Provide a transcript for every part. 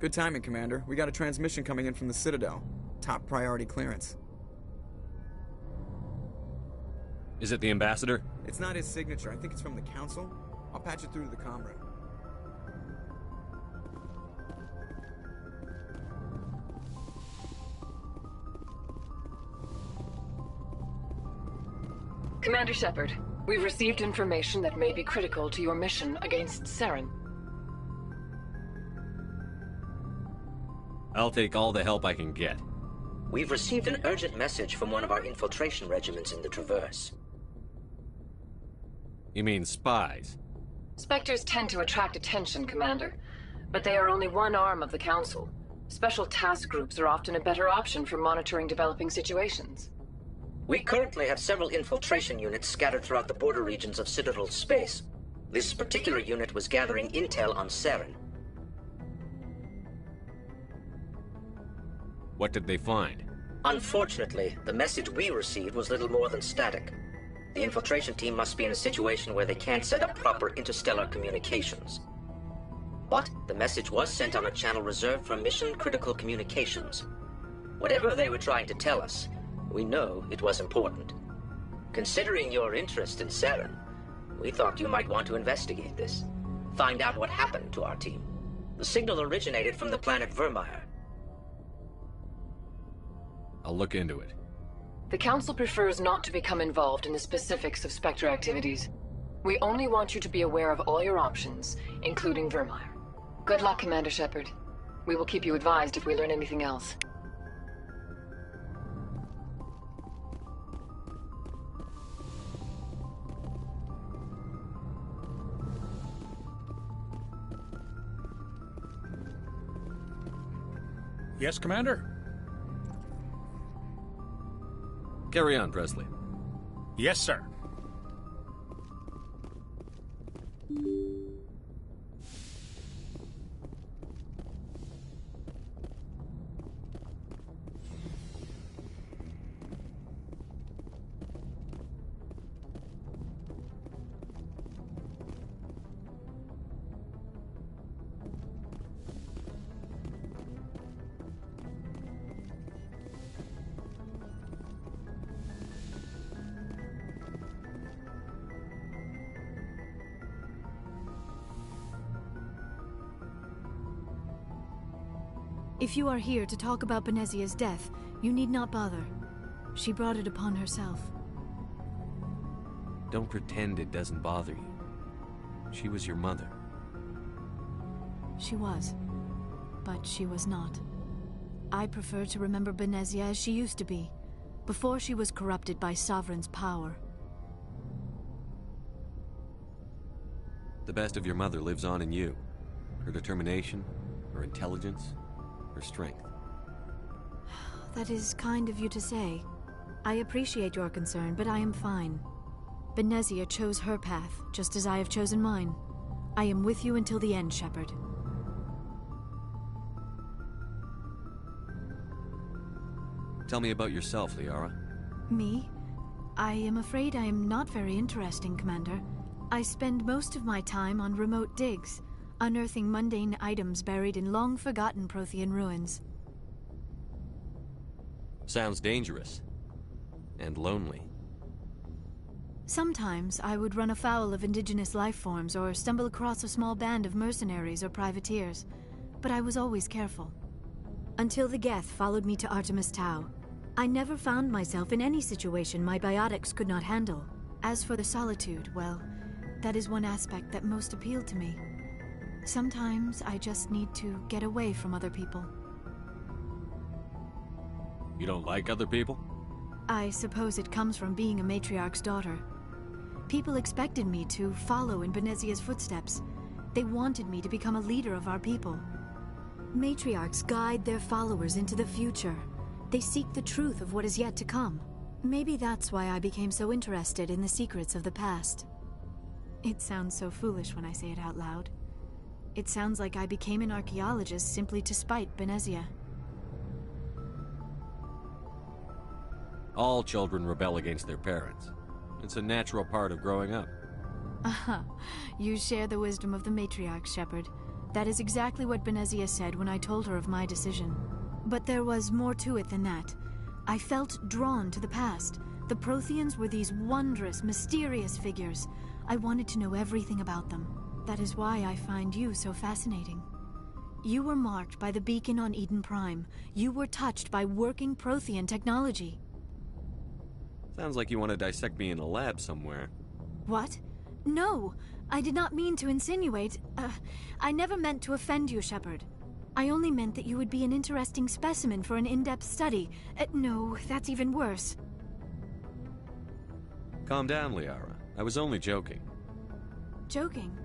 Good timing, Commander. We got a transmission coming in from the Citadel. Top priority clearance. Is it the Ambassador? It's not his signature. I think it's from the Council. I'll patch it through to the comm room. Commander Shepard, we've received information that may be critical to your mission against Saren. I'll take all the help I can get. We've received an urgent message from one of our infiltration regiments in the Traverse. You mean spies? Spectres tend to attract attention, Commander, but they are only one arm of the Council. Special task groups are often a better option for monitoring developing situations. We currently have several infiltration units scattered throughout the border regions of Citadel space. This particular unit was gathering intel on Saren. What did they find? Unfortunately, the message we received was little more than static. The infiltration team must be in a situation where they can't set up proper interstellar communications. But the message was sent on a channel reserved for mission-critical communications. Whatever they were trying to tell us, we know it was important. Considering your interest in Saren, we thought you might want to investigate this. Find out what happened to our team. The signal originated from the planet Vermeer. I'll look into it. The Council prefers not to become involved in the specifics of Spectre activities. We only want you to be aware of all your options, including Vermeer. Good luck, Commander Shepard. We will keep you advised if we learn anything else. Yes, Commander? Carry on, Presley. Yes, sir. If you are here to talk about Benezia's death, you need not bother. She brought it upon herself. Don't pretend it doesn't bother you. She was your mother. She was. But she was not. I prefer to remember Benezia as she used to be, before she was corrupted by Sovereign's power. The best of your mother lives on in you. Her determination, her intelligence, her strength. That is kind of you to say. I appreciate your concern, but I am fine. Benezia chose her path, just as I have chosen mine. I am with you until the end, Shepard. Tell me about yourself, Liara. Me? I am afraid I am not very interesting, Commander. I spend most of my time on remote digs, unearthing mundane items buried in long-forgotten Prothean ruins. Sounds dangerous. And lonely. Sometimes I would run afoul of indigenous life forms or stumble across a small band of mercenaries or privateers, but I was always careful. Until the Geth followed me to Artemis Tau, I never found myself in any situation my biotics could not handle. As for the solitude, well, that is one aspect that most appealed to me. Sometimes I just need to get away from other people. You don't like other people? I suppose it comes from being a matriarch's daughter. People expected me to follow in Benezia's footsteps. They wanted me to become a leader of our people. Matriarchs guide their followers into the future. They seek the truth of what is yet to come. Maybe that's why I became so interested in the secrets of the past. It sounds so foolish when I say it out loud. It sounds like I became an archaeologist simply to spite Benezia. All children rebel against their parents. It's a natural part of growing up. Aha, you share the wisdom of the matriarch, Shepard. That is exactly what Benezia said when I told her of my decision. But there was more to it than that. I felt drawn to the past. The Protheans were these wondrous, mysterious figures. I wanted to know everything about them. That is why I find you so fascinating. You were marked by the beacon on Eden Prime. You were touched by working Prothean technology. Sounds like you want to dissect me in a lab somewhere. What? No, I did not mean to insinuate. I never meant to offend you, Shepard. I only meant that you would be an interesting specimen for an in-depth study. No, that's even worse. Calm down, Liara. I was only joking. Joking?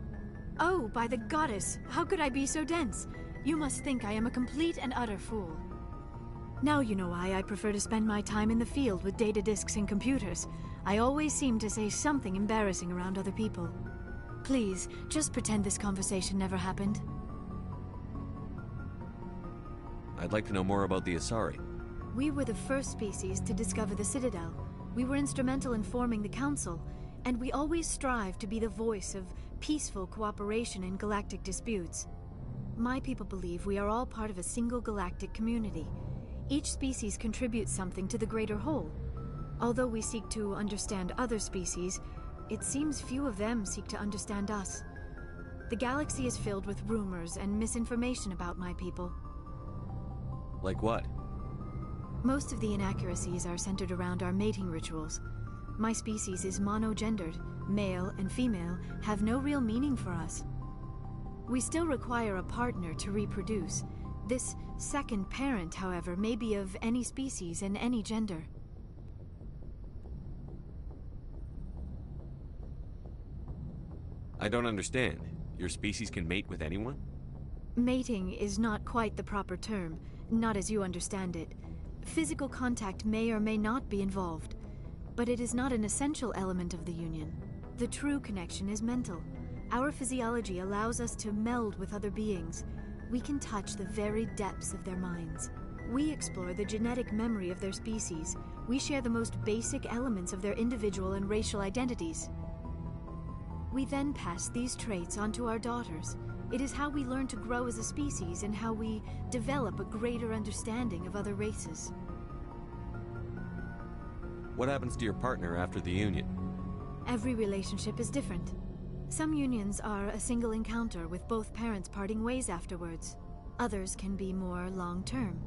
Oh, by the goddess, how could I be so dense? You must think I am a complete and utter fool. Now you know why I prefer to spend my time in the field with data disks and computers. I always seem to say something embarrassing around other people. Please, just pretend this conversation never happened. I'd like to know more about the Asari. We were the first species to discover the Citadel. We were instrumental in forming the Council, and we always strive to be the voice of peaceful cooperation in galactic disputes. My people believe we are all part of a single galactic community. Each species contributes something to the greater whole. Although we seek to understand other species, it seems few of them seek to understand us. The galaxy is filled with rumors and misinformation about my people. Like what? Most of the inaccuracies are centered around our mating rituals. My species is monogendered. Male and female have no real meaning for us. We still require a partner to reproduce. This second parent, however, may be of any species and any gender. I don't understand. Your species can mate with anyone? Mating is not quite the proper term, not as you understand it. Physical contact may or may not be involved, but it is not an essential element of the union. The true connection is mental. Our physiology allows us to meld with other beings. We can touch the very depths of their minds. We explore the genetic memory of their species. We share the most basic elements of their individual and racial identities. We then pass these traits on to our daughters. It is how we learn to grow as a species and how we develop a greater understanding of other races. What happens to your partner after the union? Every relationship is different. Some unions are a single encounter with both parents parting ways afterwards. Others can be more long-term.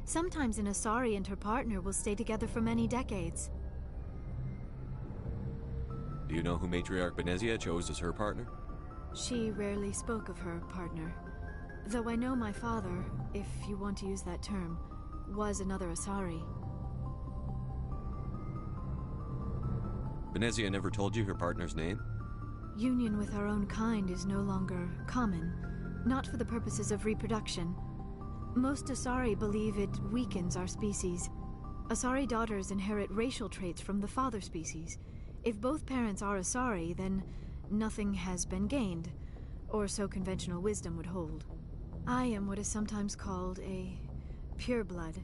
Sometimes an Asari and her partner will stay together for many decades. Do you know who Matriarch Benezia chose as her partner? She rarely spoke of her partner. Though I know my father, if you want to use that term, was another Asari. Benezia never told you her partner's name? Union with our own kind is no longer common, not for the purposes of reproduction. Most Asari believe it weakens our species. Asari daughters inherit racial traits from the father species. If both parents are Asari, then nothing has been gained, or so conventional wisdom would hold. I am what is sometimes called a pureblood,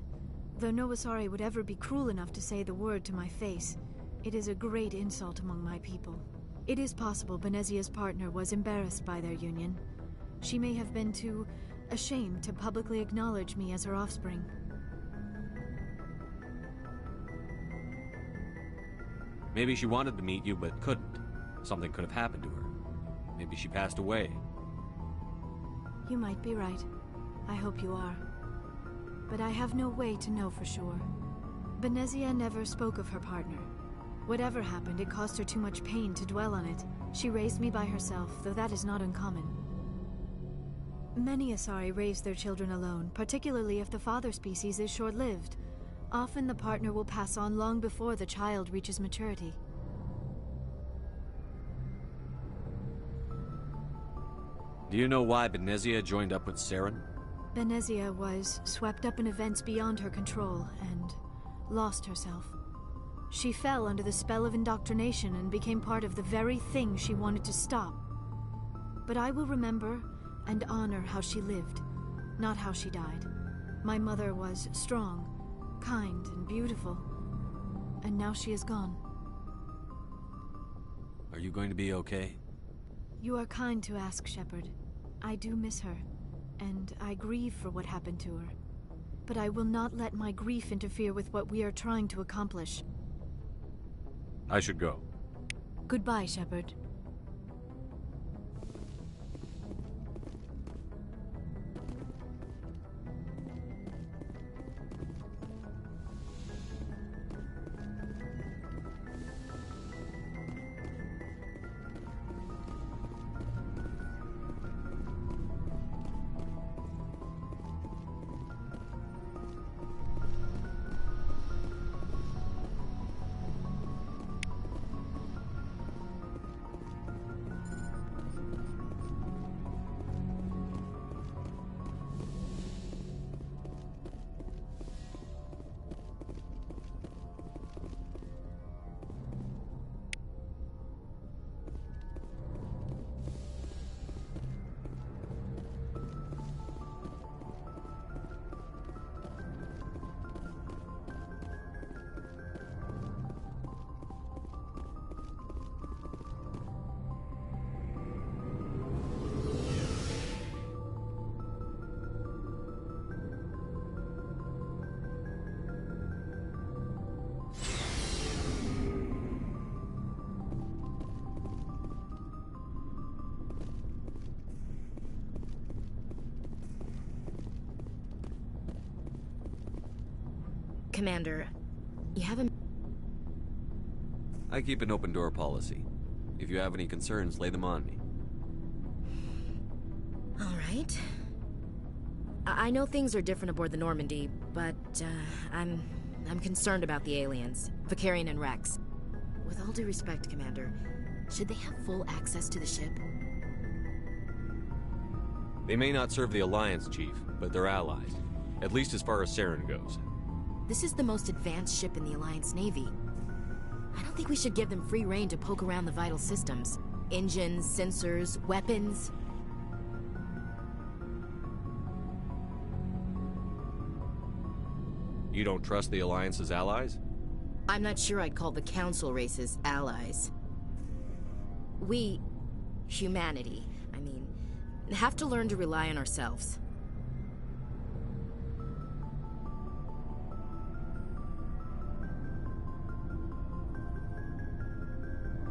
though no Asari would ever be cruel enough to say the word to my face. It is a great insult among my people. It is possible Benezia's partner was embarrassed by their union. She may have been too ashamed to publicly acknowledge me as her offspring. Maybe she wanted to meet you, but couldn't. Something could have happened to her. Maybe she passed away. You might be right. I hope you are. But I have no way to know for sure. Benezia never spoke of her partner. Whatever happened, it caused her too much pain to dwell on it. She raised me by herself, though that is not uncommon. Many Asari raise their children alone, particularly if the father species is short-lived. Often the partner will pass on long before the child reaches maturity. Do you know why Benezia joined up with Saren? Benezia was swept up in events beyond her control and lost herself. She fell under the spell of indoctrination and became part of the very thing she wanted to stop. But I will remember and honor how she lived, not how she died. My mother was strong, kind, and beautiful, and now she is gone. Are you going to be okay? You are kind to ask, Shepard. I do miss her, and I grieve for what happened to her. But I will not let my grief interfere with what we are trying to accomplish. I should go. Goodbye, Shepard. Commander, you haven't... I keep an open door policy. If you have any concerns, lay them on me. All right. I know things are different aboard the Normandy, but I'm concerned about the aliens, Vicarian and Rex. With all due respect, Commander, should they have full access to the ship? They may not serve the Alliance, Chief, but they're allies. At least as far as Saren goes. This is the most advanced ship in the Alliance Navy. I don't think we should give them free rein to poke around the vital systems. Engines, sensors, weapons. You don't trust the Alliance's allies? I'm not sure I'd call the Council races allies. We, humanity, I mean, have to learn to rely on ourselves.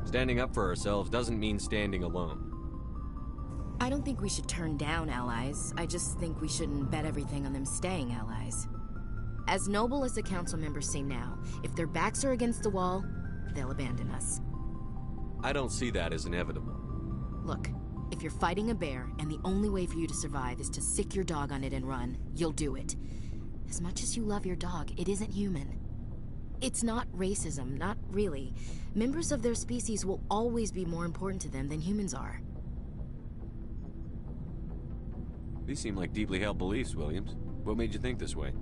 Standing up for ourselves doesn't mean standing alone. I don't think we should turn down allies. I just think we shouldn't bet everything on them staying allies. As noble as the council members seem now, if their backs are against the wall, they'll abandon us. I don't see that as inevitable. Look, if you're fighting a bear and the only way for you to survive is to sick your dog on it and run, you'll do it. As much as you love your dog, it isn't human. It's not racism, not really. Members of their species will always be more important to them than humans are. These seem like deeply held beliefs, Williams. What made you think this way?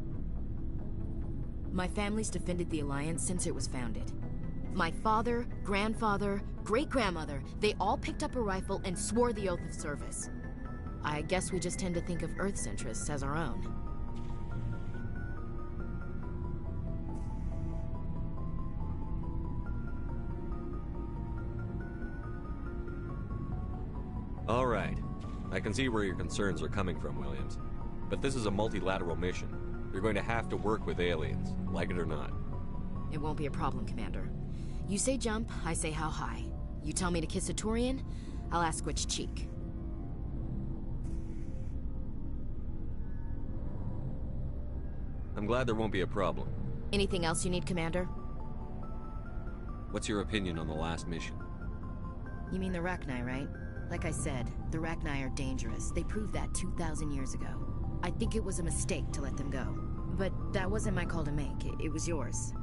My family's defended the Alliance since it was founded. My father, grandfather, great-grandmother, they all picked up a rifle and swore the oath of service. I guess we just tend to think of Earth's interests as our own. All right. I can see where your concerns are coming from, Williams. But this is a multilateral mission. You're going to have to work with aliens, like it or not. It won't be a problem, Commander. You say jump, I say how high. You tell me to kiss a Turian, I'll ask which cheek. I'm glad there won't be a problem. Anything else you need, Commander? What's your opinion on the last mission? You mean the Rachni, right? Like I said, the Rachni are dangerous. They proved that 2,000 years ago. I think it was a mistake to let them go. But that wasn't my call to make. It was yours.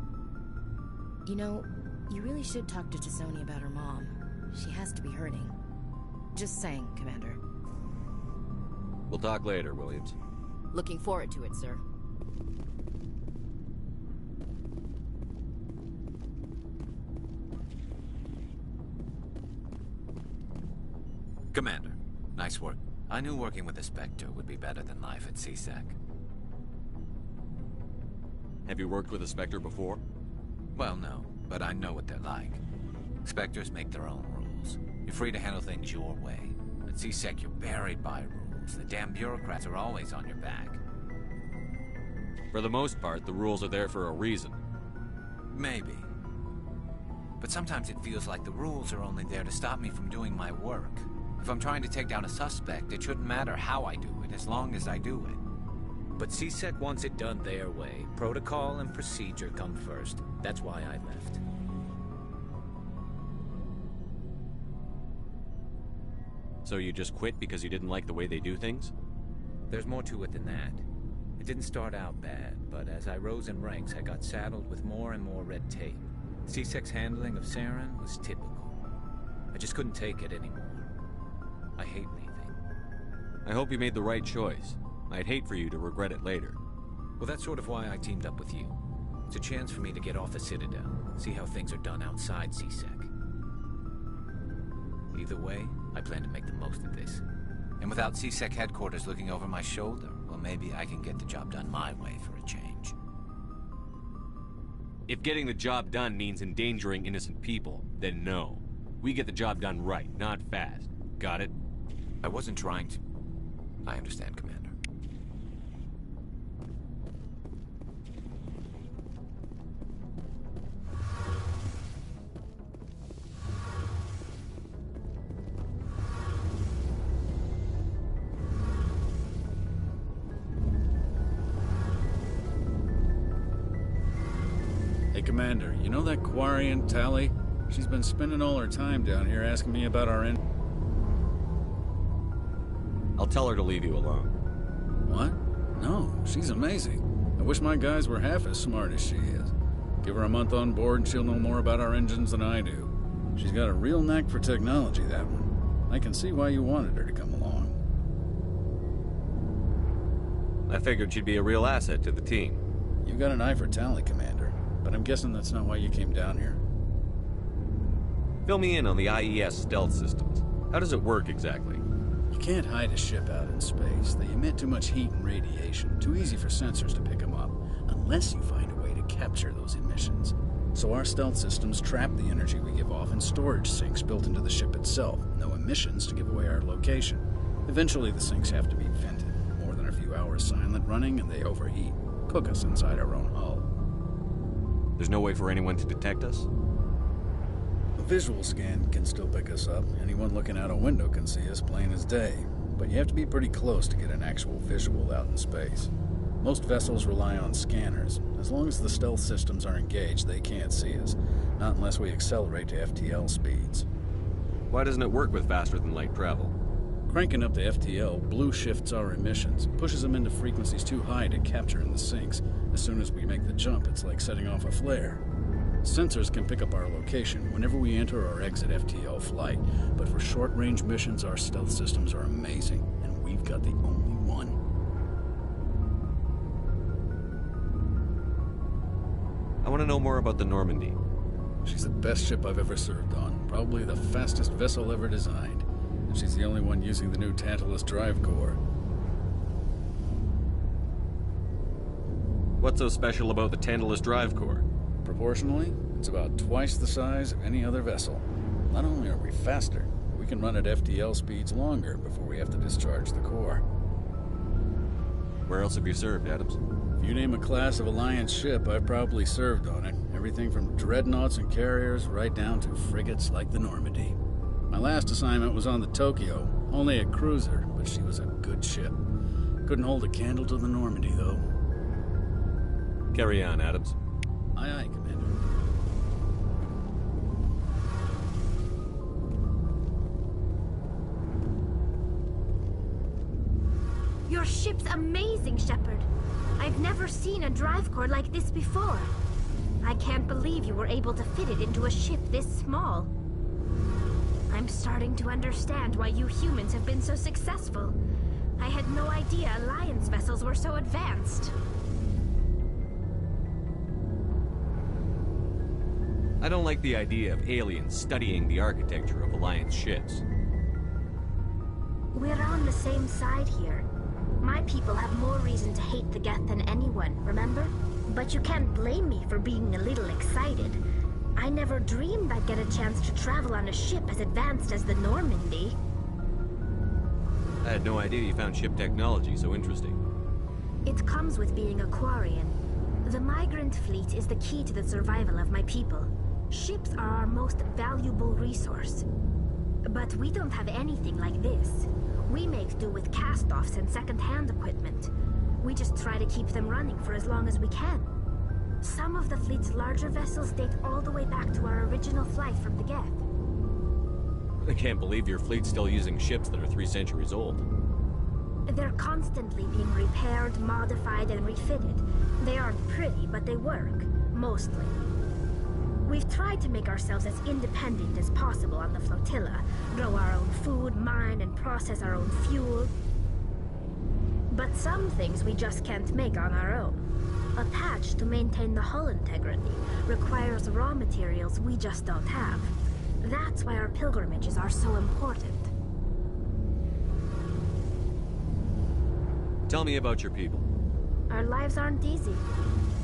You know, you really should talk to Chisoni about her mom. She has to be hurting. Just saying, Commander. We'll talk later, Williams. Looking forward to it, sir. Commander, nice work. I knew working with the Spectre would be better than life at CSEC. Have you worked with a Spectre before? Well, no, but I know what they're like. Spectres make their own rules. You're free to handle things your way. At CSEC, you're buried by rules. The damn bureaucrats are always on your back. For the most part, the rules are there for a reason. Maybe. But sometimes it feels like the rules are only there to stop me from doing my work. If I'm trying to take down a suspect, it shouldn't matter how I do it, as long as I do it. But CSEC wants it done their way. Protocol and procedure come first. That's why I left. So you just quit because you didn't like the way they do things? There's more to it than that. It didn't start out bad, but as I rose in ranks, I got saddled with more and more red tape. CSEC's handling of Saren was typical. I just couldn't take it anymore. I hate leaving. I hope you made the right choice. I'd hate for you to regret it later. Well, that's sort of why I teamed up with you. It's a chance for me to get off the Citadel, see how things are done outside CSEC. Either way, I plan to make the most of this. And without CSEC headquarters looking over my shoulder, well, maybe I can get the job done my way for a change. If getting the job done means endangering innocent people, then no. We get the job done right, not fast. Got it? I wasn't trying to... I understand, Commander. Hey, Commander, you know that Quarian, Tally? She's been spending all her time down here asking me about our I'll tell her to leave you alone. What? No, she's amazing. I wish my guys were half as smart as she is. Give her a month on board and she'll know more about our engines than I do. She's got a real knack for technology, that one. I can see why you wanted her to come along. I figured she'd be a real asset to the team. You got an eye for Tally, Commander, but I'm guessing that's not why you came down here. Fill me in on the IES stealth systems. How does it work exactly? You can't hide a ship out in space. They emit too much heat and radiation. Too easy for sensors to pick them up, unless you find a way to capture those emissions. So our stealth systems trap the energy we give off in storage sinks built into the ship itself. No emissions to give away our location. Eventually the sinks have to be vented. More than a few hours silent running and they overheat. Cook us inside our own hull. There's no way for anyone to detect us? A visual scan can still pick us up. Anyone looking out a window can see us plain as day. But you have to be pretty close to get an actual visual out in space. Most vessels rely on scanners. As long as the stealth systems are engaged, they can't see us. Not unless we accelerate to FTL speeds. Why doesn't it work with faster-than-light travel? Cranking up the FTL blue shifts our emissions, pushes them into frequencies too high to capture in the sinks. As soon as we make the jump, it's like setting off a flare. Sensors can pick up our location whenever we enter or exit FTL flight, but for short-range missions, our stealth systems are amazing, and we've got the only one. I want to know more about the Normandy. She's the best ship I've ever served on, probably the fastest vessel ever designed, and she's the only one using the new Tantalus drive core. What's so special about the Tantalus drive core? Proportionally, it's about twice the size of any other vessel. Not only are we faster, we can run at FTL speeds longer before we have to discharge the core. Where else have you served, Adams? If you name a class of Alliance ship, I've probably served on it. Everything from dreadnoughts and carriers right down to frigates like the Normandy. My last assignment was on the Tokyo, only a cruiser, but she was a good ship. Couldn't hold a candle to the Normandy, though. Carry on, Adams. Aye, aye, Commander. Your ship's amazing, Shepard. I've never seen a drive core like this before. I can't believe you were able to fit it into a ship this small. I'm starting to understand why you humans have been so successful. I had no idea Alliance vessels were so advanced. I don't like the idea of aliens studying the architecture of Alliance ships. We're on the same side here. My people have more reason to hate the Geth than anyone, remember? But you can't blame me for being a little excited. I never dreamed I'd get a chance to travel on a ship as advanced as the Normandy. I had no idea you found ship technology so interesting. It comes with being a Quarian. The migrant fleet is the key to the survival of my people. Ships are our most valuable resource. But we don't have anything like this. We make do with cast-offs and second-hand equipment. We just try to keep them running for as long as we can. Some of the fleet's larger vessels date all the way back to our original flight from the Geth. I can't believe your fleet's still using ships that are 3 centuries old. They're constantly being repaired, modified, and refitted. They aren't pretty, but they work. Mostly. We've tried to make ourselves as independent as possible on the flotilla. Grow our own food, mine, and process our own fuel. But some things we just can't make on our own. A patch to maintain the hull integrity requires raw materials we just don't have. That's why our pilgrimages are so important. Tell me about your people. Our lives aren't easy.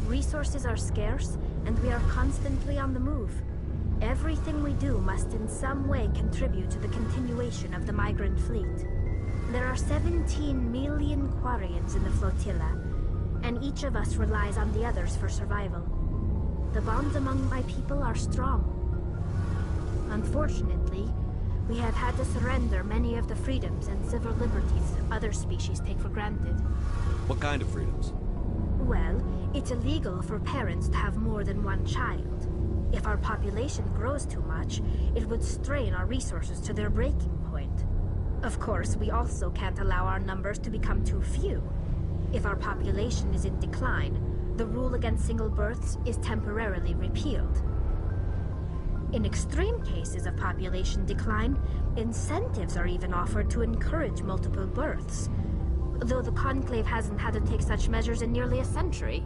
Resources are scarce, and we are constantly on the move. Everything we do must in some way contribute to the continuation of the migrant fleet. There are 17 million Quarians in the flotilla, and each of us relies on the others for survival. The bonds among my people are strong. Unfortunately, we have had to surrender many of the freedoms and civil liberties other species take for granted. What kind of freedoms? Well, it's illegal for parents to have more than one child. If our population grows too much, it would strain our resources to their breaking point. Of course, we also can't allow our numbers to become too few. If our population is in decline, the rule against single births is temporarily repealed. In extreme cases of population decline, incentives are even offered to encourage multiple births, though the Conclave hasn't had to take such measures in nearly a century.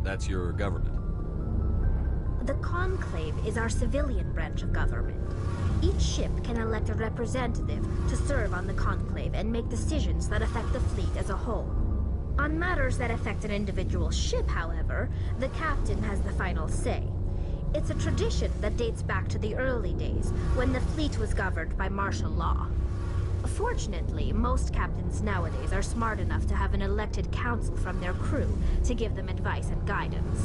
That's your government. The Conclave is our civilian branch of government. Each ship can elect a representative to serve on the Conclave and make decisions that affect the fleet as a whole. On matters that affect an individual ship, however, the captain has the final say. It's a tradition that dates back to the early days, when the fleet was governed by martial law. Fortunately, most captains nowadays are smart enough to have an elected council from their crew to give them advice and guidance.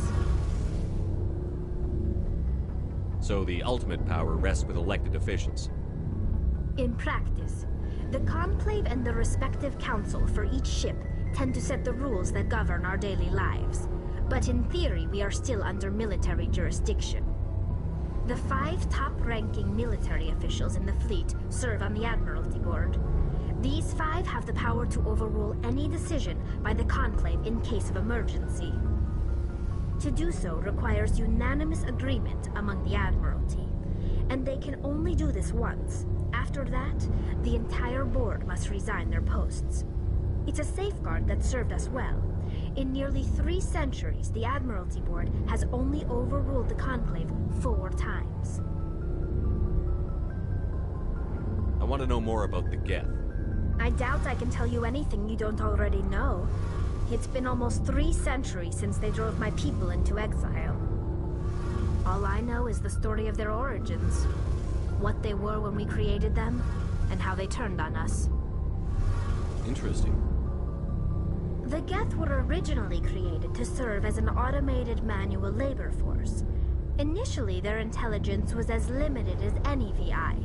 So the ultimate power rests with elected officials. In practice, the Conclave and the respective council for each ship tend to set the rules that govern our daily lives. But in theory, we are still under military jurisdiction. The 5 top-ranking military officials in the fleet serve on the Admiralty Board. These 5 have the power to overrule any decision by the Conclave in case of emergency. To do so requires unanimous agreement among the Admiralty, and they can only do this once. After that, the entire board must resign their posts. It's a safeguard that served us well. In nearly 3 centuries, the Admiralty Board has only overruled the Conclave 4 times. I want to know more about the Geth. I doubt I can tell you anything you don't already know. It's been almost 3 centuries since they drove my people into exile. All I know is the story of their origins. What they were when we created them, and how they turned on us. Interesting. The Geth were originally created to serve as an automated manual labor force. Initially, their intelligence was as limited as any VI.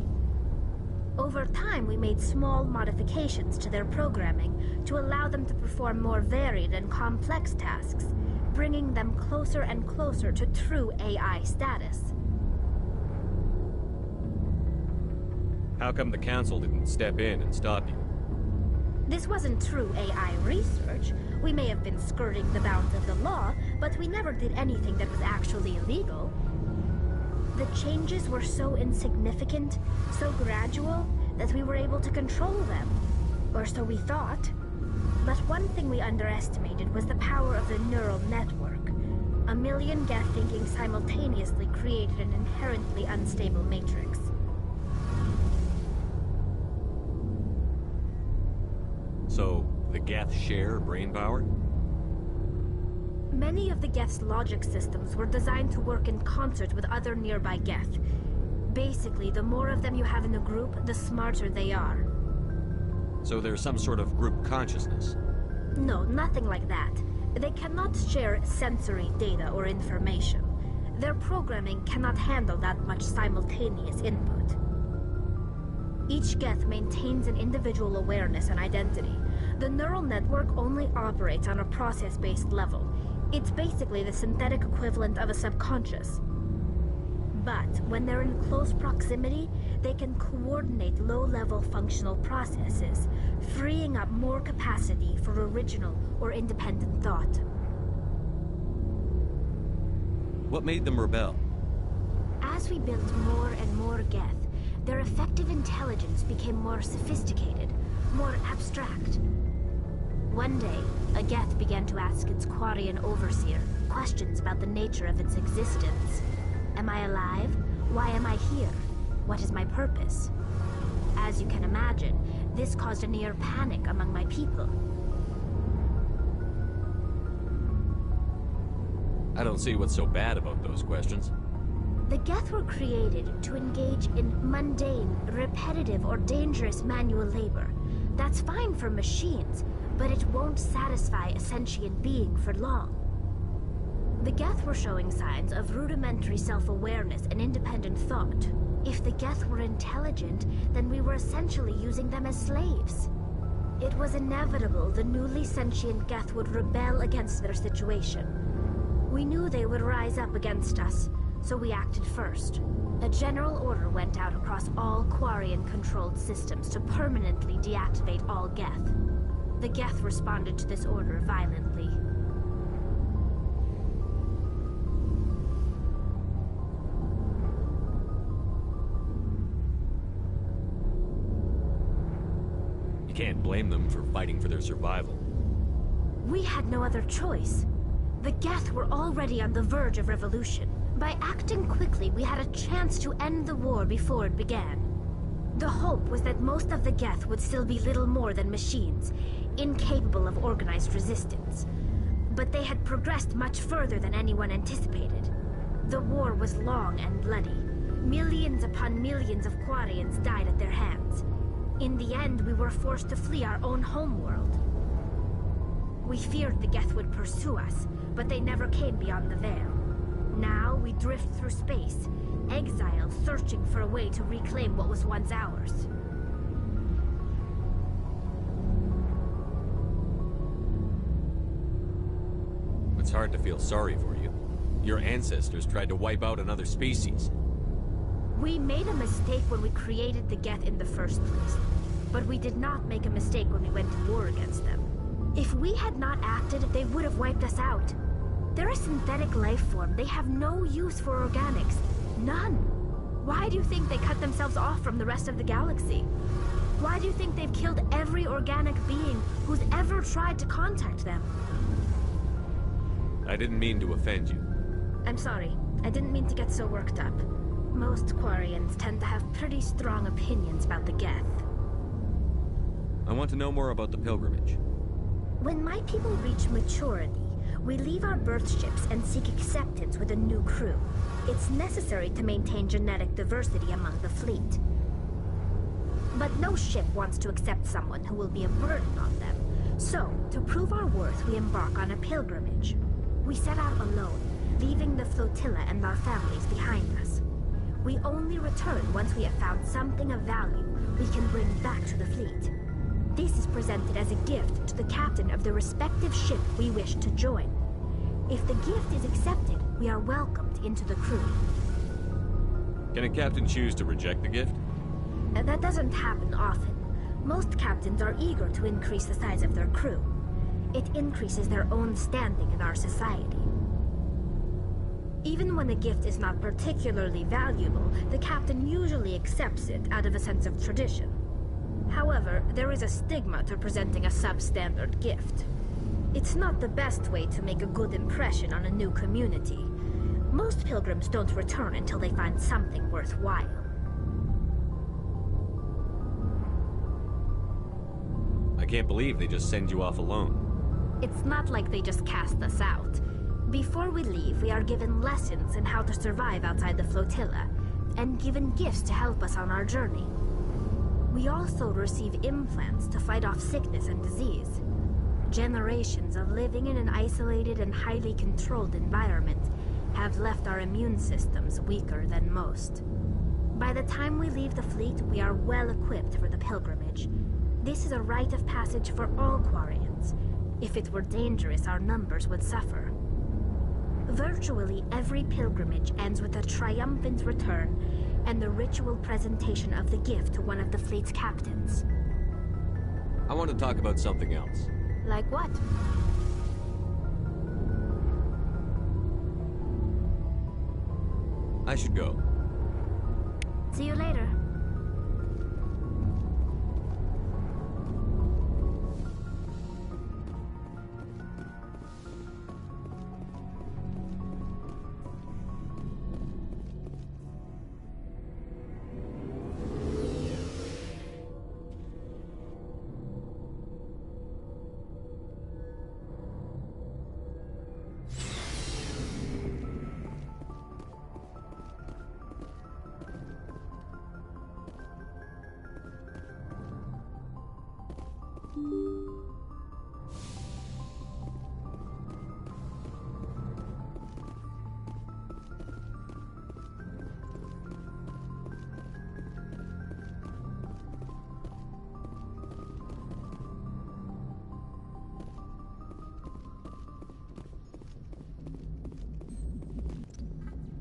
Over time, we made small modifications to their programming to allow them to perform more varied and complex tasks, bringing them closer and closer to true AI status. How come the Council didn't step in and stop you? This wasn't true AI research. We may have been skirting the bounds of the law, but we never did anything that was actually illegal. The changes were so insignificant, so gradual, that we were able to control them. Or so we thought. But one thing we underestimated was the power of the neural network. A million Geth thinking simultaneously created an inherently unstable matrix. So, the Geth share brain power? Many of the Geth's logic systems were designed to work in concert with other nearby Geth. Basically, the more of them you have in a group, the smarter they are. So there's some sort of group consciousness. No, nothing like that. They cannot share sensory data or information. Their programming cannot handle that much simultaneous input. Each Geth maintains an individual awareness and identity. The neural network only operates on a process-based level. It's basically the synthetic equivalent of a subconscious. But when they're in close proximity, they can coordinate low-level functional processes, freeing up more capacity for original or independent thought. What made them rebel? As we built more and more Geth, their effective intelligence became more sophisticated, more abstract. One day, a Geth began to ask its Quarian overseer questions about the nature of its existence. Am I alive? Why am I here? What is my purpose? As you can imagine, this caused a near panic among my people. I don't see what's so bad about those questions. The Geth were created to engage in mundane, repetitive, or dangerous manual labor. That's fine for machines, but it won't satisfy a sentient being for long. The Geth were showing signs of rudimentary self-awareness and independent thought. If the Geth were intelligent, then we were essentially using them as slaves. It was inevitable the newly sentient Geth would rebel against their situation. We knew they would rise up against us, so we acted first. A general order went out across all Quarian-controlled systems to permanently deactivate all Geth. The Geth responded to this order violently. You can't blame them for fighting for their survival. We had no other choice. The Geth were already on the verge of revolution. By acting quickly, we had a chance to end the war before it began. The hope was that most of the Geth would still be little more than machines, incapable of organized resistance. But they had progressed much further than anyone anticipated. The war was long and bloody. Millions upon millions of Quarians died at their hands. In the end, we were forced to flee our own homeworld. We feared the Geth would pursue us, but they never came beyond the veil. Now we drift through space, exiled, searching for a way to reclaim what was once ours. It's hard to feel sorry for you. Your ancestors tried to wipe out another species. We made a mistake when we created the Geth in the first place, but we did not make a mistake when we went to war against them. If we had not acted, they would have wiped us out. They're a synthetic life form. They have no use for organics. None. Why do you think they cut themselves off from the rest of the galaxy? Why do you think they've killed every organic being who's ever tried to contact them? I didn't mean to offend you. I'm sorry. I didn't mean to get so worked up. Most Quarians tend to have pretty strong opinions about the Geth. I want to know more about the pilgrimage. When my people reach maturity, we leave our birth ships and seek acceptance with a new crew. It's necessary to maintain genetic diversity among the fleet. But no ship wants to accept someone who will be a burden on them. So, to prove our worth, we embark on a pilgrimage. We set out alone, leaving the flotilla and our families behind us. We only return once we have found something of value we can bring back to the fleet. This is presented as a gift to the captain of the respective ship we wish to join. If the gift is accepted, we are welcomed into the crew. Can a captain choose to reject the gift? That doesn't happen often. Most captains are eager to increase the size of their crew. It increases their own standing in our society. Even when a gift is not particularly valuable, the captain usually accepts it out of a sense of tradition. However, there is a stigma to presenting a substandard gift. It's not the best way to make a good impression on a new community. Most pilgrims don't return until they find something worthwhile. I can't believe they just send you off alone. It's not like they just cast us out. Before we leave, we are given lessons in how to survive outside the flotilla, and given gifts to help us on our journey. We also receive implants to fight off sickness and disease. Generations of living in an isolated and highly controlled environment have left our immune systems weaker than most. By the time we leave the fleet, we are well equipped for the pilgrimage. This is a rite of passage for all Quarians. If it were dangerous, our numbers would suffer. Virtually every pilgrimage ends with a triumphant return and the ritual presentation of the gift to one of the fleet's captains. I want to talk about something else. Like what? I should go. See you later.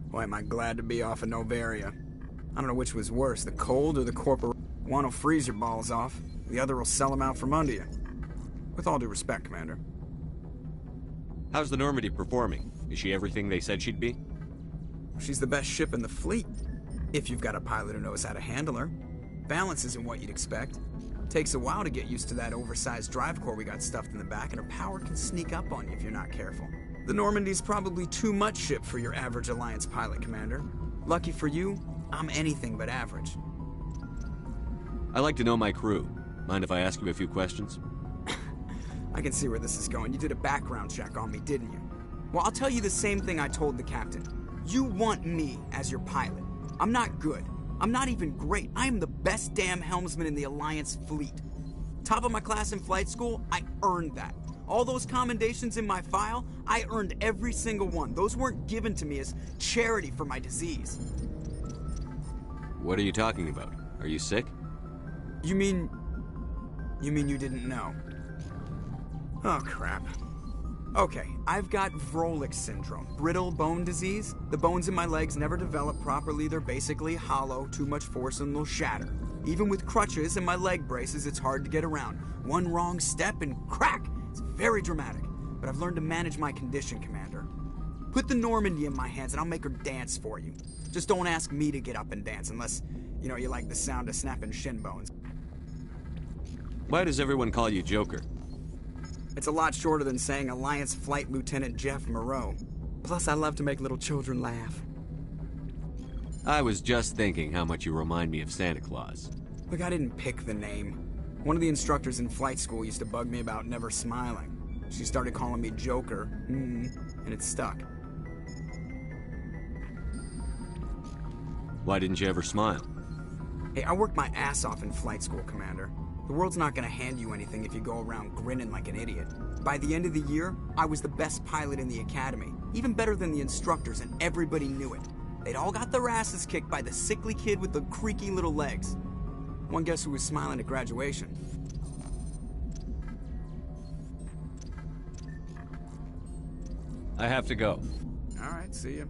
Boy, am I glad to be off of Novaria. I don't know which was worse, the cold or the corporate. One will freeze your balls off, the other will sell them out from under you. With all due respect, Commander. How's the Normandy performing? Is she everything they said she'd be? She's the best ship in the fleet, if you've got a pilot who knows how to handle her. Balance isn't what you'd expect. Takes a while to get used to that oversized drive core we got stuffed in the back, and her power can sneak up on you if you're not careful. The Normandy's probably too much ship for your average Alliance pilot, Commander. Lucky for you, I'm anything but average. I like to know my crew. Mind if I ask you a few questions? I can see where this is going. You did a background check on me, didn't you? Well, I'll tell you the same thing I told the captain. You want me as your pilot. I'm not good. I'm not even great. I am the best damn helmsman in the Alliance fleet. Top of my class in flight school, I earned that. All those commendations in my file, I earned every single one. Those weren't given to me as charity for my disease. What are you talking about? Are you sick? You mean you didn't know? Oh, crap. Okay, I've got Vrolik syndrome, brittle bone disease. The bones in my legs never develop properly. They're basically hollow, too much force and they'll shatter. Even with crutches and my leg braces, it's hard to get around. One wrong step and crack! It's very dramatic, but I've learned to manage my condition, Commander. Put the Normandy in my hands and I'll make her dance for you. Just don't ask me to get up and dance unless, you like the sound of snapping shin bones. Why does everyone call you Joker? It's a lot shorter than saying Alliance Flight Lieutenant Jeff Moreau. Plus, I love to make little children laugh. I was just thinking how much you remind me of Santa Claus. Look, I didn't pick the name. One of the instructors in flight school used to bug me about never smiling. She started calling me Joker, and it stuck. Why didn't you ever smile? Hey, I worked my ass off in flight school, Commander. The world's not gonna hand you anything if you go around grinning like an idiot. By the end of the year, I was the best pilot in the academy, even better than the instructors, and everybody knew it. They'd all got their asses kicked by the sickly kid with the creaky little legs. One guess who was smiling at graduation? I have to go. All right, see ya.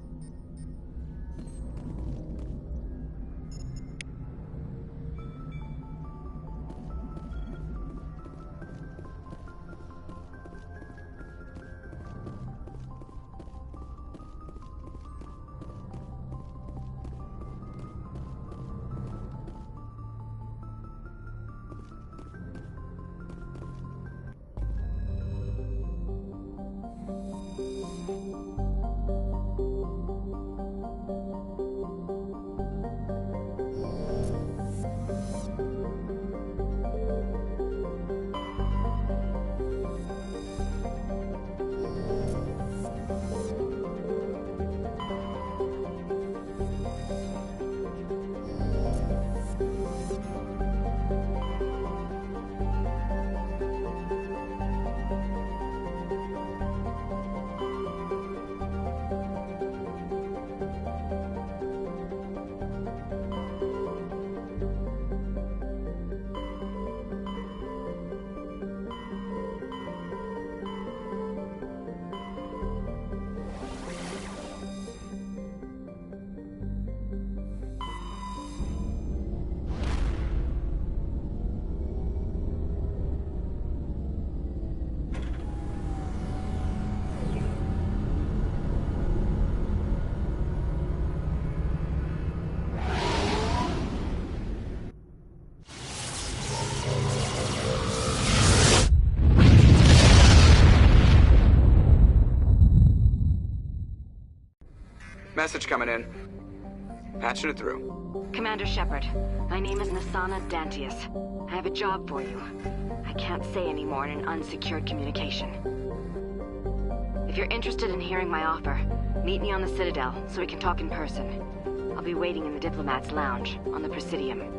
Message coming in. Patching it through. Commander Shepard, my name is Nasana Dantius. I have a job for you. I can't say any more in an unsecured communication. If you're interested in hearing my offer, meet me on the Citadel so we can talk in person. I'll be waiting in the Diplomat's Lounge on the Presidium.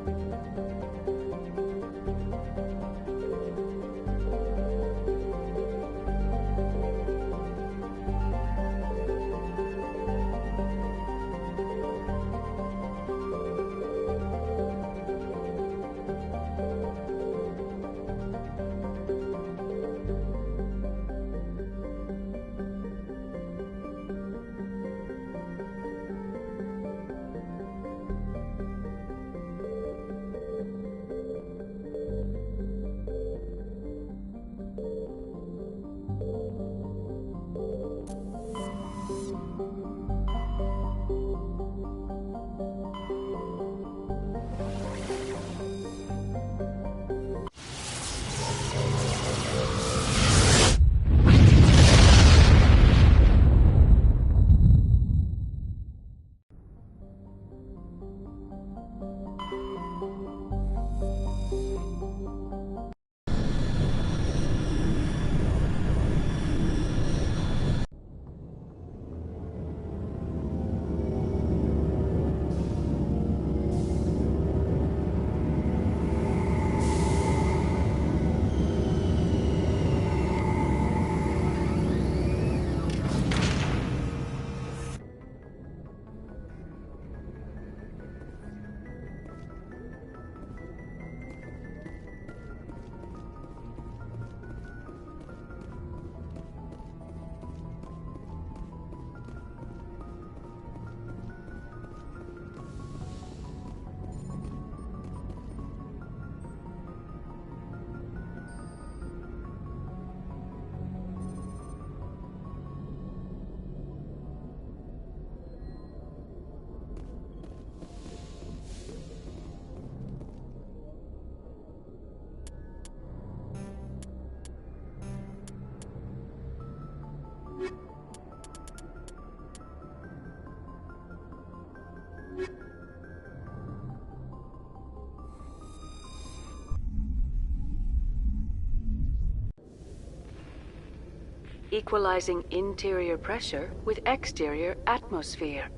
Equalizing interior pressure with exterior atmosphere.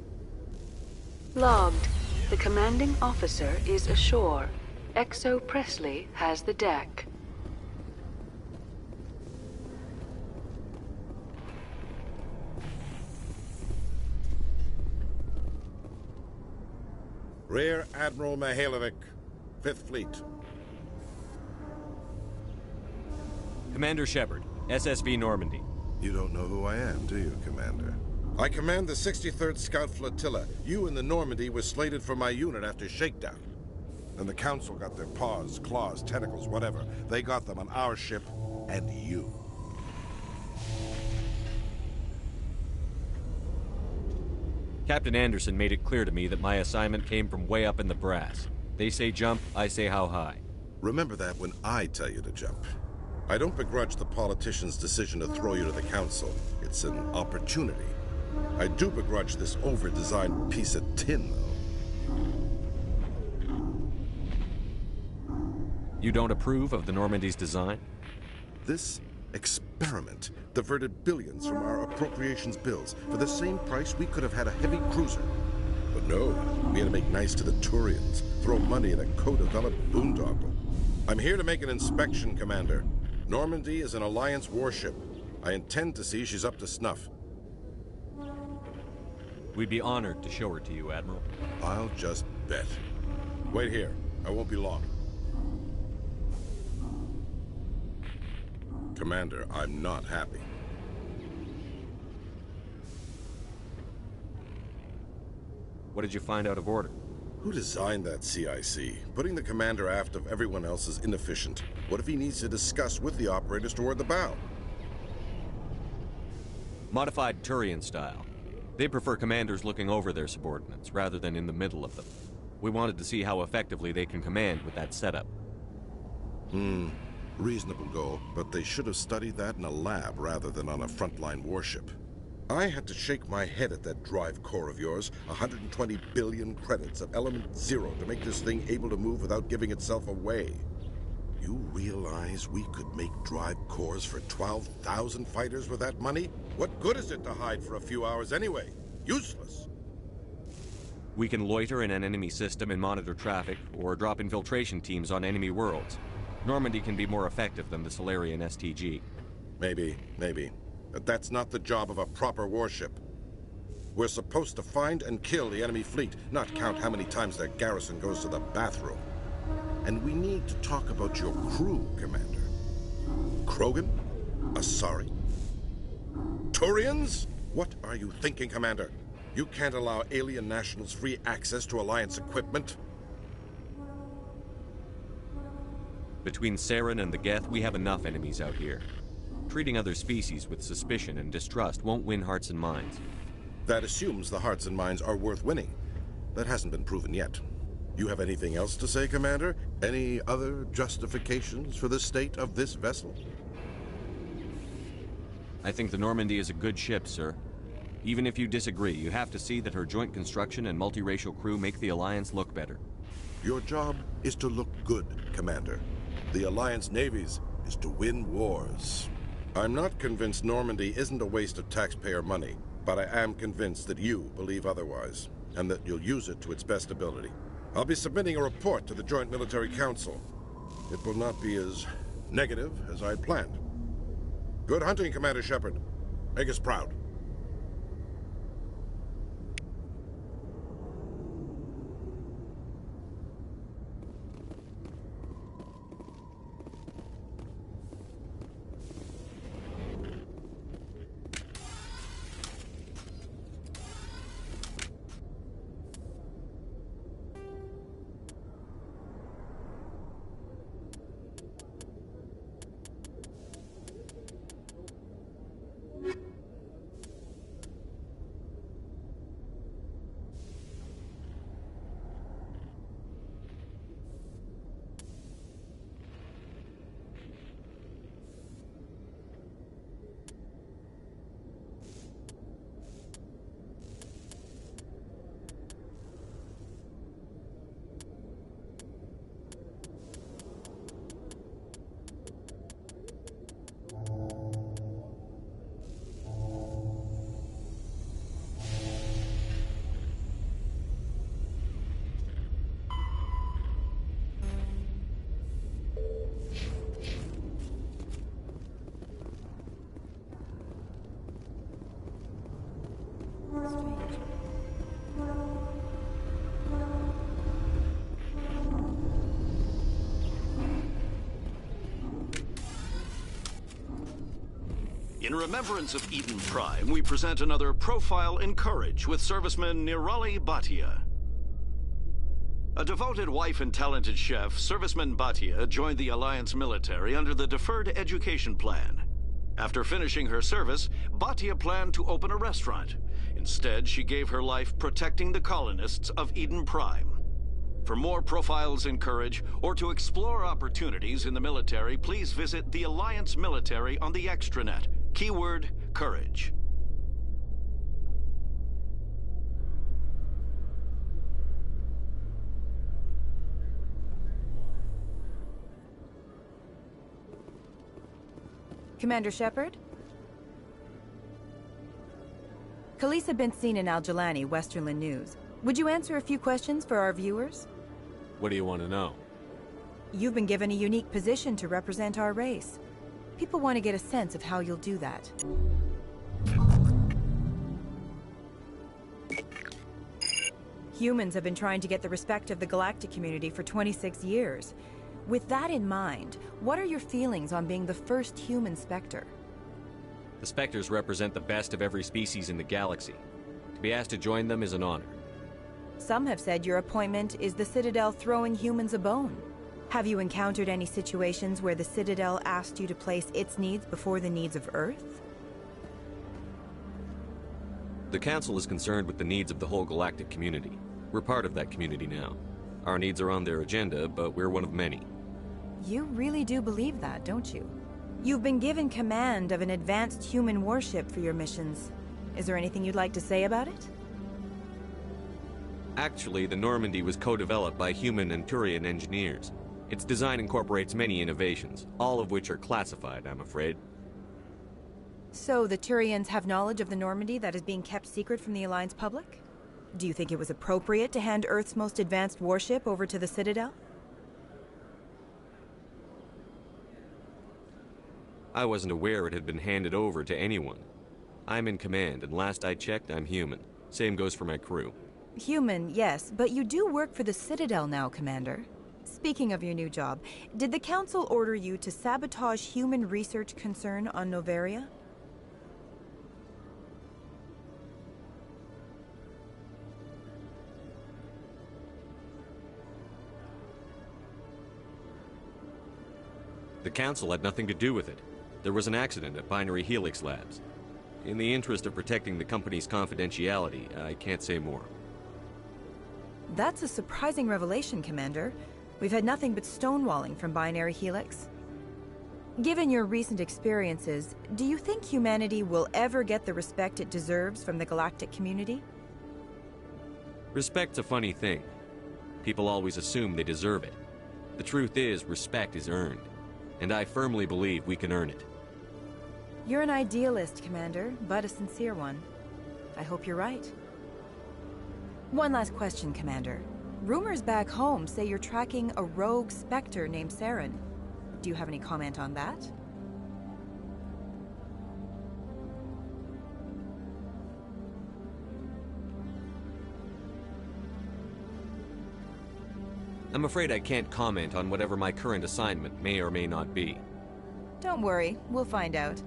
Logged. The commanding officer is ashore. Exo Presley has the deck. Rear Admiral Mihailovic, 5th Fleet. Commander Shepard, SSV Normandy. You don't know who I am, do you, Commander? I command the 63rd Scout Flotilla. You and the Normandy were slated for my unit after shakedown. And the Council got their paws, claws, tentacles, whatever. They got them on our ship and you. Captain Anderson made it clear to me that my assignment came from way up in the brass. They say jump, I say how high. Remember that when I tell you to jump. I don't begrudge the politician's decision to throw you to the Council. It's an opportunity. I do begrudge this over-designed piece of tin, though. You don't approve of the Normandy's design? This experiment diverted billions from our appropriations bills. For the same price, we could have had a heavy cruiser. But no, we had to make nice to the Turians, throw money in a co-developed boondoggle. I'm here to make an inspection, Commander. Normandy is an Alliance warship. I intend to see she's up to snuff. We'd be honored to show her to you, Admiral. I'll just bet. Wait here. I won't be long. Commander, I'm not happy. What did you find out of order? Who designed that CIC? Putting the commander aft of everyone else is inefficient. What if he needs to discuss with the operators toward the bow? Modified Turian style. They prefer commanders looking over their subordinates, rather than in the middle of them. We wanted to see how effectively they can command with that setup. Reasonable goal, but they should have studied that in a lab rather than on a frontline warship. I had to shake my head at that drive core of yours. 120 billion credits of element 0 to make this thing able to move without giving itself away. You realize we could make drive cores for 12,000 fighters with that money? What good is it to hide for a few hours anyway? Useless. We can loiter in an enemy system and monitor traffic, or drop infiltration teams on enemy worlds. Normandy can be more effective than the Solarian STG. Maybe. But that's not the job of a proper warship. We're supposed to find and kill the enemy fleet, not count how many times their garrison goes to the bathroom. And we need to talk about your crew, Commander. Krogan? Asari? Turians? What are you thinking, Commander? You can't allow alien nationals free access to Alliance equipment? Between Saren and the Geth, we have enough enemies out here. Treating other species with suspicion and distrust won't win hearts and minds. That assumes the hearts and minds are worth winning. That hasn't been proven yet. You have anything else to say, Commander? Any other justifications for the state of this vessel? I think the Normandy is a good ship, sir. Even if you disagree, you have to see that her joint construction and multiracial crew make the Alliance look better. Your job is to look good, Commander. The Alliance navies is to win wars. I'm not convinced Normandy isn't a waste of taxpayer money, but I am convinced that you believe otherwise, and that you'll use it to its best ability. I'll be submitting a report to the Joint Military Council. It will not be as negative as I'd planned. Good hunting, Commander Shepard. Make us proud. In remembrance of Eden Prime, we present another profile in courage with serviceman Nirali Bhatia. A devoted wife and talented chef, serviceman Bhatia joined the Alliance military under the Deferred Education Plan. After finishing her service, Bhatia planned to open a restaurant. Instead, she gave her life protecting the colonists of Eden Prime. For more profiles in courage, or to explore opportunities in the military, please visit the Alliance military on the extranet. Keyword, courage. Commander Shepard? Khaleesa been seen in Al-Jalani, Westerland News. Would you answer a few questions for our viewers? What do you want to know? You've been given a unique position to represent our race. People want to get a sense of how you'll do that. Humans have been trying to get the respect of the galactic community for 26 years. With that in mind, what are your feelings on being the first human Spectre? The Spectres represent the best of every species in the galaxy. To be asked to join them is an honor. Some have said your appointment is the Citadel throwing humans a bone. Have you encountered any situations where the Citadel asked you to place its needs before the needs of Earth? The Council is concerned with the needs of the whole galactic community. We're part of that community now. Our needs are on their agenda, but we're one of many. You really do believe that, don't you? You've been given command of an advanced human warship for your missions. Is there anything you'd like to say about it? Actually, the Normandy was co-developed by human and Turian engineers. Its design incorporates many innovations, all of which are classified, I'm afraid. So the Turians have knowledge of the Normandy that is being kept secret from the Alliance public? Do you think it was appropriate to hand Earth's most advanced warship over to the Citadel? I wasn't aware it had been handed over to anyone. I'm in command, and last I checked, I'm human. Same goes for my crew. Human, yes, but you do work for the Citadel now, Commander. Speaking of your new job, did the Council order you to sabotage human research concern on Noveria? The Council had nothing to do with it. There was an accident at Binary Helix Labs. In the interest of protecting the company's confidentiality, I can't say more. That's a surprising revelation, Commander. We've had nothing but stonewalling from Binary Helix. Given your recent experiences, do you think humanity will ever get the respect it deserves from the galactic community? Respect's a funny thing. People always assume they deserve it. The truth is, respect is earned. And I firmly believe we can earn it. You're an idealist, Commander, but a sincere one. I hope you're right. One last question, Commander. Rumors back home say you're tracking a rogue Spectre named Saren. Do you have any comment on that? I'm afraid I can't comment on whatever my current assignment may or may not be. Don't worry, we'll find out.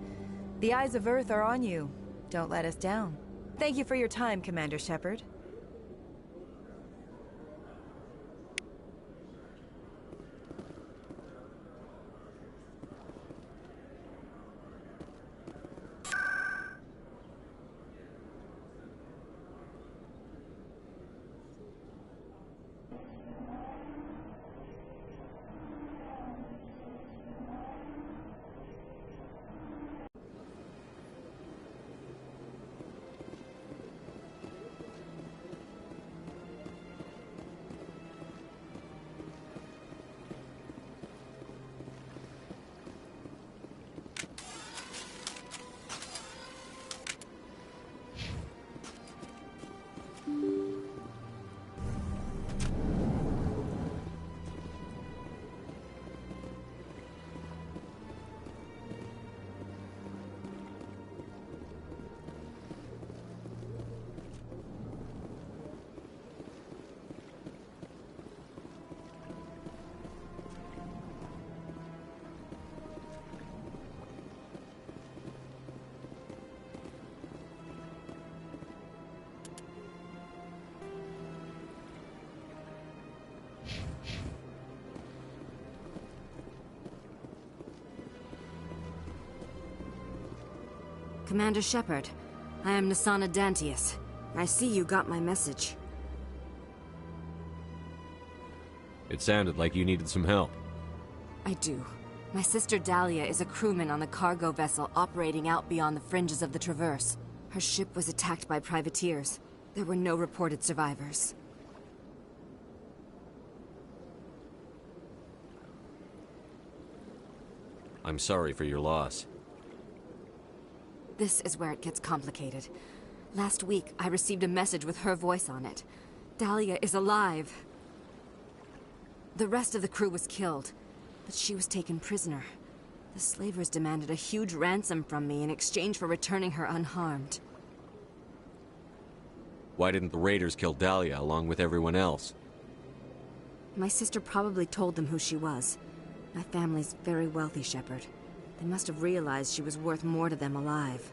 The eyes of Earth are on you. Don't let us down. Thank you for your time, Commander Shepard. Commander Shepard, I am Nasana Dantius. I see you got my message. It sounded like you needed some help. I do. My sister Dahlia is a crewman on the cargo vessel operating out beyond the fringes of the Traverse. Her ship was attacked by privateers. There were no reported survivors. I'm sorry for your loss. This is where it gets complicated. Last week, I received a message with her voice on it. Dahlia is alive. The rest of the crew was killed, but she was taken prisoner. The slavers demanded a huge ransom from me in exchange for returning her unharmed. Why didn't the raiders kill Dahlia along with everyone else? My sister probably told them who she was. My family's very wealthy, Shepard. They must have realized she was worth more to them alive.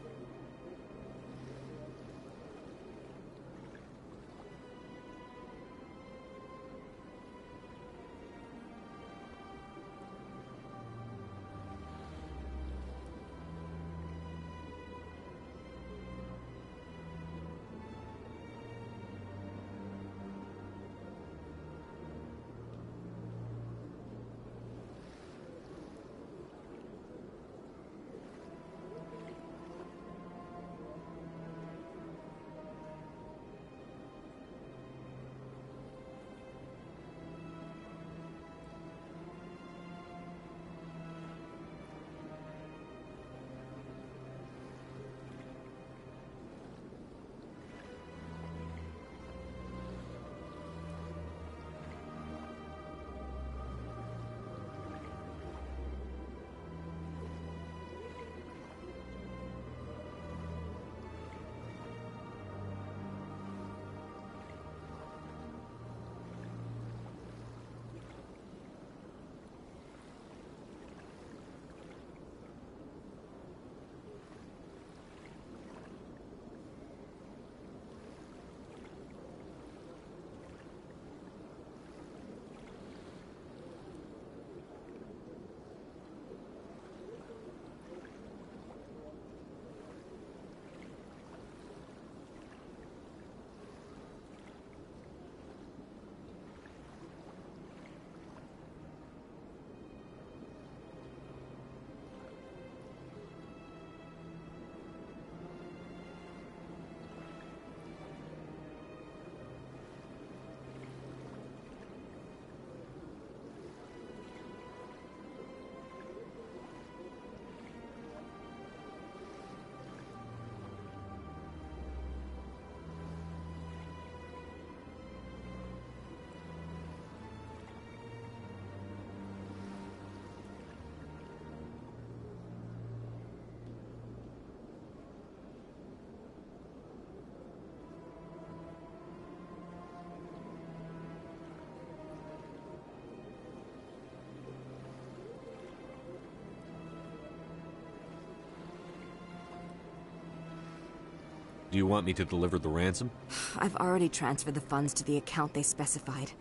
Do you want me to deliver the ransom? I've already transferred the funds to the account they specified.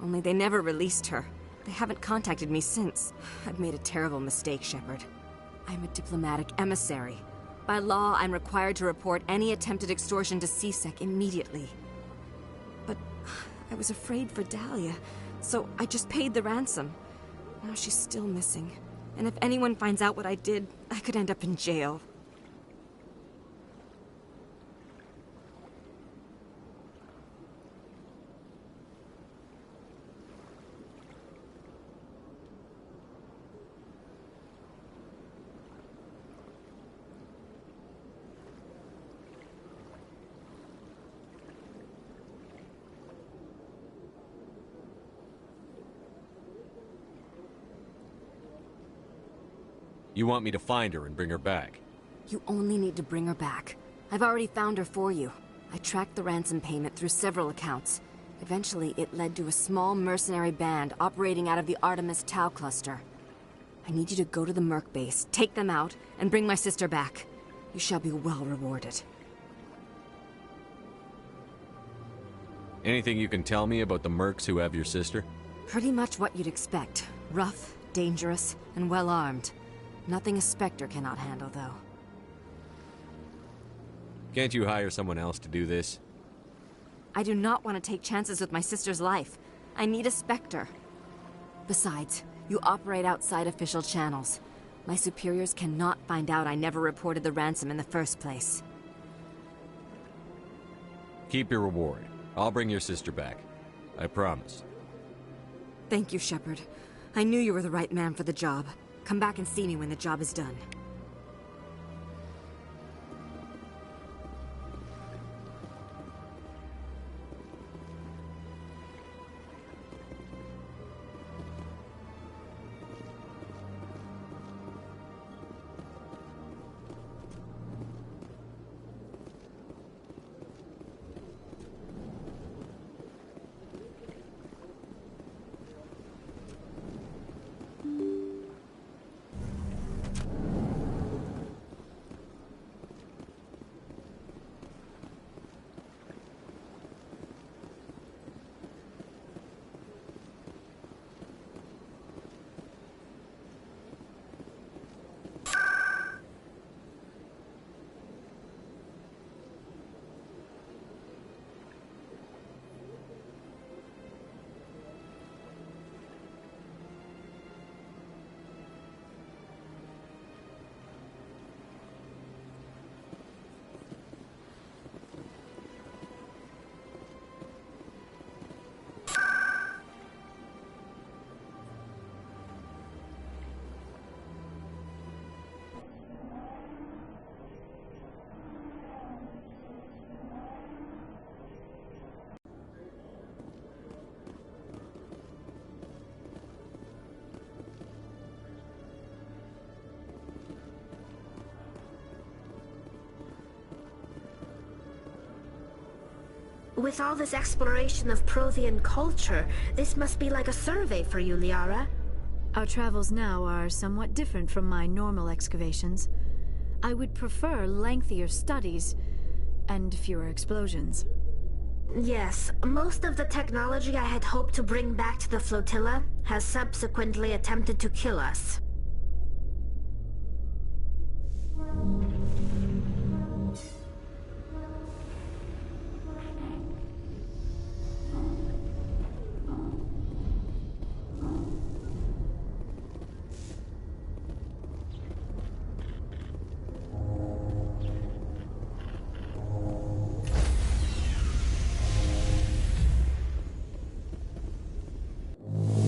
Only they never released her. They haven't contacted me since. I've made a terrible mistake, Shepard. I'm a diplomatic emissary. By law, I'm required to report any attempted extortion to CSEC immediately. But I was afraid for Dahlia, so I just paid the ransom. Now she's still missing. And if anyone finds out what I did, I could end up in jail. You want me to find her and bring her back? You only need to bring her back. I've already found her for you. I tracked the ransom payment through several accounts. Eventually, it led to a small mercenary band operating out of the Artemis Tau cluster. I need you to go to the Merc base, take them out, and bring my sister back. You shall be well rewarded. Anything you can tell me about the Mercs who have your sister? Pretty much what you'd expect. Rough, dangerous, and well-armed. Nothing a Spectre cannot handle, though. Can't you hire someone else to do this? I do not want to take chances with my sister's life. I need a Spectre. Besides, you operate outside official channels. My superiors cannot find out I never reported the ransom in the first place. Keep your reward. I'll bring your sister back. I promise. Thank you, Shepard. I knew you were the right man for the job. Come back and see me when the job is done. With all this exploration of Prothean culture, this must be like a survey for you, Liara. Our travels now are somewhat different from my normal excavations. I would prefer lengthier studies and fewer explosions. Yes, most of the technology I had hoped to bring back to the flotilla has subsequently attempted to kill us.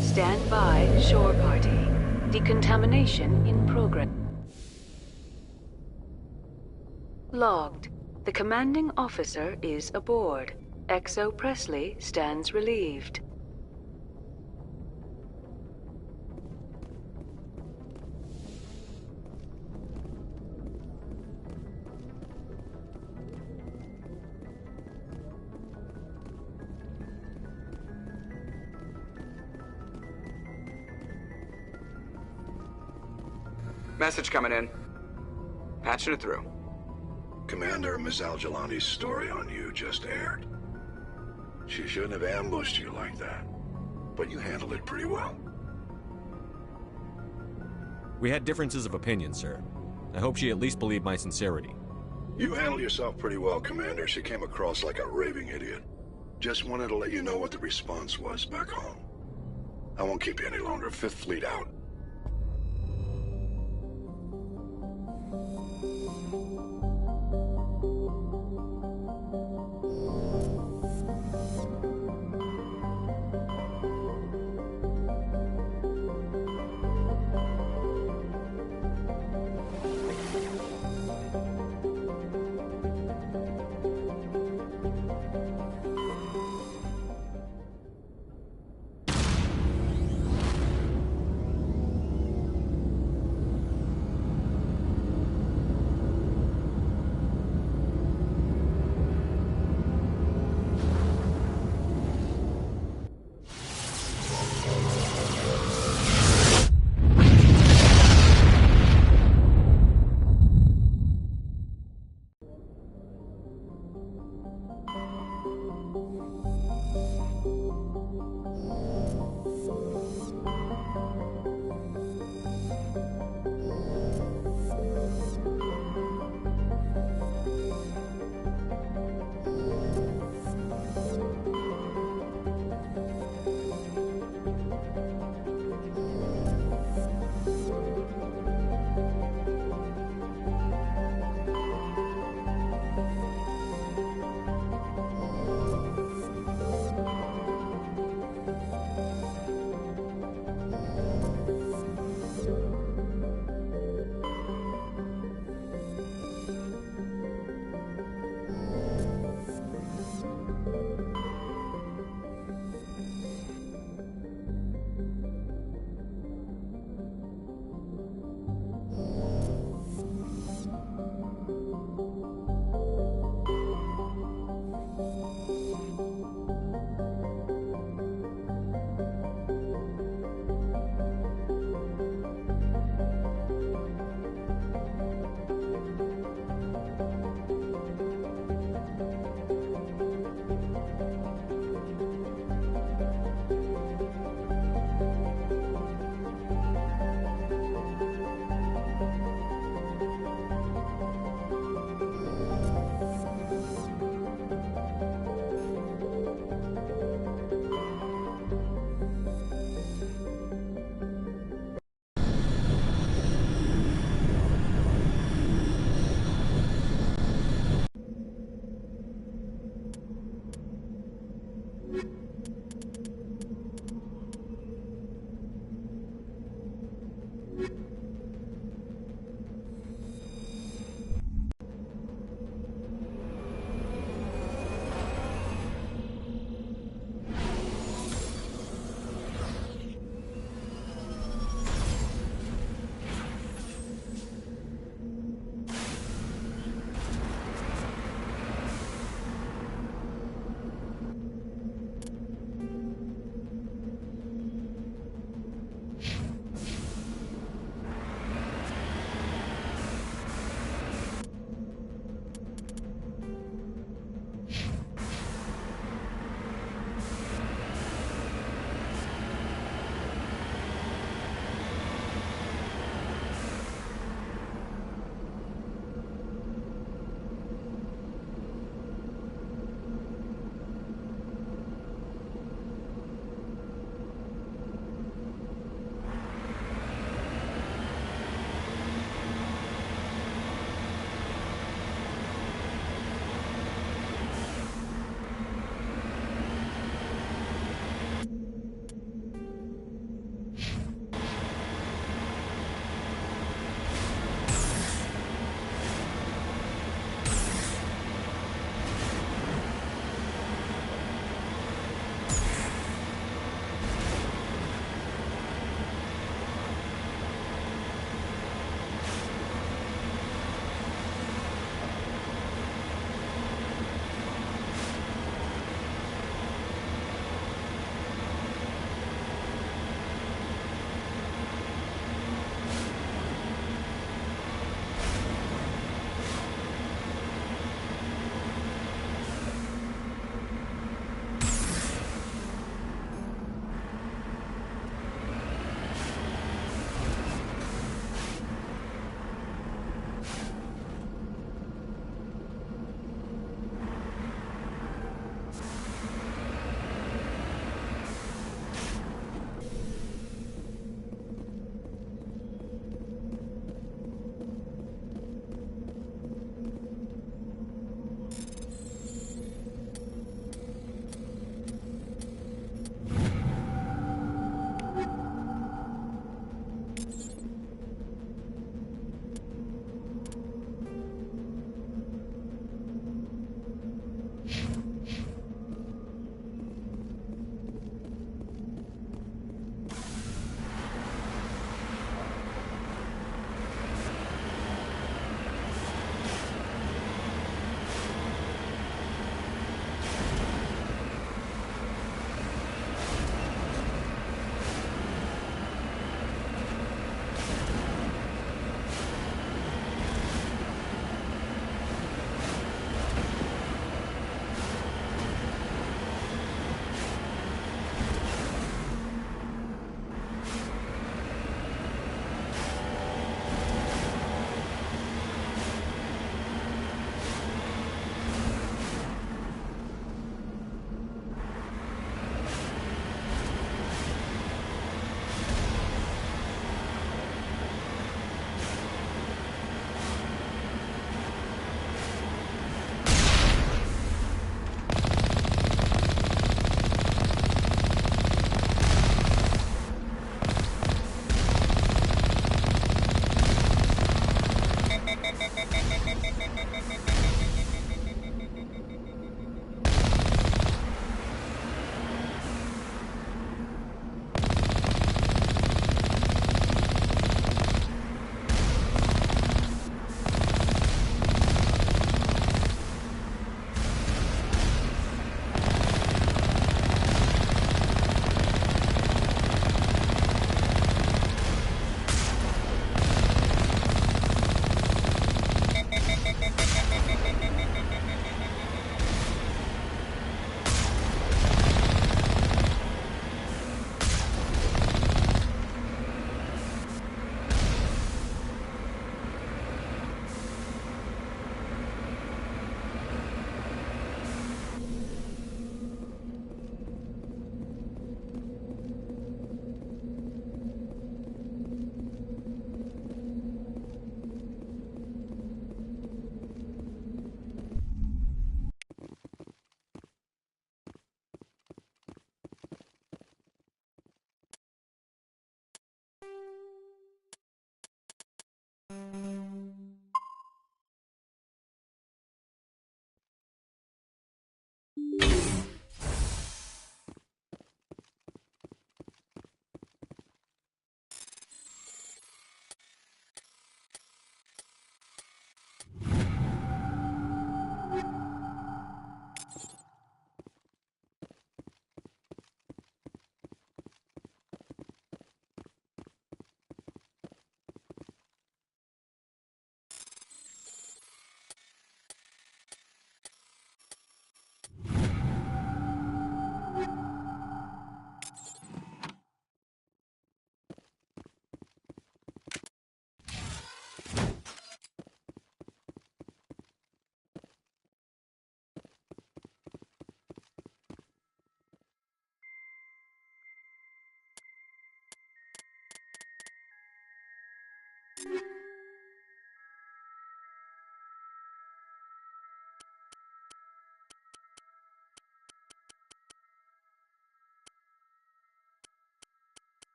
Stand by, shore party. Decontamination in progress. Logged. The commanding officer is aboard. XO Presley stands relieved. Message coming in. Patching it through. Commander, Miss Al-Jalani's story on you just aired. She shouldn't have ambushed you like that, but you handled it pretty well. We had differences of opinion, sir. I hope she at least believed my sincerity. You handled yourself pretty well, Commander. She came across like a raving idiot. Just wanted to let you know what the response was back home. I won't keep you any longer. Fifth Fleet out.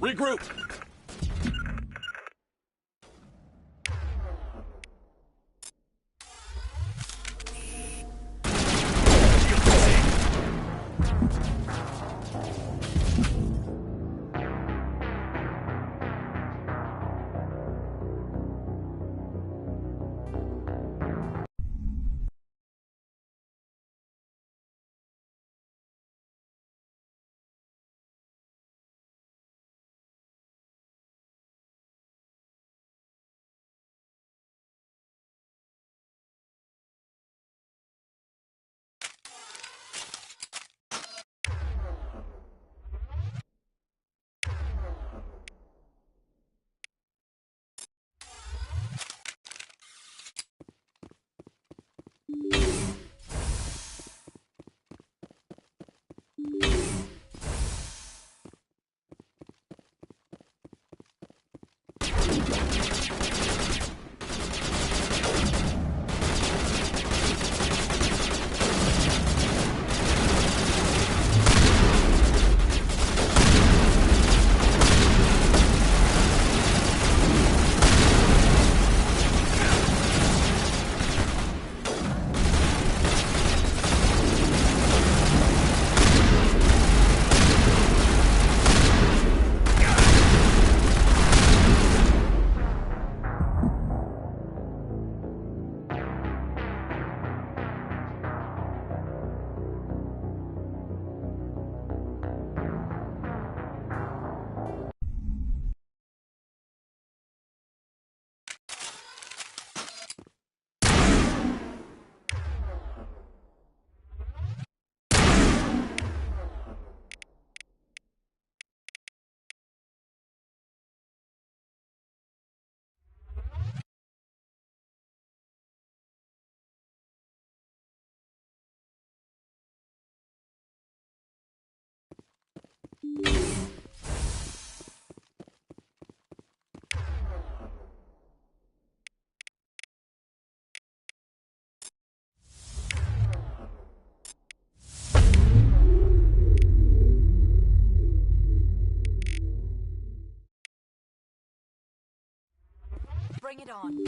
Regroup! Bring it on.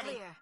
ready. Clear.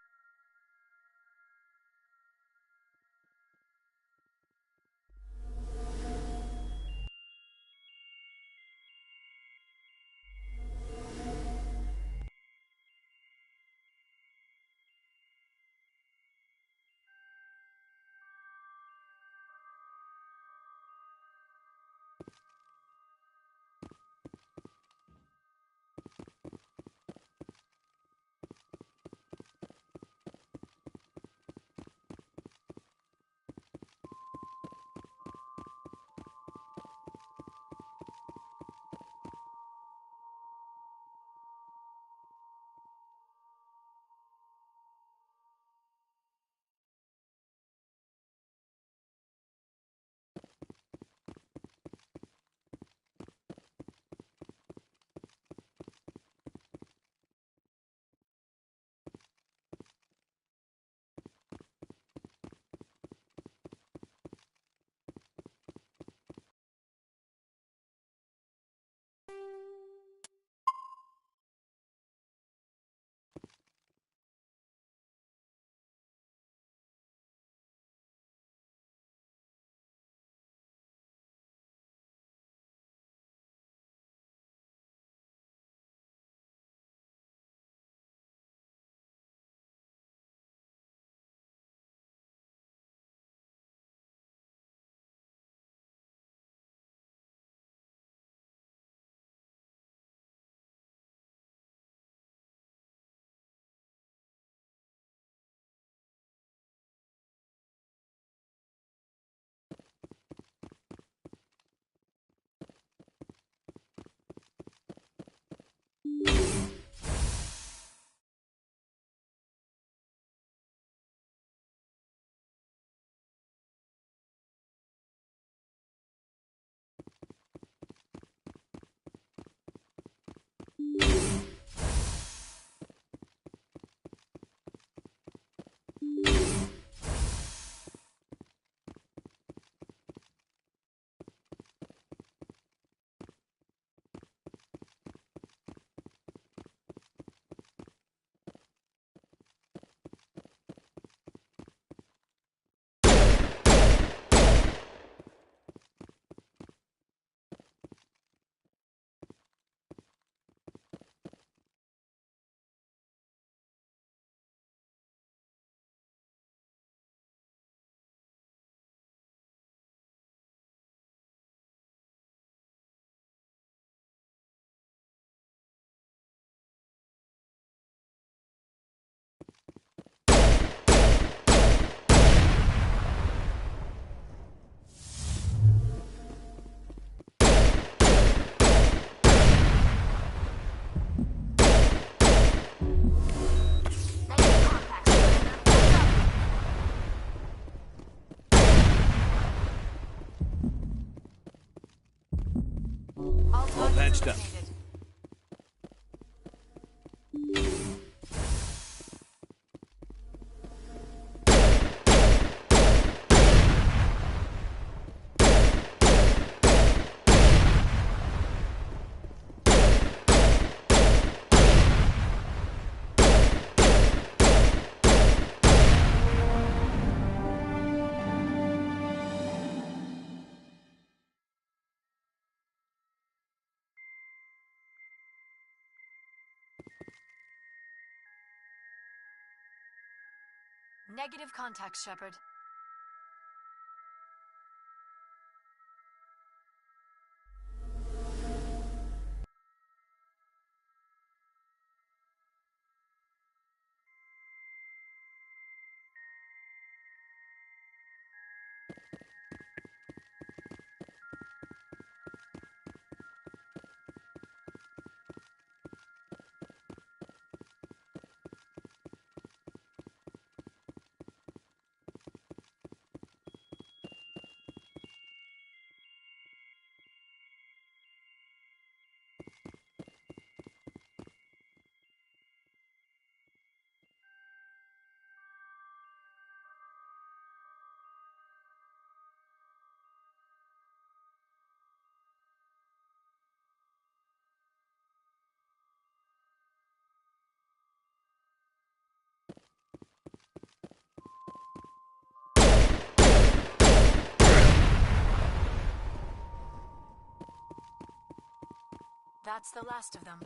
All patched up. Negative contact, Shepard. That's the last of them.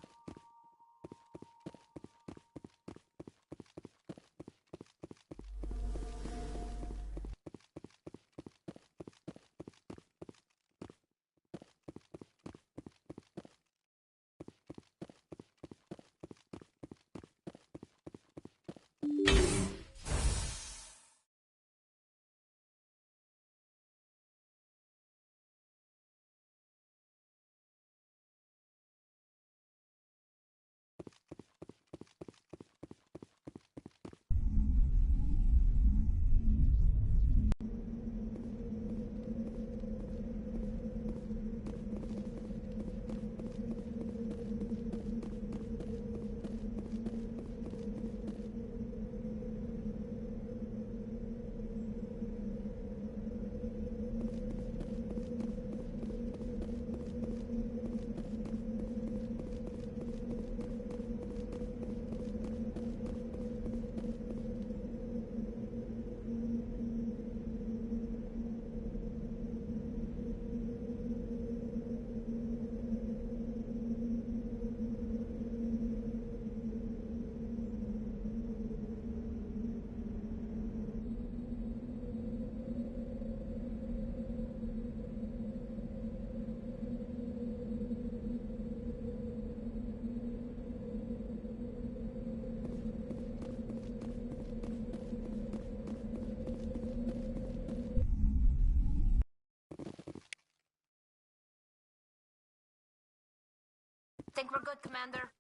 Think we're good, Commander?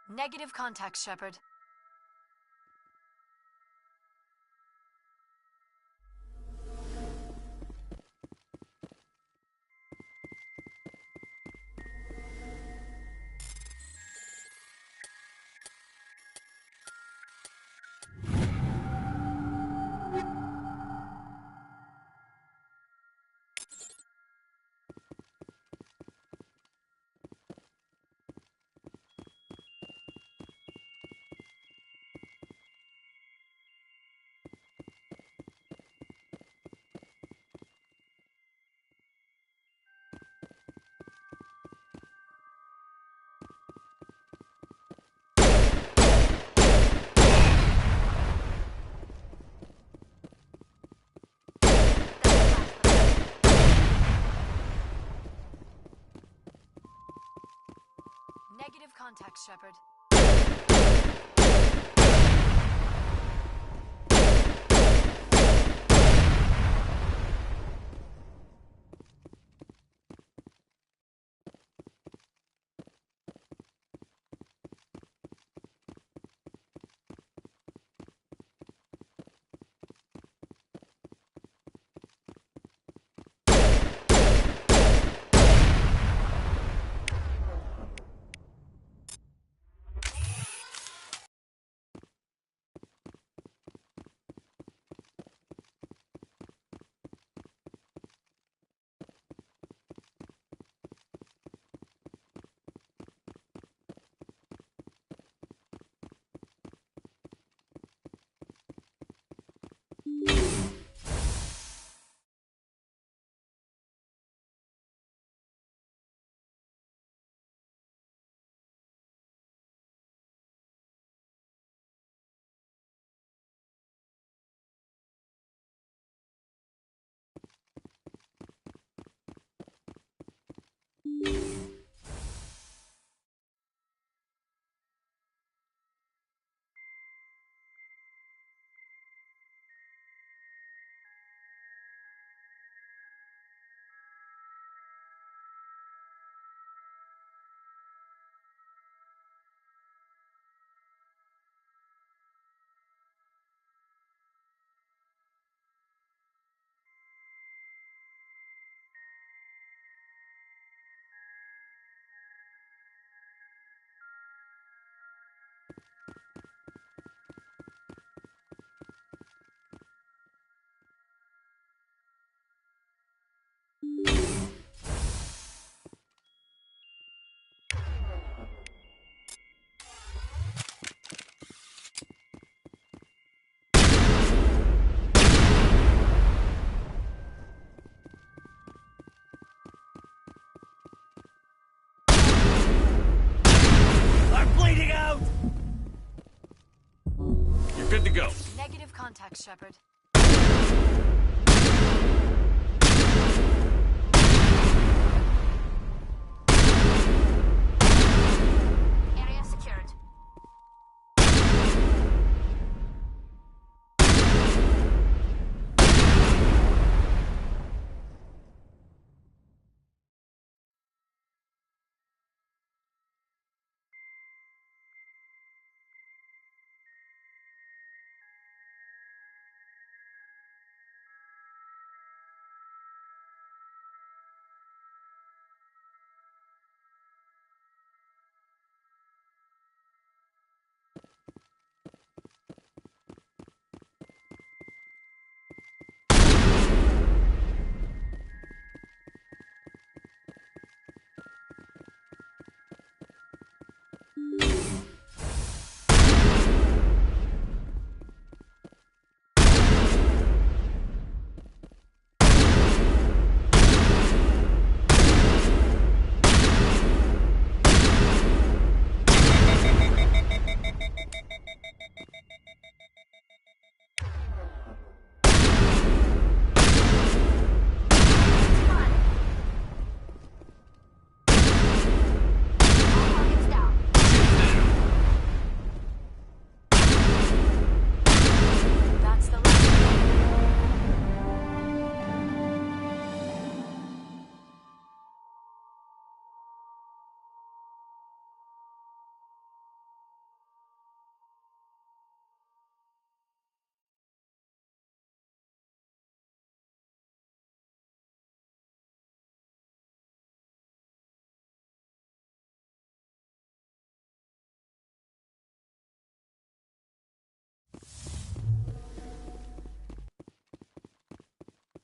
Negative contact, Shepard. contact, Shepard. Bleeding out! You're good to go. Negative contact, Shepard. Area secured.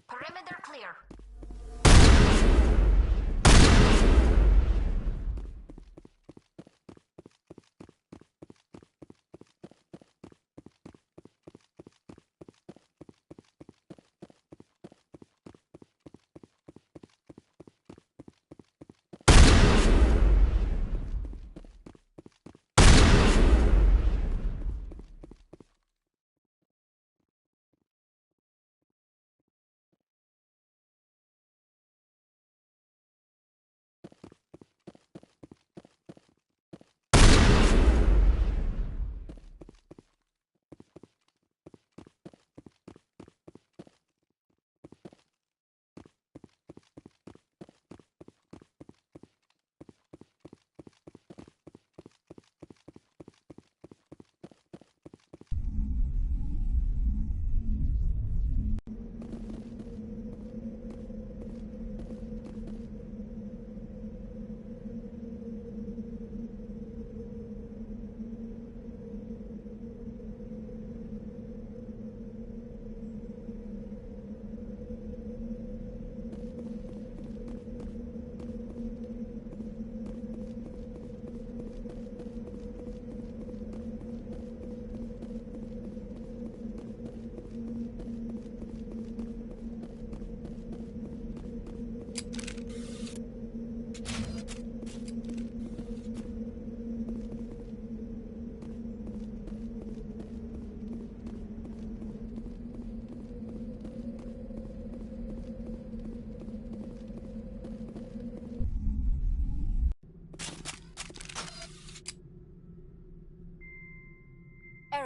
Perimeter clear.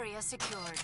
Area secured.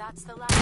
That's the last.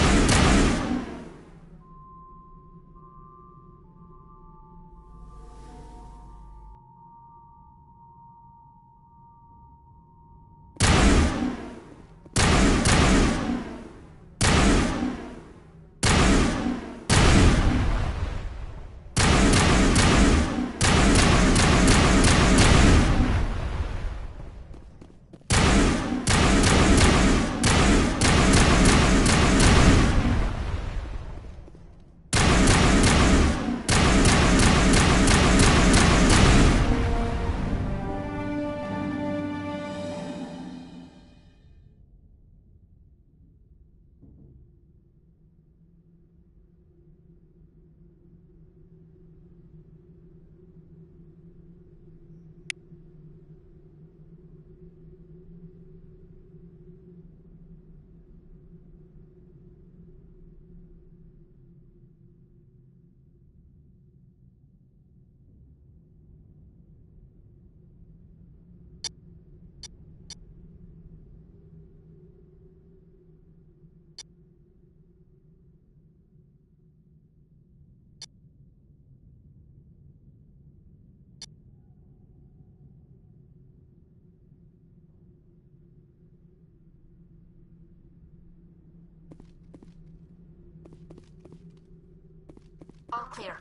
All clear.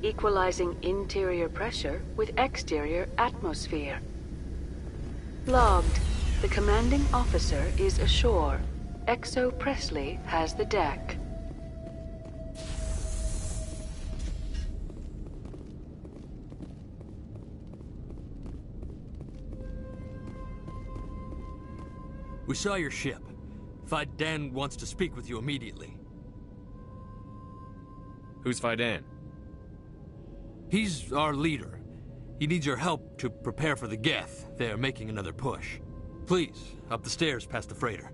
Equalizing interior pressure with exterior atmosphere. Logged. The commanding officer is ashore. XO Presley has the deck. We saw your ship. Fidan wants to speak with you immediately. Who's Fidan? He's our leader. He needs your help to prepare for the Geth. They're making another push. Please, up the stairs past the freighter.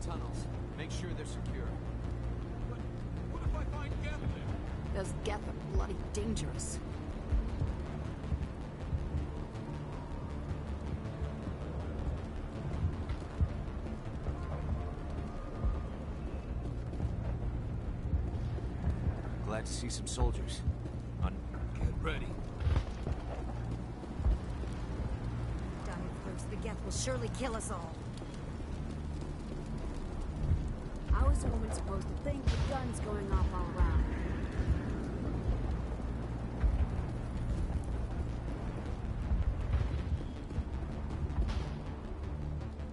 tunnels. Make sure they're secure. But what if I find Geth there? Those Geth are bloody dangerous. Glad to see some soldiers. Get ready. Damn, first will surely kill us all. How is a woman supposed to think with guns going off all around?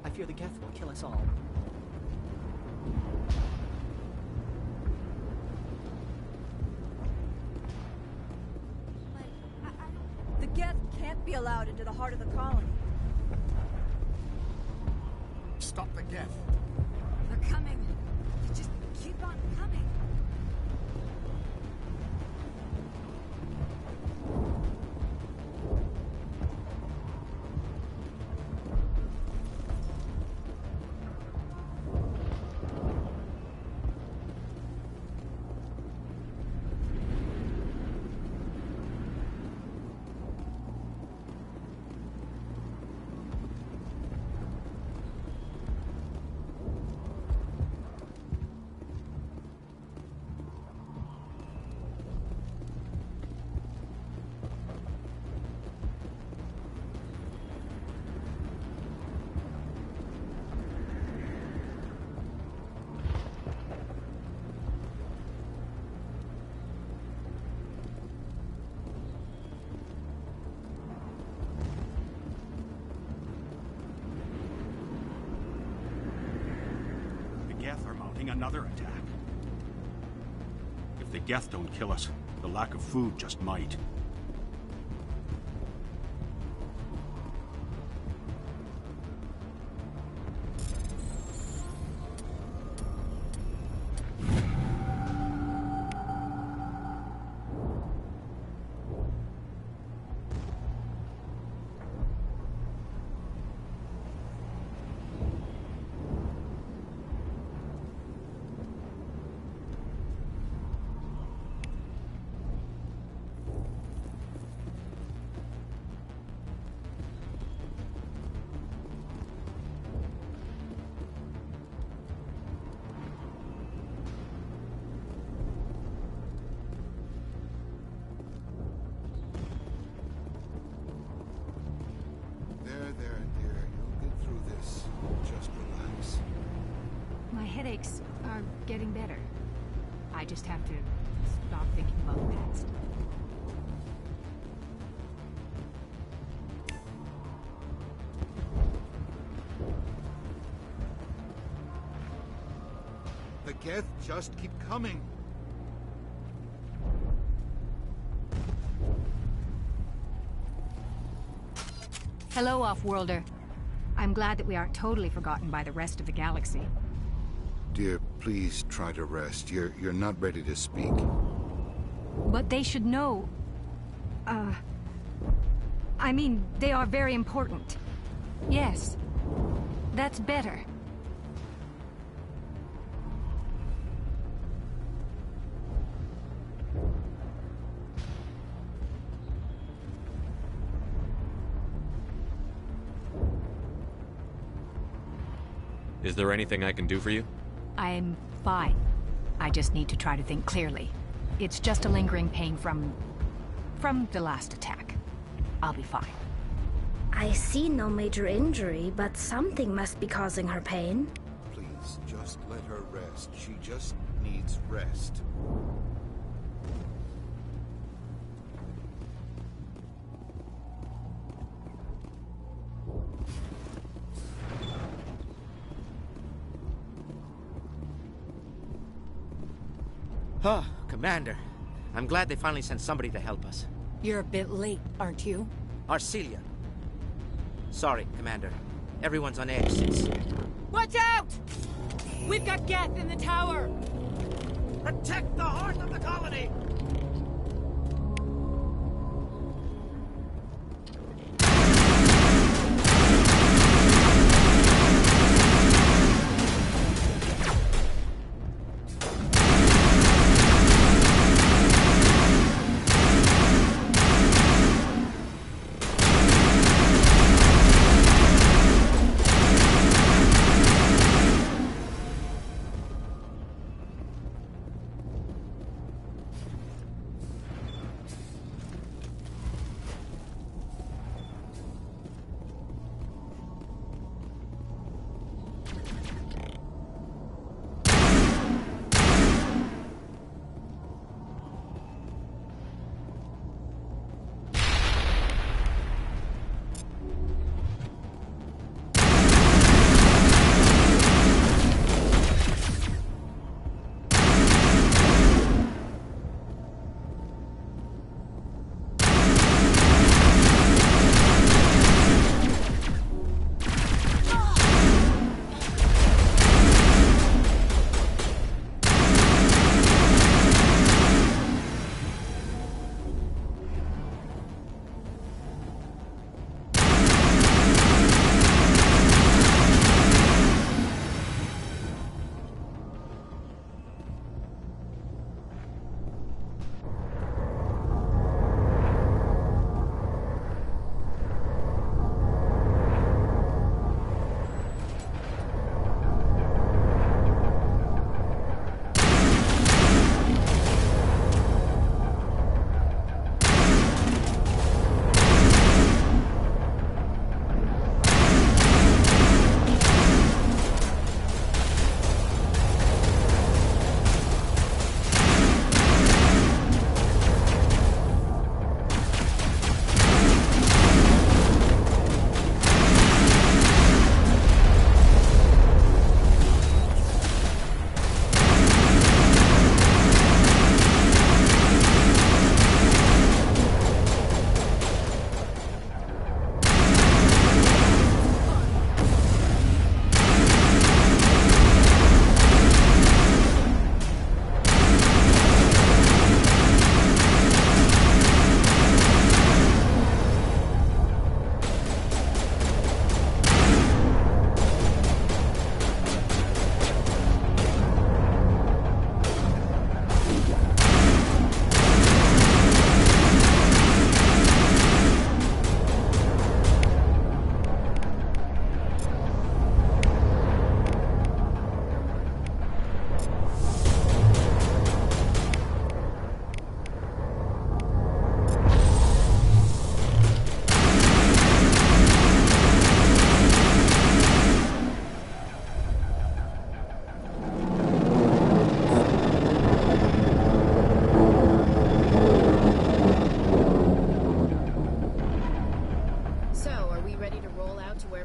I fear the Geth will kill us all. The Geth can't be allowed into the heart of the colony. Stop the Geth. They're coming. Just keep on coming. Another attack. If the Geth don't kill us, the lack of food just might. Headaches are getting better. I just have to stop thinking about the past. The Geth just keep coming. Hello, Off-Worlder. I'm glad that we aren't totally forgotten by the rest of the galaxy. Dear, please try to rest. You're not ready to speak. But they should know... I mean, they are very important. Yes. That's better. Is there anything I can do for you? I'm fine. I just need to try to think clearly. It's just a lingering pain from the last attack. I'll be fine. I see no major injury, but something must be causing her pain. Please, just let her rest. She just needs rest. Oh, Commander. I'm glad they finally sent somebody to help us. You're a bit late, aren't you? Arcelia. Sorry, Commander. Everyone's on edge since... Watch out! We've got Geth in the tower! Protect the heart of the colony!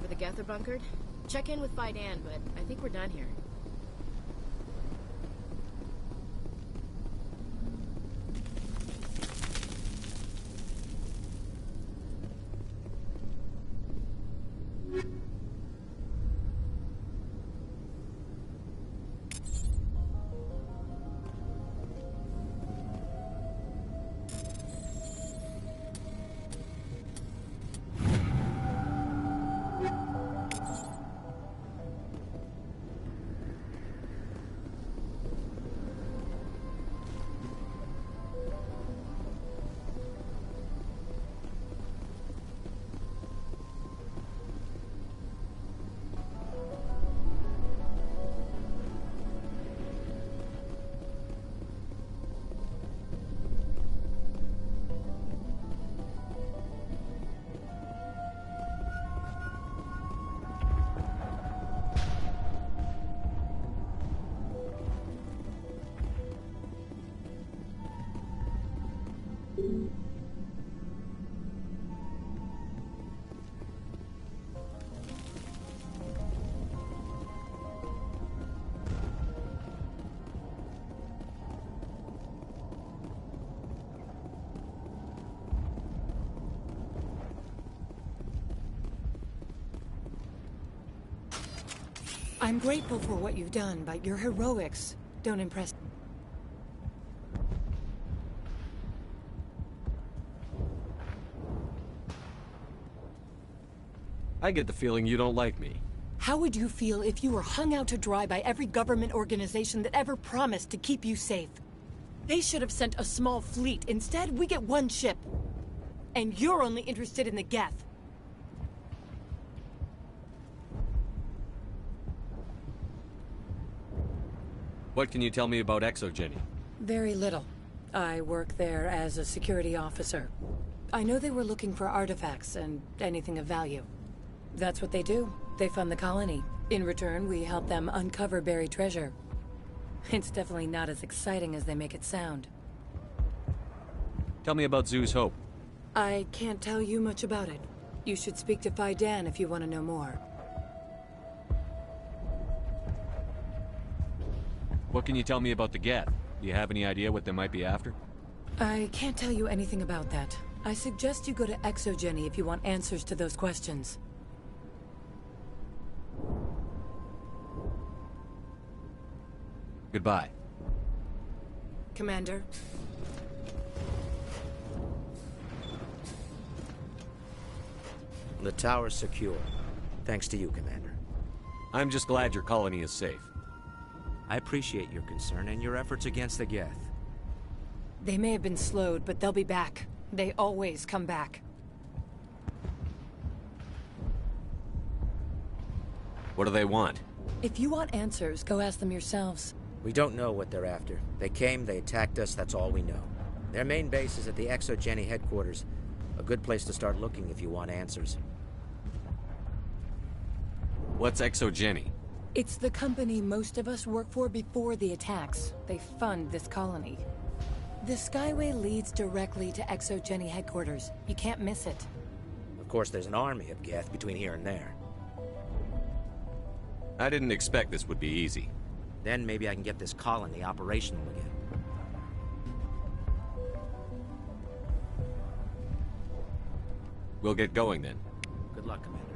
for the Geth are bunkered? Check in with Fidan, but I think we're done here. I'm grateful for what you've done, but your heroics don't impress me. I get the feeling you don't like me. How would you feel if you were hung out to dry by every government organization that ever promised to keep you safe? They should have sent a small fleet. Instead, we get one ship. And you're only interested in the Geth. What can you tell me about Exogeny? Very little. I work there as a security officer. I know they were looking for artifacts and anything of value. That's what they do. They fund the colony. In return, we help them uncover buried treasure. It's definitely not as exciting as they make it sound. Tell me about Zoo's Hope. I can't tell you much about it. You should speak to Fidan if you want to know more. What can you tell me about the Geth? Do you have any idea what they might be after? I can't tell you anything about that. I suggest you go to Exogeny if you want answers to those questions. Goodbye. Commander. The tower's secure. Thanks to you, Commander. I'm just glad your colony is safe. I appreciate your concern and your efforts against the Geth. They may have been slowed, but they'll be back. They always come back. What do they want? If you want answers, go ask them yourselves. We don't know what they're after. They came, they attacked us, that's all we know. Their main base is at the Exogeny headquarters. A good place to start looking if you want answers. What's Exogeny? It's the company most of us work for before the attacks. They fund this colony. The Skyway leads directly to Exogeny headquarters. You can't miss it. Of course, there's an army of Geth between here and there. I didn't expect this would be easy. Then maybe I can get this colony operational again. We'll get going then. Good luck, Commander.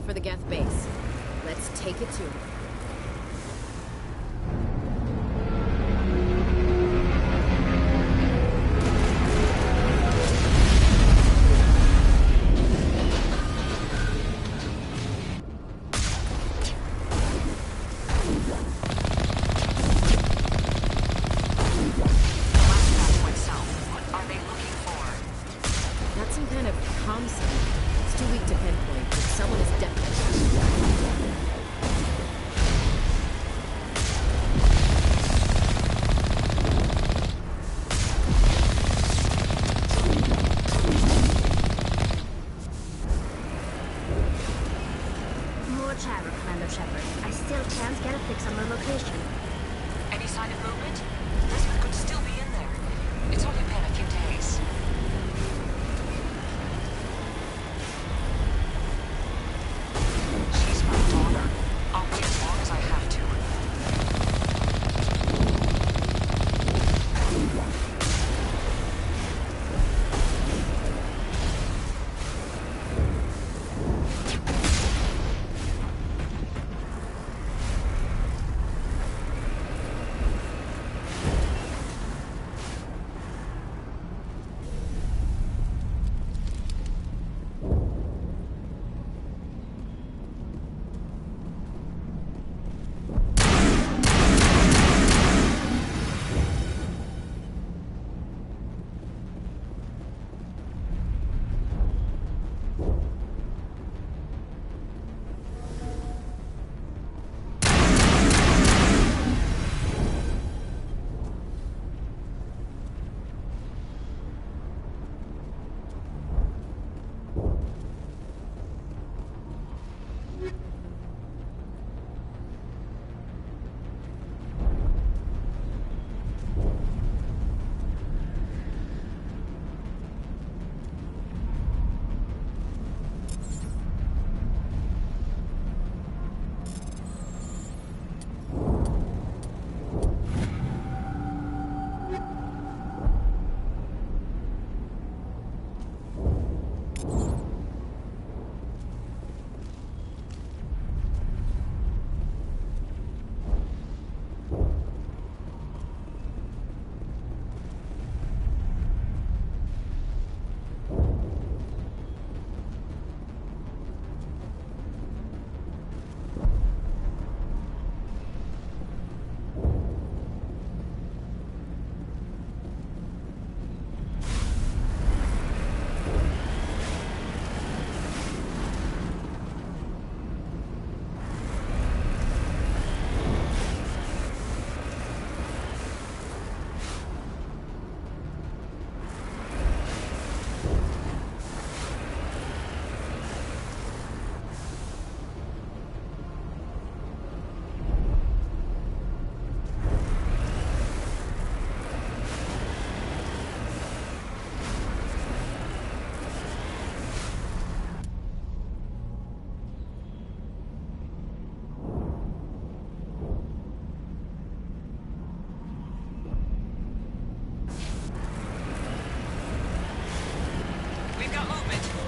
for the Geth base. Let's take it to them.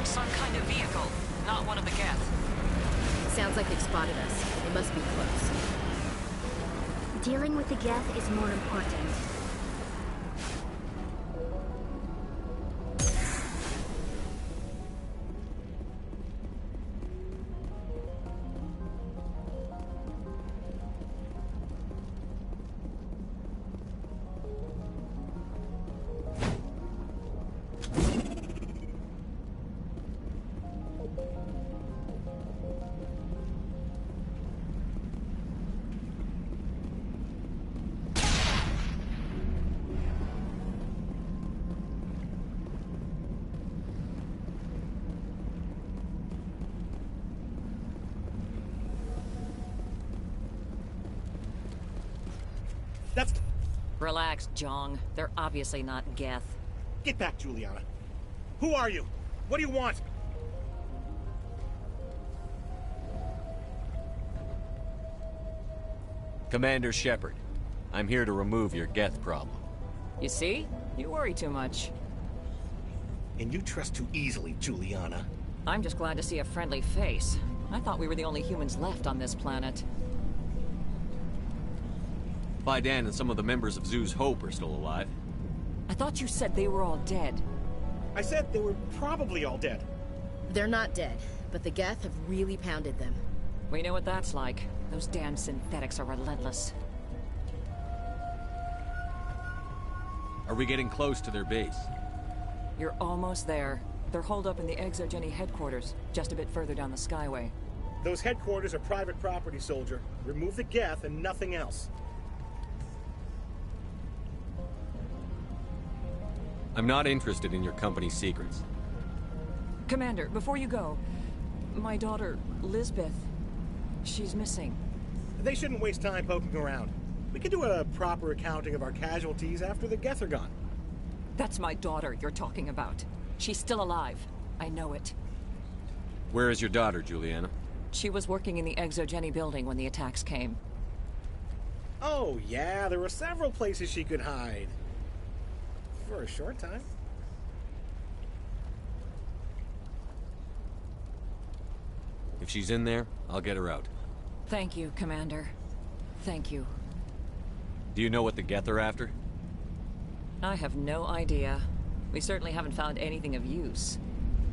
Some kind of vehicle, not one of the Geth. Sounds like they've spotted us. They must be close. Dealing with the Geth is more important. Relax, Jong. They're obviously not Geth. Get back, Juliana. Who are you? What do you want? Commander Shepard, I'm here to remove your Geth problem. You see? You worry too much. And you trust too easily, Juliana. I'm just glad to see a friendly face. I thought we were the only humans left on this planet. Fidan and some of the members of Zoo's Hope are still alive. I thought you said they were all dead. I said they were probably all dead. They're not dead, but the Geth have really pounded them. We know what that's like. Those damn synthetics are relentless. Are we getting close to their base? You're almost there. They're holed up in the ExoGeni headquarters, just a bit further down the Skyway. Those headquarters are private property, soldier. Remove the Geth and nothing else. I'm not interested in your company's secrets. Commander, before you go, my daughter, Lisbeth, she's missing. They shouldn't waste time poking around. We can do a proper accounting of our casualties after the Geth are gone. That's my daughter you're talking about. She's still alive. I know it. Where is your daughter, Juliana? She was working in the ExoGeni building when the attacks came. Oh, yeah, there were several places she could hide. For a short time. If she's in there, I'll get her out. Thank you, Commander. Thank you. Do you know what the Geth are after? I have no idea. We certainly haven't found anything of use.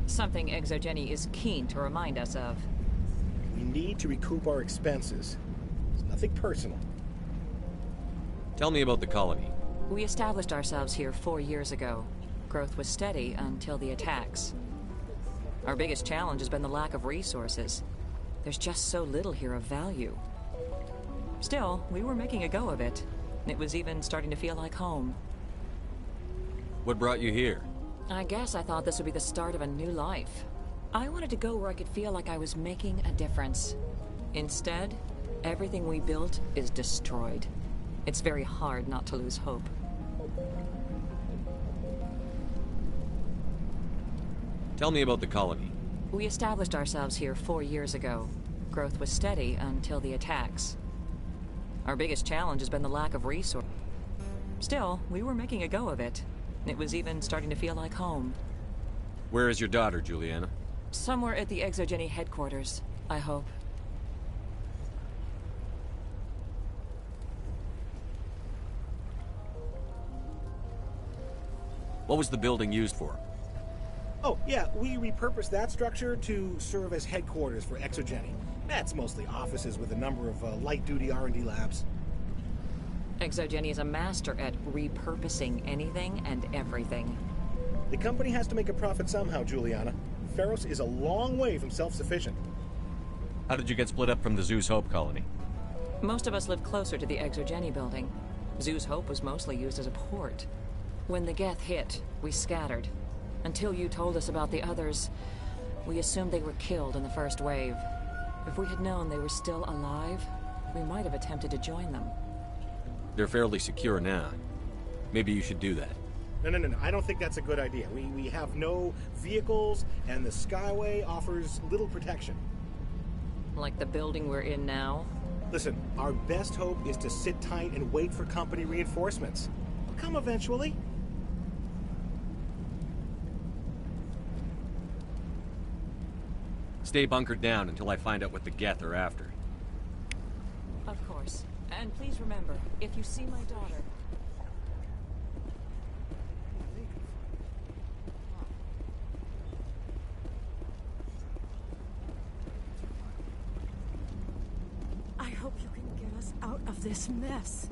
Something ExoGeni is keen to remind us of. We need to recoup our expenses. It's nothing personal. Tell me about the colony. We established ourselves here 4 years ago. Growth was steady until the attacks. Our biggest challenge has been the lack of resources. There's just so little here of value. Still, we were making a go of it. It was even starting to feel like home. What brought you here? I guess I thought this would be the start of a new life. I wanted to go where I could feel like I was making a difference. Instead, everything we built is destroyed. It's very hard not to lose hope. Tell me about the colony. We established ourselves here 4 years ago. Growth was steady until the attacks. Our biggest challenge has been the lack of resources. Still, we were making a go of it. It was even starting to feel like home. Where is your daughter, Juliana? Somewhere at the ExoGeni headquarters, I hope. What was the building used for? Oh, yeah, we repurposed that structure to serve as headquarters for ExoGeni. That's mostly offices with a number of light-duty R&D labs. ExoGeni is a master at repurposing anything and everything. The company has to make a profit somehow, Juliana. Feros is a long way from self-sufficient. How did you get split up from the Zoo's Hope colony? Most of us lived closer to the ExoGeni building. Zoo's Hope was mostly used as a port. When the Geth hit, we scattered. Until you told us about the others, we assumed they were killed in the first wave. If we had known they were still alive, we might have attempted to join them. They're fairly secure now. Maybe you should do that. No. I don't think that's a good idea. We have no vehicles, and the Skyway offers little protection. Like the building we're in now? Listen, our best hope is to sit tight and wait for company reinforcements. They'll come eventually. Stay bunkered down until I find out what the Geth are after. Of course. And please remember, if you see my daughter... I hope you can get us out of this mess.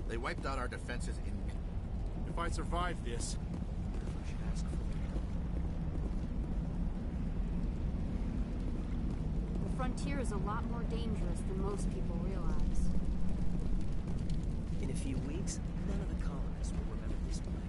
They wiped out our defenses in... If I survive this... I should ask for it. The frontier is a lot more dangerous than most people realize. In a few weeks, none of the colonists will remember this planet.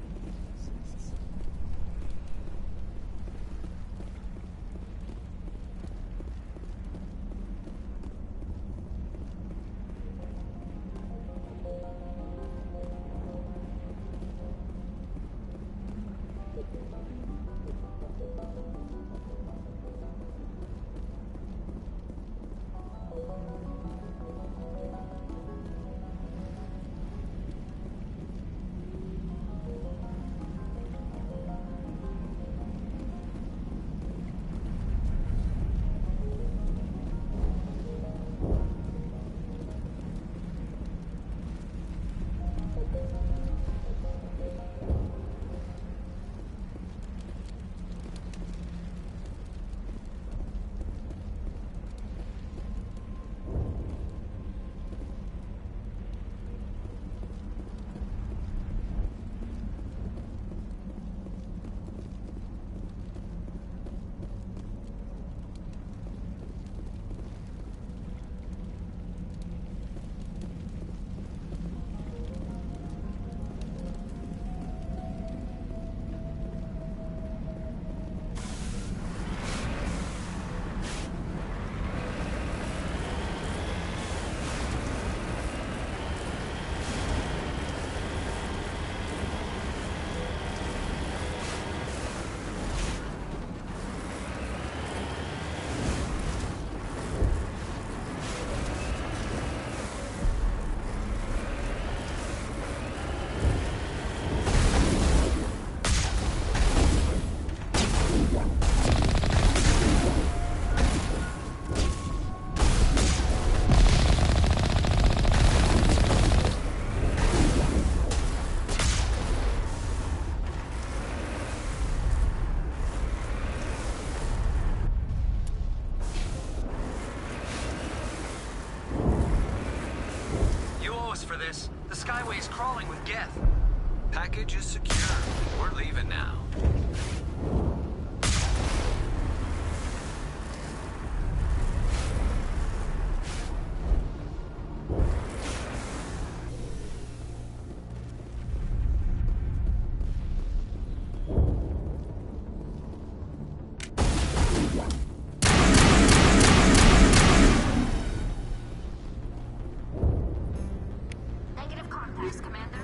this. The Skyway's crawling with Geth. Package is secure. We're leaving now. Negative contacts, Commander.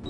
To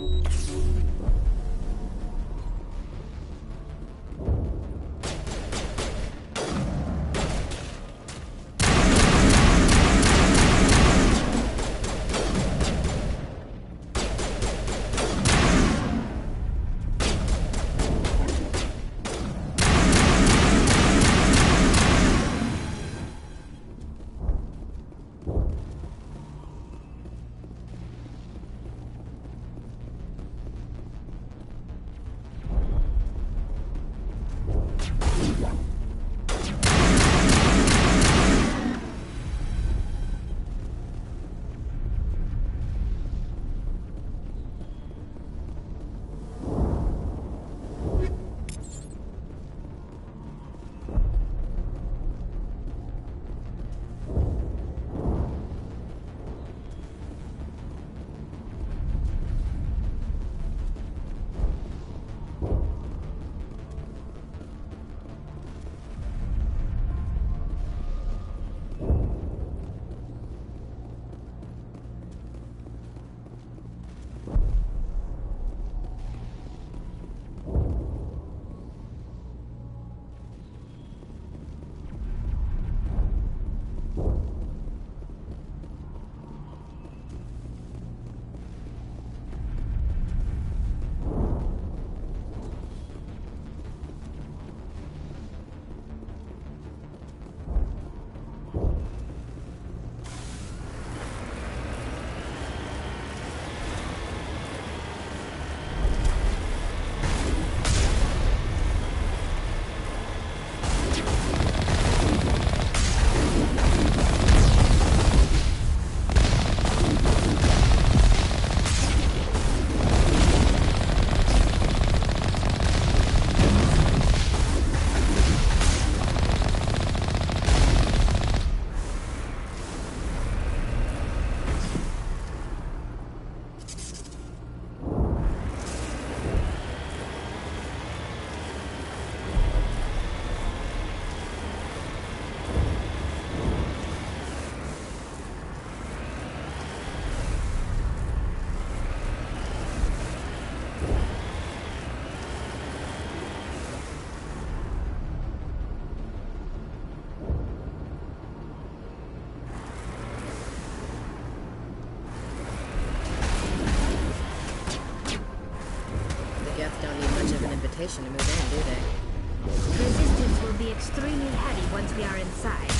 move in, do they? Resistance will be extremely heavy once we are inside.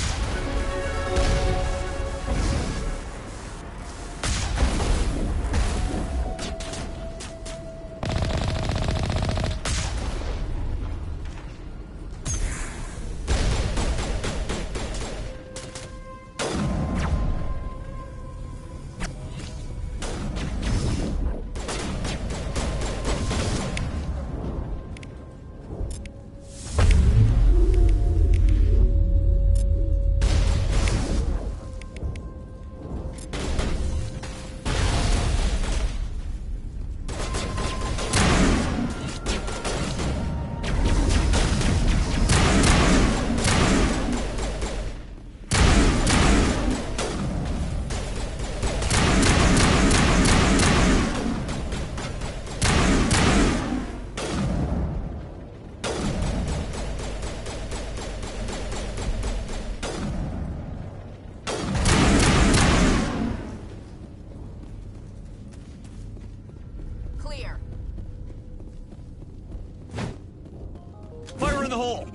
Fire in the hole!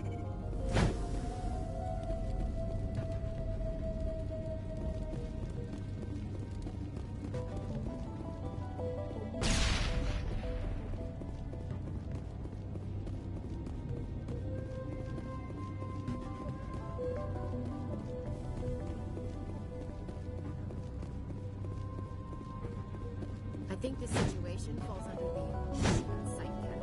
I think this situation falls under the site category.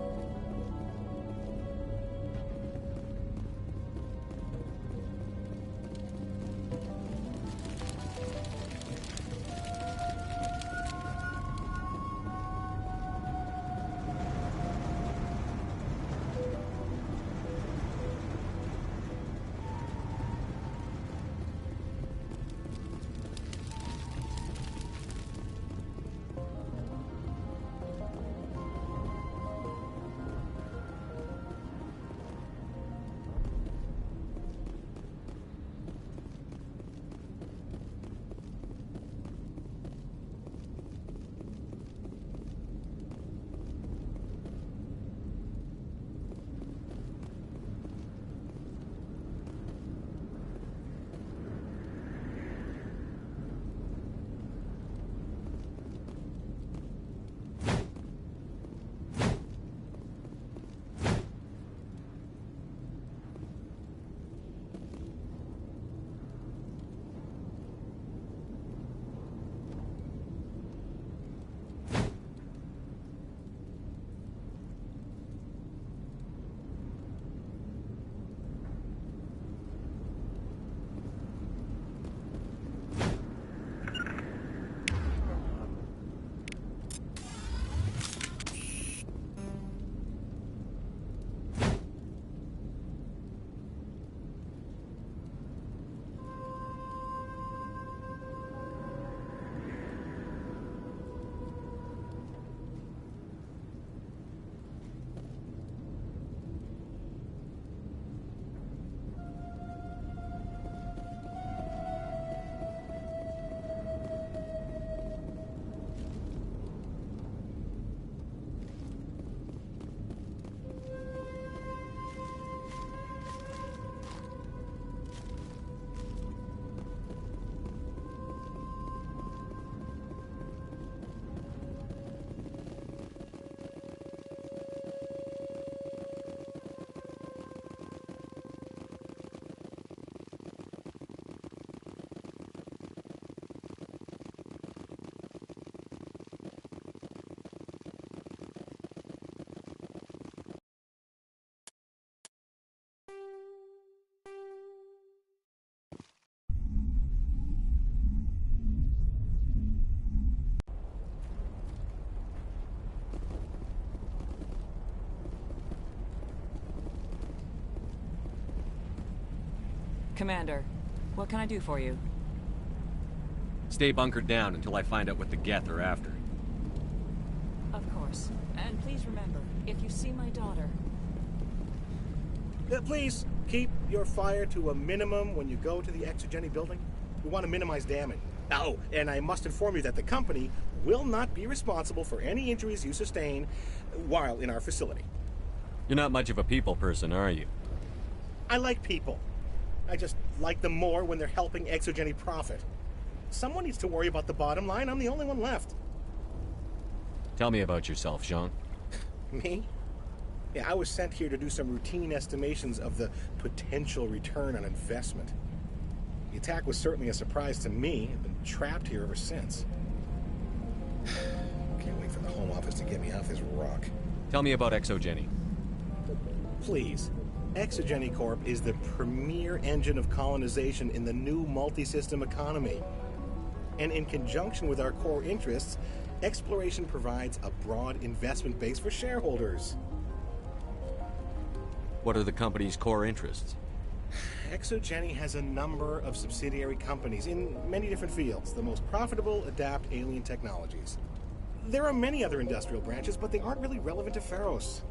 Commander, what can I do for you? Stay bunkered down until I find out what the Geth are after. Of course. And please remember, if you see my daughter... Please, keep your fire to a minimum when you go to the Exogeny building. We want to minimize damage. Oh, and I must inform you that the company will not be responsible for any injuries you sustain while in our facility. You're not much of a people person, are you? I like people. I just like them more when they're helping Exogeny profit. Someone needs to worry about the bottom line. I'm the only one left. Tell me about yourself, Jean. Me? Yeah, I was sent here to do some routine estimations of the potential return on investment. The attack was certainly a surprise to me. I've been trapped here ever since. Can't wait for the Home Office to get me off this rock. Tell me about Exogeny. Please. Exogeny Corp is the premier engine of colonization in the new multi-system economy. And in conjunction with our core interests, exploration provides a broad investment base for shareholders. What are the company's core interests? Exogeny has a number of subsidiary companies in many different fields. The most profitable adapt alien technologies. There are many other industrial branches, but they aren't really relevant to Pharos.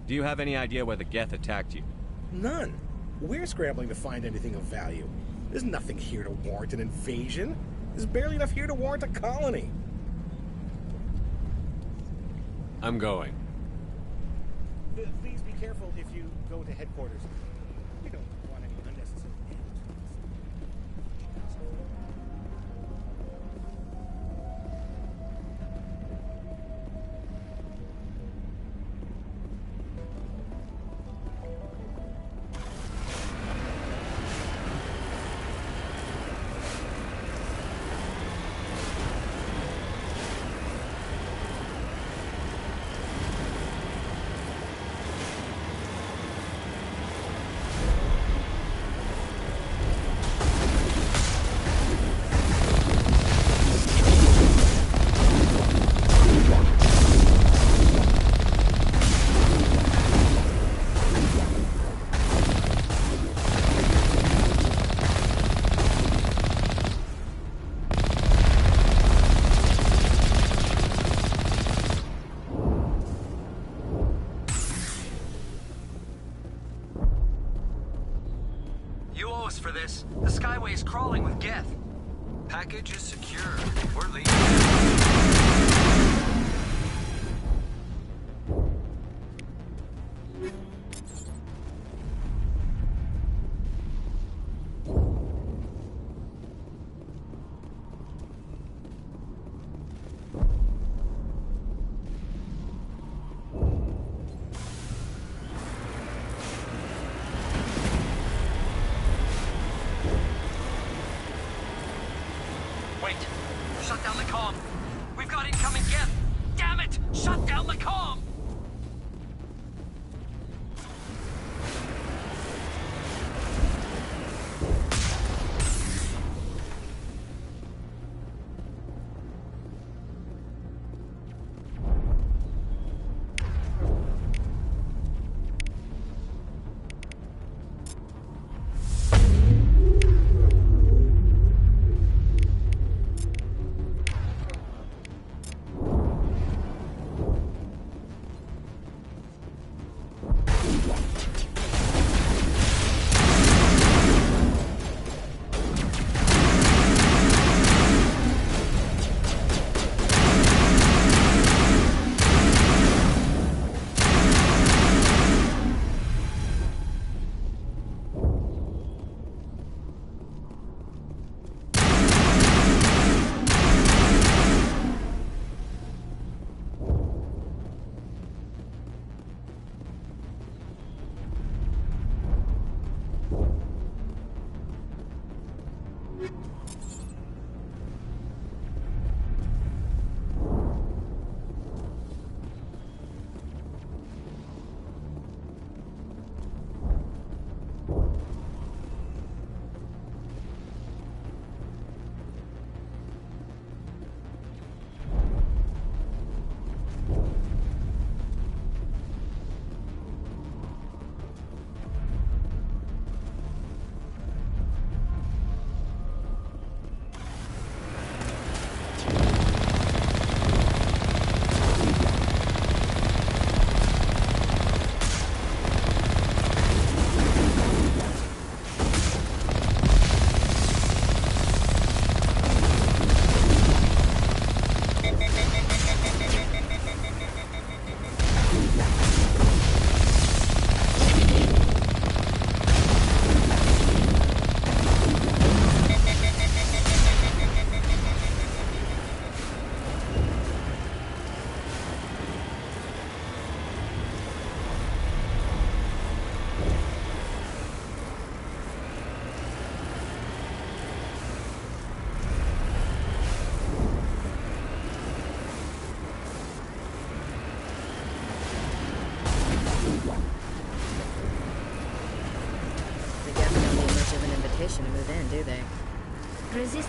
Do you have any idea why the Geth attacked you? None. We're scrambling to find anything of value. There's nothing here to warrant an invasion. There's barely enough here to warrant a colony. I'm going. Please be careful if you go to headquarters. We don't want any unnecessary damage. For this, the Skyway is crawling with Geth. Package is secure. We're leaving. Shut down the comm! We've got incoming Geth! Damn it! Shut down the comm!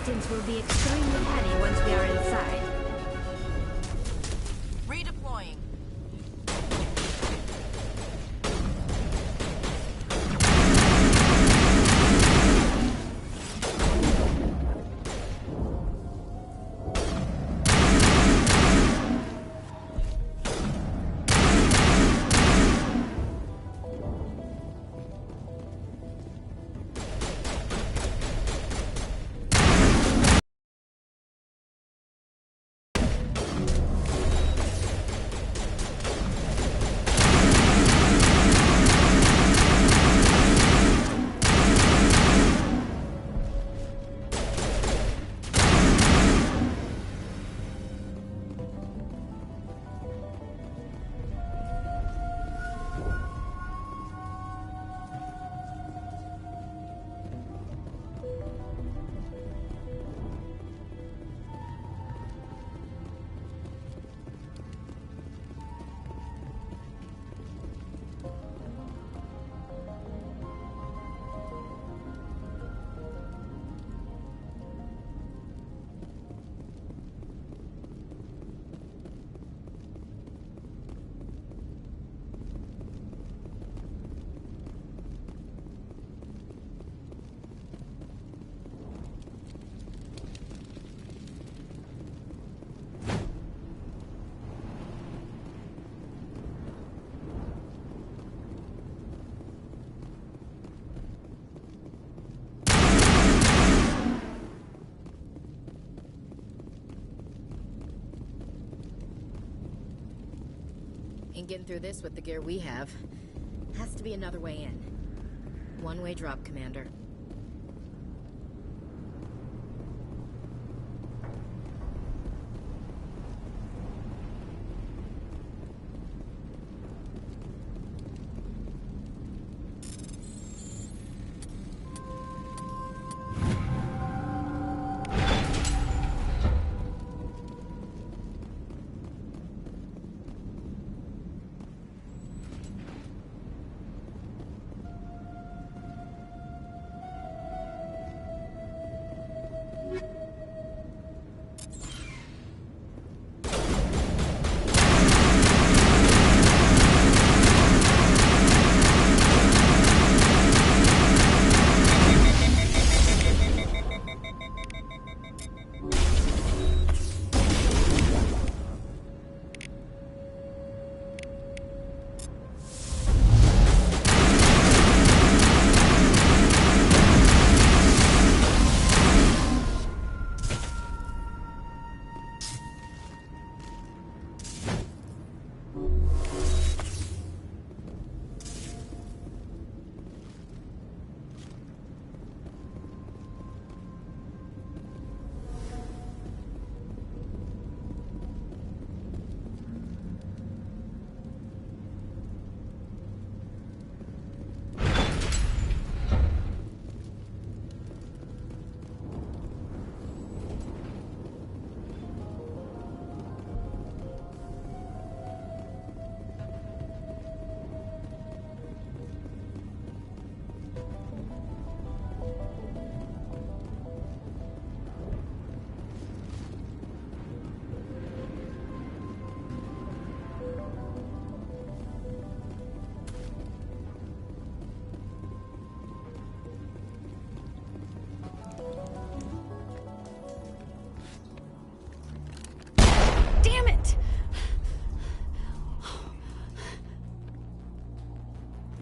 resistance will be extremely heavy once we are inside. Redeploying. Ain't getting through this with the gear we have. Has to be another way in. One-way drop, Commander.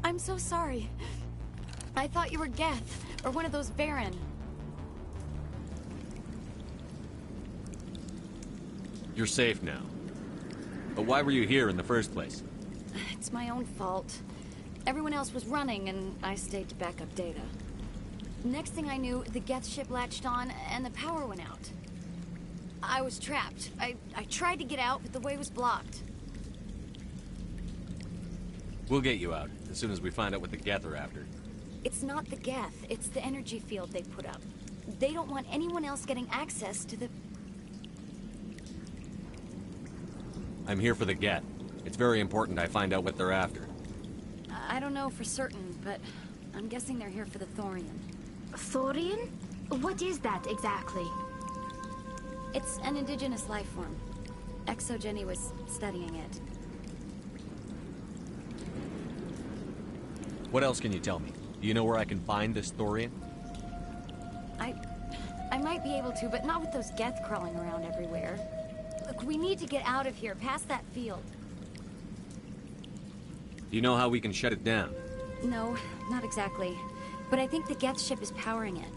I'm so sorry. I thought you were Geth, or one of those Baron. You're safe now. But why were you here in the first place? It's my own fault. Everyone else was running, and I stayed to back up data. Next thing I knew, the Geth ship latched on, and the power went out. I was trapped. I tried to get out, but the way was blocked. We'll get you out, as soon as we find out what the Geth are after. It's not the Geth, it's the energy field they put up. They don't want anyone else getting access to the... I'm here for the Geth. It's very important I find out what they're after. I don't know for certain, but I'm guessing they're here for the Thorian. Thorian? What is that exactly? It's an indigenous life form. Exogeny was studying it. What else can you tell me? Do you know where I can find this thorian? I might be able to, but not with those geth crawling around everywhere. Look, we need to get out of here, past that field. Do you know how we can shut it down? No, not exactly. But I think the geth ship is powering it.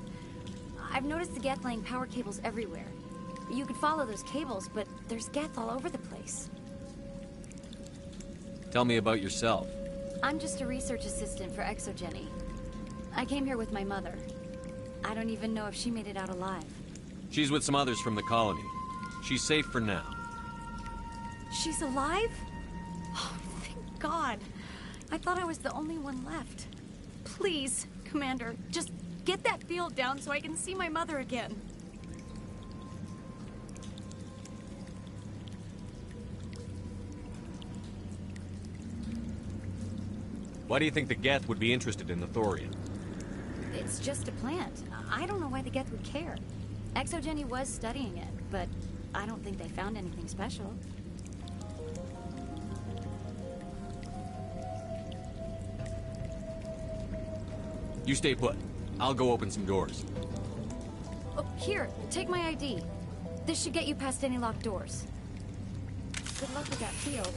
I've noticed the geth laying power cables everywhere. You could follow those cables, but there's geth all over the place. Tell me about yourself. I'm just a research assistant for Exogeny. I came here with my mother. I don't even know if she made it out alive. She's with some others from the colony. She's safe for now. She's alive? Oh, thank God. I thought I was the only one left. Please, Commander, just get that field down so I can see my mother again. Why do you think the Geth would be interested in the thorium? It's just a plant. I don't know why the Geth would care. Exogeny was studying it, but I don't think they found anything special. You stay put. I'll go open some doors. Oh, here, take my ID. This should get you past any locked doors. Good luck with that field.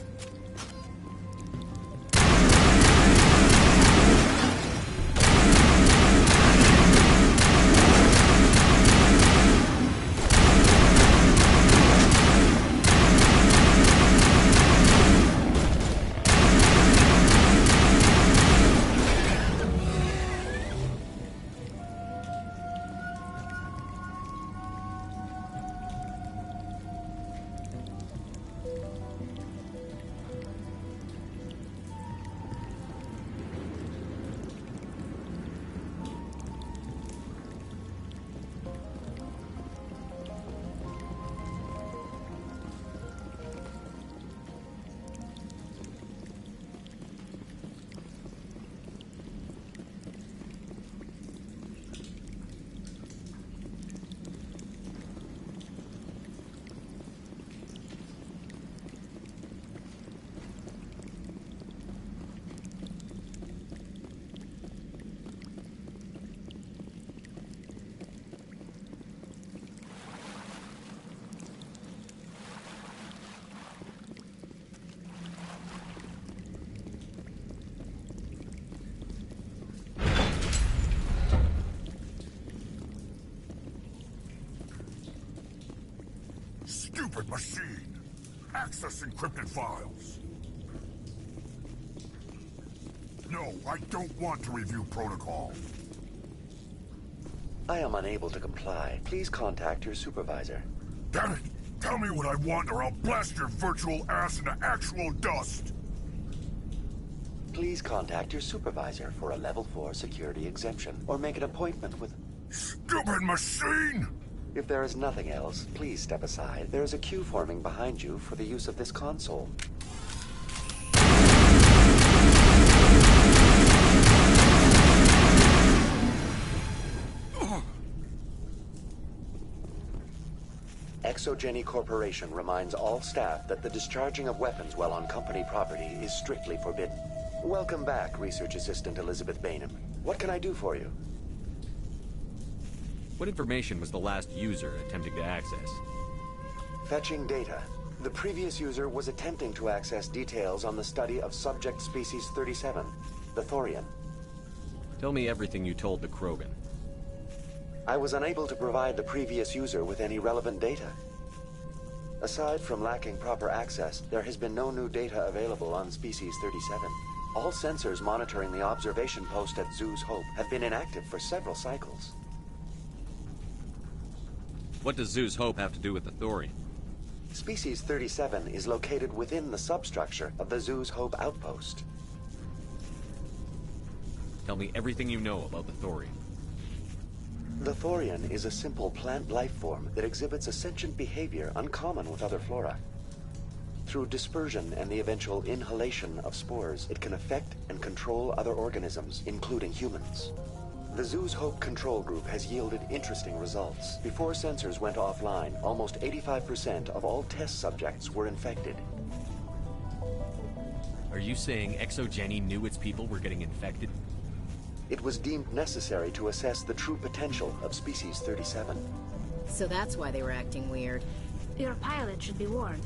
Stupid machine! Access encrypted files! No, I don't want to review protocol. I am unable to comply. Please contact your supervisor. Damn it! Tell me what I want or I'll blast your virtual ass into actual dust! Please contact your supervisor for a level 4 security exemption, or make an appointment with... Stupid machine! If there is nothing else, please step aside. There is a queue forming behind you for the use of this console. Exogeny Corporation reminds all staff that the discharging of weapons while on company property is strictly forbidden. Welcome back, Research Assistant Elizabeth Bainham. What can I do for you? What information was the last user attempting to access? Fetching data. The previous user was attempting to access details on the study of subject species 37, the thorium. Tell me everything you told the Krogan. I was unable to provide the previous user with any relevant data. Aside from lacking proper access, there has been no new data available on species 37. All sensors monitoring the observation post at Zoo's Hope have been inactive for several cycles. What does Zoo's Hope have to do with the thorium? Species 37 is located within the substructure of the Zoo's Hope outpost. Tell me everything you know about the thorium. The thorium is a simple plant life form that exhibits a sentient behavior uncommon with other flora. Through dispersion and the eventual inhalation of spores, it can affect and control other organisms, including humans. The Zoo's Hope control group has yielded interesting results. Before sensors went offline, almost 85% of all test subjects were infected. Are you saying ExoGeni knew its people were getting infected? It was deemed necessary to assess the true potential of Species 37. So that's why they were acting weird. Your pilot should be warned.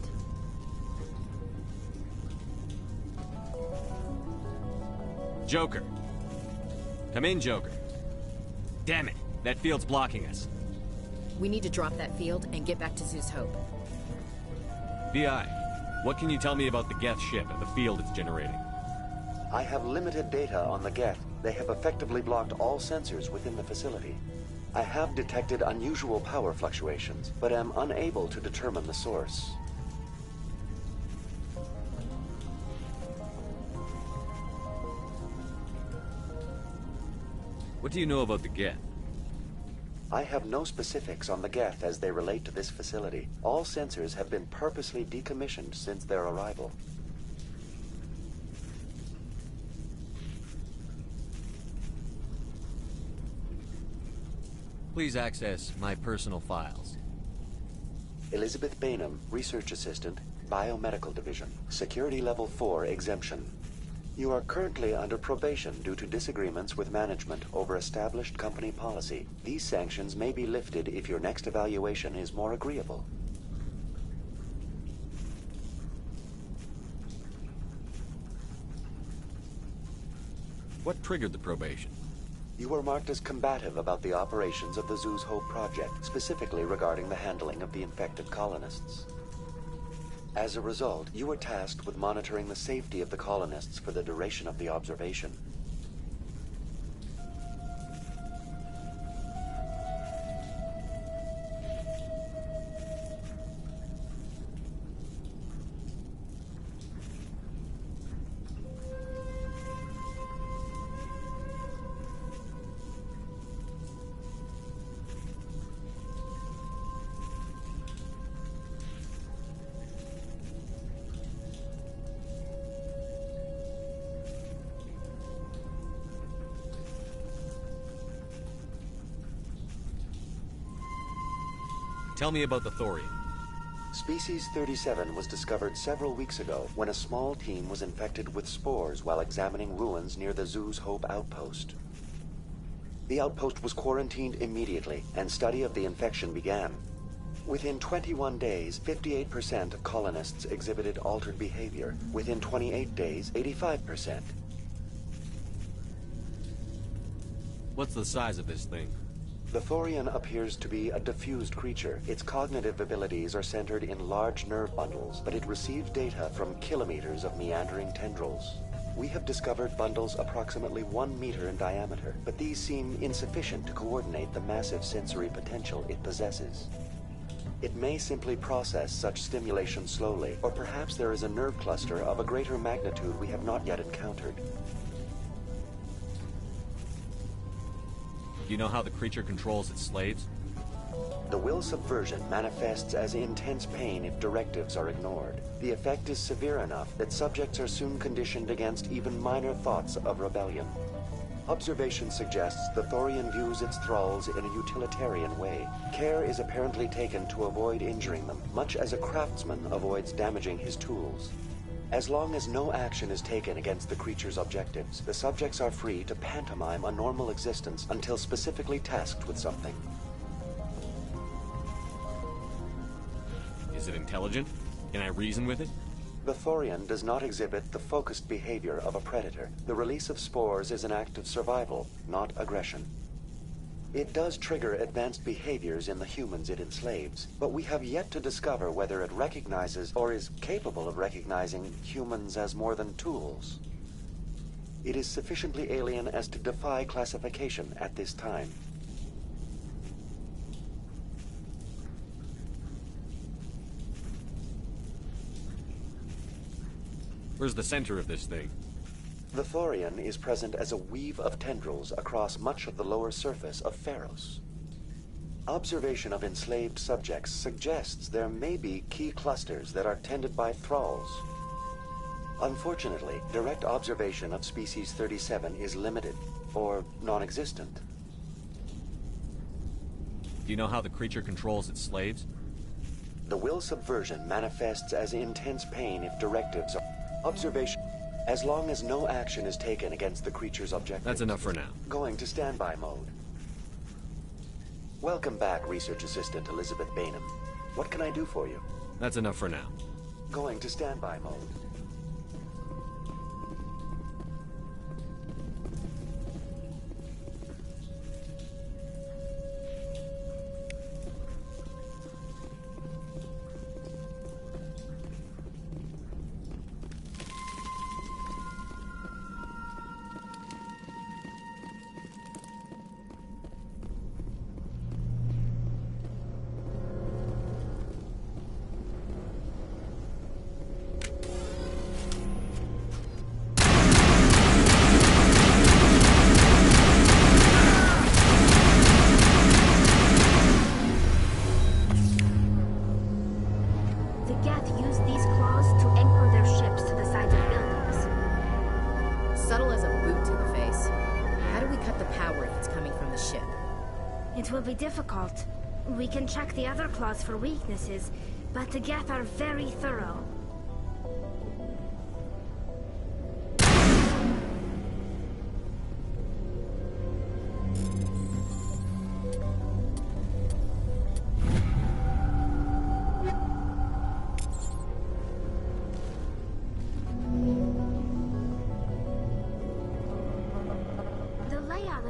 Joker. Come in, Joker. Damn it, that field's blocking us. We need to drop that field and get back to Zeus Hope. VI, what can you tell me about the Geth ship and the field it's generating? I have limited data on the Geth. They have effectively blocked all sensors within the facility. I have detected unusual power fluctuations, but am unable to determine the source. What do you know about the Geth? I have no specifics on the Geth as they relate to this facility. All sensors have been purposely decommissioned since their arrival. Please access my personal files. Elizabeth Bainham, Research Assistant, Biomedical Division. Security Level 4 exemption. You are currently under probation due to disagreements with management over established company policy. These sanctions may be lifted if your next evaluation is more agreeable. What triggered the probation? You were marked as combative about the operations of the Zeus Hope project, specifically regarding the handling of the infected colonists. As a result, you were tasked with monitoring the safety of the colonists for the duration of the observation. Tell me about the thorium. Species 37 was discovered several weeks ago when a small team was infected with spores while examining ruins near the Zeus Hope outpost. The outpost was quarantined immediately, and study of the infection began. Within 21 days, 58% of colonists exhibited altered behavior. Within 28 days, 85%. What's the size of this thing? The thorium appears to be a diffused creature. Its cognitive abilities are centered in large nerve bundles, but it receives data from kilometers of meandering tendrils. We have discovered bundles approximately 1 meter in diameter, but these seem insufficient to coordinate the massive sensory potential it possesses. It may simply process such stimulation slowly, or perhaps there is a nerve cluster of a greater magnitude we have not yet encountered. Do you know how the creature controls its slaves? The will subversion manifests as intense pain if directives are ignored. The effect is severe enough that subjects are soon conditioned against even minor thoughts of rebellion. Observation suggests the thorium views its thralls in a utilitarian way. Care is apparently taken to avoid injuring them, much as a craftsman avoids damaging his tools. As long as no action is taken against the creature's objectives, the subjects are free to pantomime a normal existence until specifically tasked with something. Is it intelligent? Can I reason with it? The thorium does not exhibit the focused behavior of a predator. The release of spores is an act of survival, not aggression. It does trigger advanced behaviors in the humans it enslaves, but we have yet to discover whether it recognizes or is capable of recognizing humans as more than tools. It is sufficiently alien as to defy classification at this time. Where's the center of this thing? The thorium is present as a weave of tendrils across much of the lower surface of Pharos. Observation of enslaved subjects suggests there may be key clusters that are tended by thralls. Unfortunately, direct observation of species 37 is limited, or non-existent. Do you know how the creature controls its slaves? The will subversion manifests as intense pain if directives are... Observation. As long as no action is taken against the creature's objectives. That's enough for now. Going to standby mode. Welcome back, Research Assistant Elizabeth Bainham. What can I do for you? That's enough for now. Going to standby mode. It will be difficult. We can check the other claws for weaknesses, but the Geth are very thorough.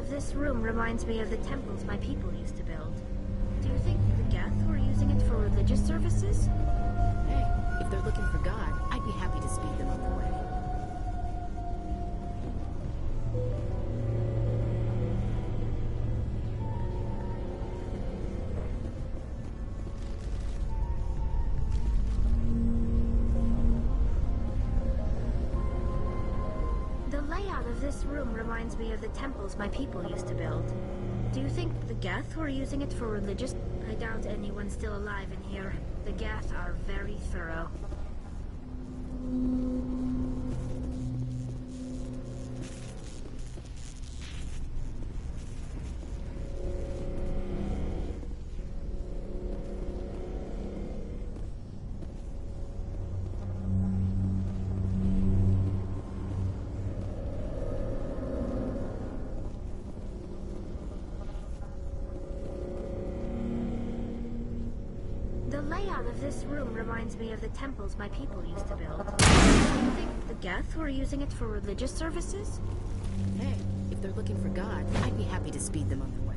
This room reminds me of the temples my people used to build. Do you think the Geth were using it for religious services? Hey, if they're looking for God, I'd be happy to speed them on their way. The layout of this room reminds me of the temples my people used to build. Do you think the Geth were using it for religious? I doubt anyone's still alive in here. The Geth are very thorough. The layout of this room reminds me of the temples my people used to build. Do you think the Geth were using it for religious services? Hey, if they're looking for God, I'd be happy to speed them on their way.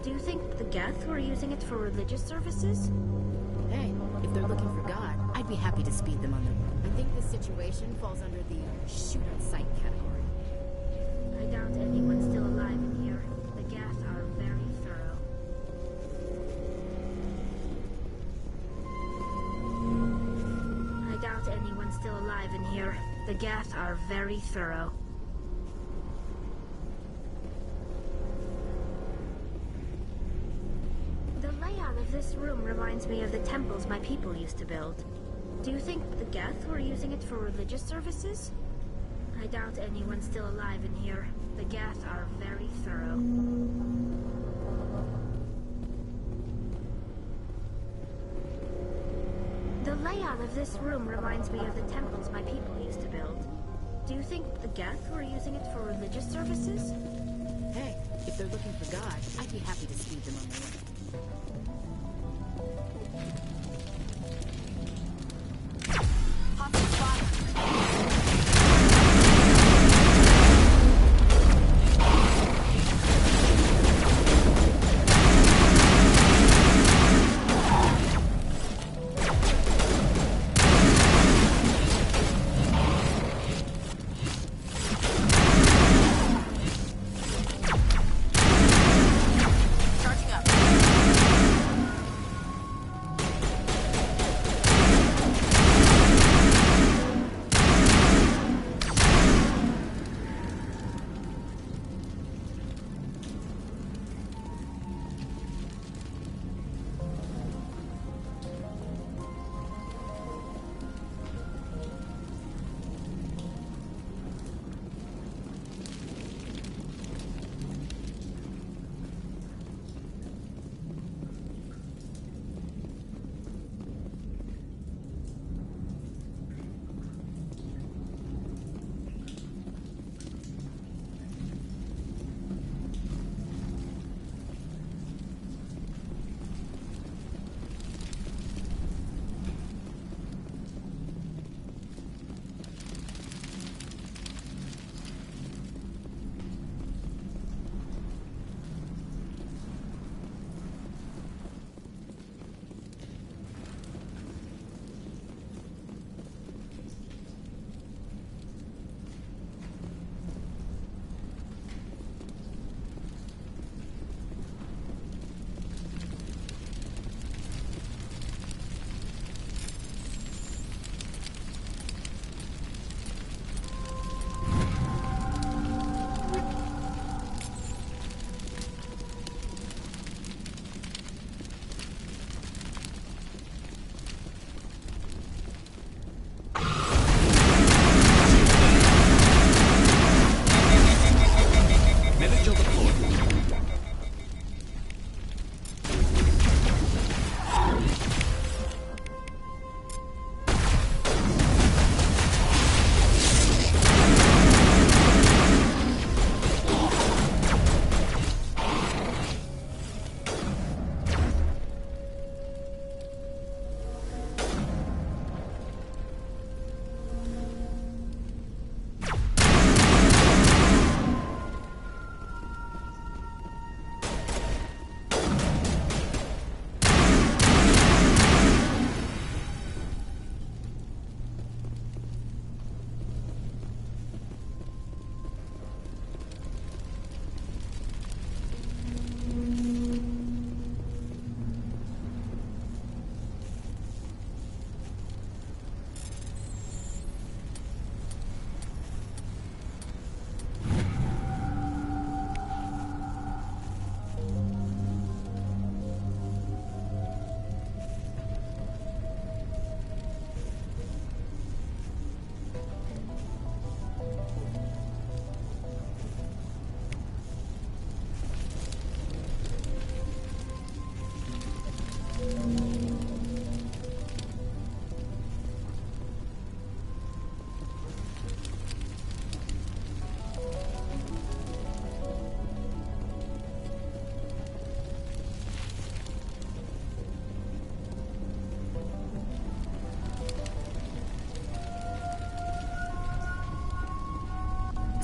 Do you think the Geth were using it for religious services? Hey, if they're looking for God, I'd be happy to speed them on their way. I think this situation falls under the shoot-on-sight category. I doubt anyone's still alive in here. The Geth are very thorough. I doubt anyone's still alive in here. The Geth are very thorough. This room reminds me of the temples my people used to build. Do you think the Geth were using it for religious services? I doubt anyone's still alive in here. The Geth are very thorough. The layout of this room reminds me of the temples my people used to build. Do you think the Geth were using it for religious services? Hey, if they're looking for God, I'd be happy to speed them on their way.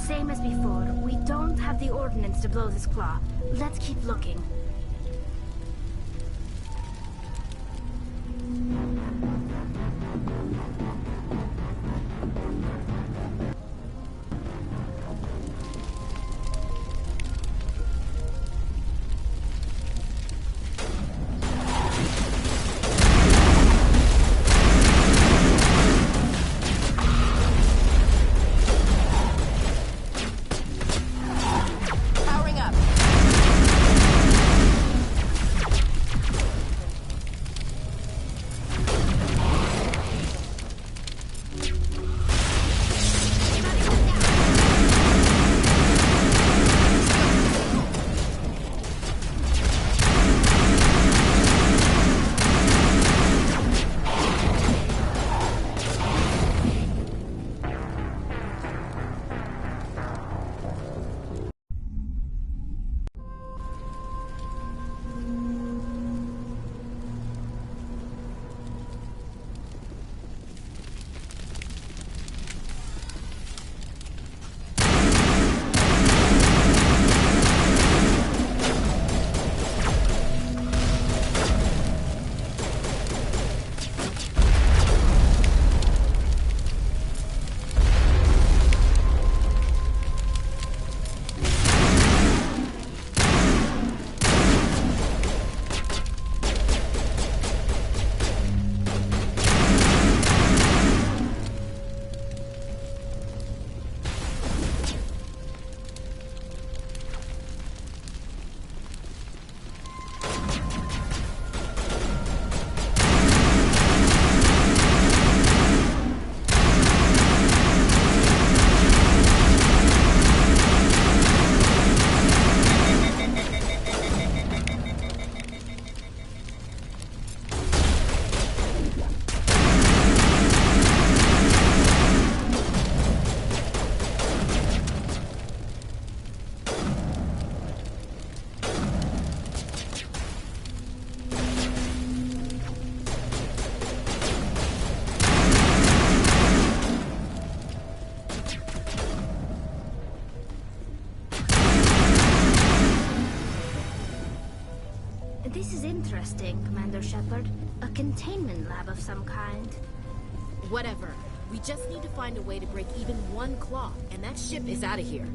Same as before. We don't have the ordnance to blow this claw. Let's keep looking. Powering up. This is interesting, Commander Shepard. A containment lab of some kind. Whatever. We just need to find a way to break even one claw, and that ship is out of here.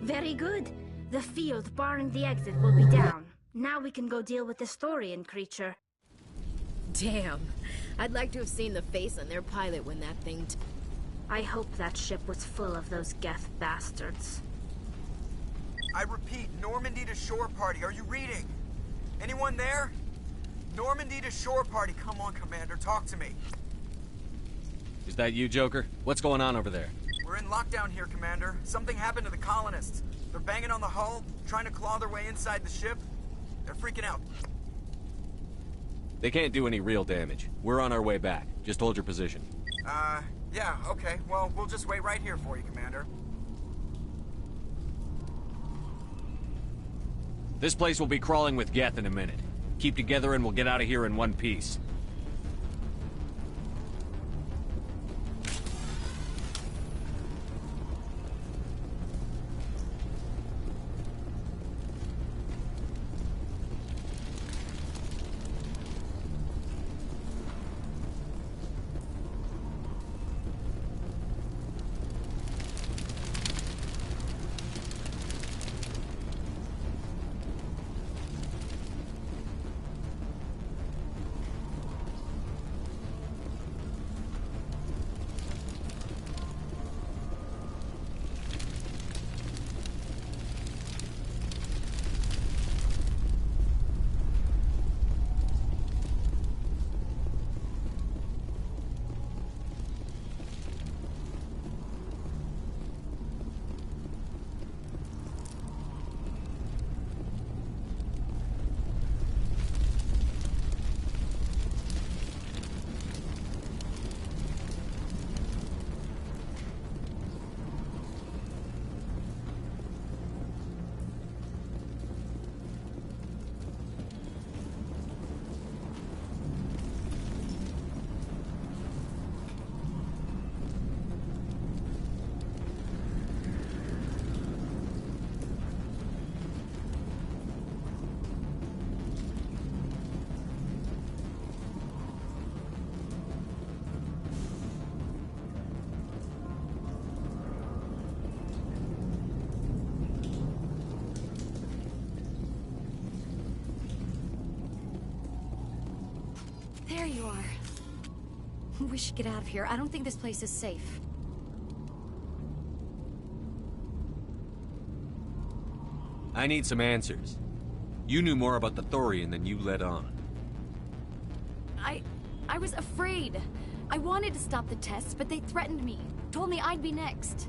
Very good. The field barring the exit will be down. Now we can go deal with this Thorian creature. Damn. I'd like to have seen the face on their pilot when that thing... I hope that ship was full of those Geth bastards. I repeat, Normandy to shore party. Are you reading? Anyone there? Normandy to shore party. Come on, Commander. Talk to me. Is that you, Joker? What's going on over there? We're in lockdown here, Commander. Something happened to the colonists. They're banging on the hull, trying to claw their way inside the ship. They're freaking out. They can't do any real damage. We're on our way back. Just hold your position. Yeah, okay. Well, we'll just wait right here for you, Commander. This place will be crawling with Geth in a minute. Keep together and we'll get out of here in one piece. There you are. We should get out of here. I don't think this place is safe. I need some answers. You knew more about the Thorian than you let on. I was afraid. I wanted to stop the tests, but they threatened me. Told me I'd be next.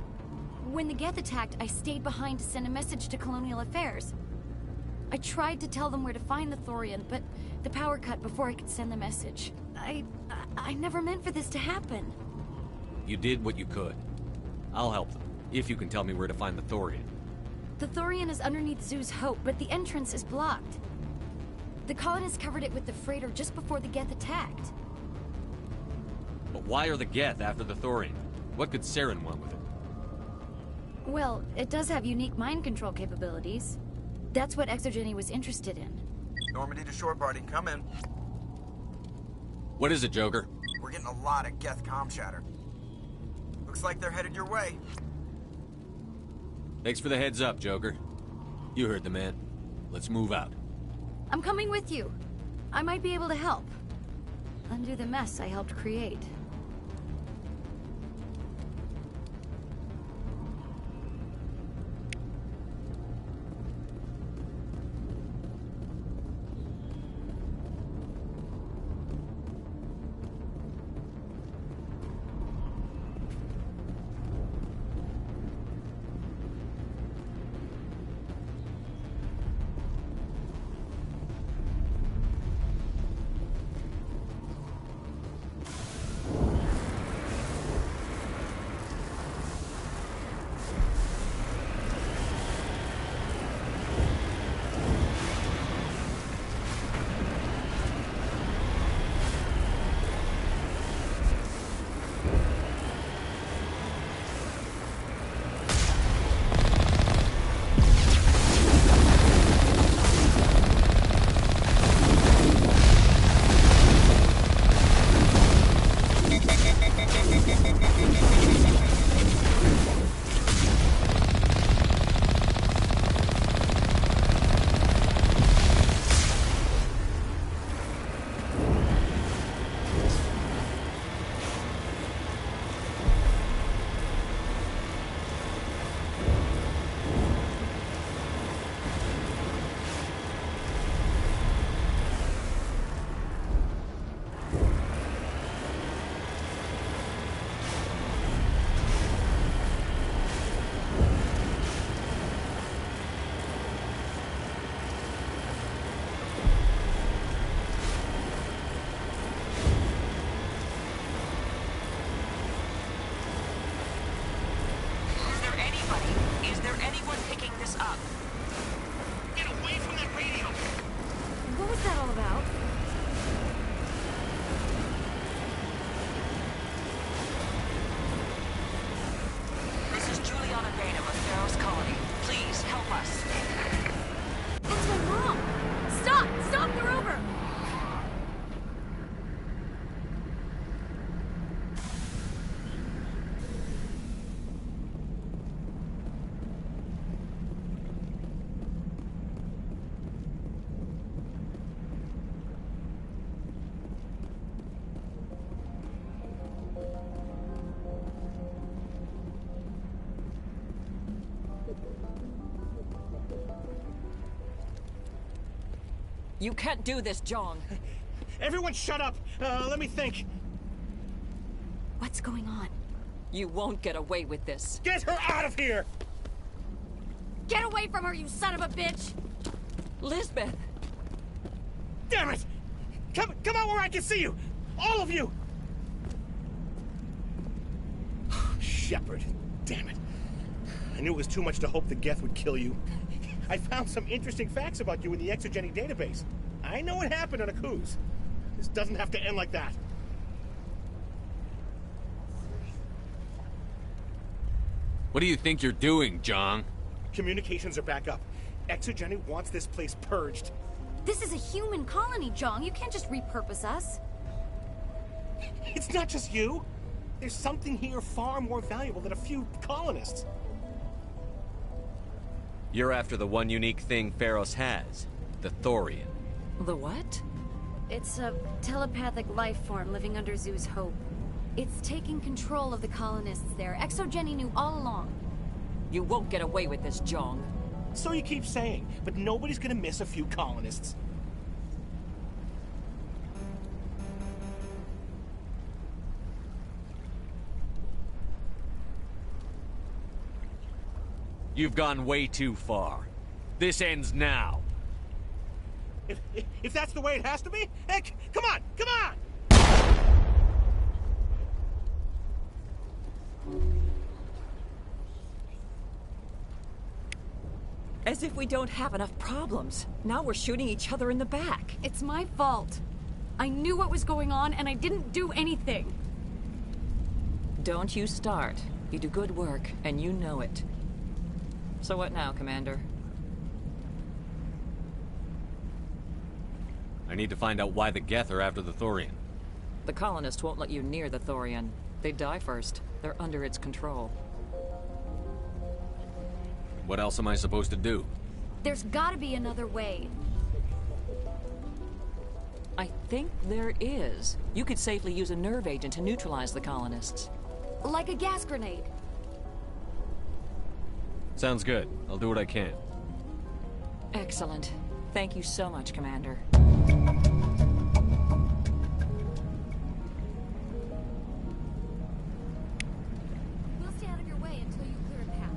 When the Geth attacked, I stayed behind to send a message to Colonial Affairs. I tried to tell them where to find the Thorian, but the power cut before I could send the message. I never meant for this to happen. You did what you could. I'll help them, if you can tell me where to find the Thorian. The Thorian is underneath Zoo's Hope, but the entrance is blocked. The colonists covered it with the freighter just before the Geth attacked. But why are the Geth after the Thorian? What could Saren want with it? Well, it does have unique mind control capabilities. That's what Exogeny was interested in. Normandy to shore party, come in. What is it, Joker? We're getting a lot of Geth comm chatter. Looks like they're headed your way. Thanks for the heads up, Joker. You heard the man. Let's move out. I'm coming with you. I might be able to help. Undo the mess I helped create. this up. Get away from that radio! What was that all about? This is Juliana Bainham of Pharaoh's Colony. Please, help us. That's my mom! Stop! Stop! They're over! You can't do this, John. Everyone shut up! Let me think. What's going on? You won't get away with this. Get her out of here! Get away from her, you son of a bitch! Lisbeth! Damn it! Come out where I can see you! All of you! Shepard, damn it. I knew it was too much to hope the Geth would kill you. I found some interesting facts about you in the Exogeny database. I know what happened on Akuz. This doesn't have to end like that. What do you think you're doing, John? Communications are back up. Exogeny wants this place purged. This is a human colony, Jong. You can't just repurpose us. It's not just you. There's something here far more valuable than a few colonists. You're after the one unique thing Pharos has, the thorian. The what? It's a telepathic life form living under Zoo's Hope. It's taking control of the colonists there. Exogeny knew all along. You won't get away with this, Jong. So you keep saying, but nobody's gonna miss a few colonists. You've gone way too far. This ends now. If that's the way it has to be, heck, come on, come on! As if we don't have enough problems. Now we're shooting each other in the back. It's my fault. I knew what was going on, and I didn't do anything. Don't you start. You do good work, and you know it. So what now, Commander? I need to find out why the Geth are after the thorian. The colonists won't let you near the thorian. They'd die first. They're under its control. What else am I supposed to do? There's gotta be another way. I think there is. You could safely use a nerve agent to neutralize the colonists. Like a gas grenade. Sounds good. I'll do what I can. Excellent. Thank you so much, Commander. We'll stay out of your way until you clear a path.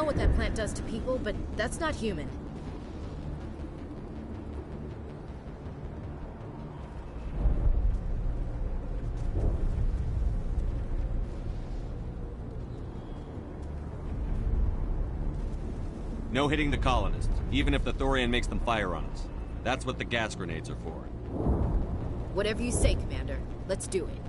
know what that plant does to people, but that's not human. No hitting the colonists, even if the Thorian makes them fire on us. That's what the gas grenades are for. Whatever you say, Commander. Let's do it.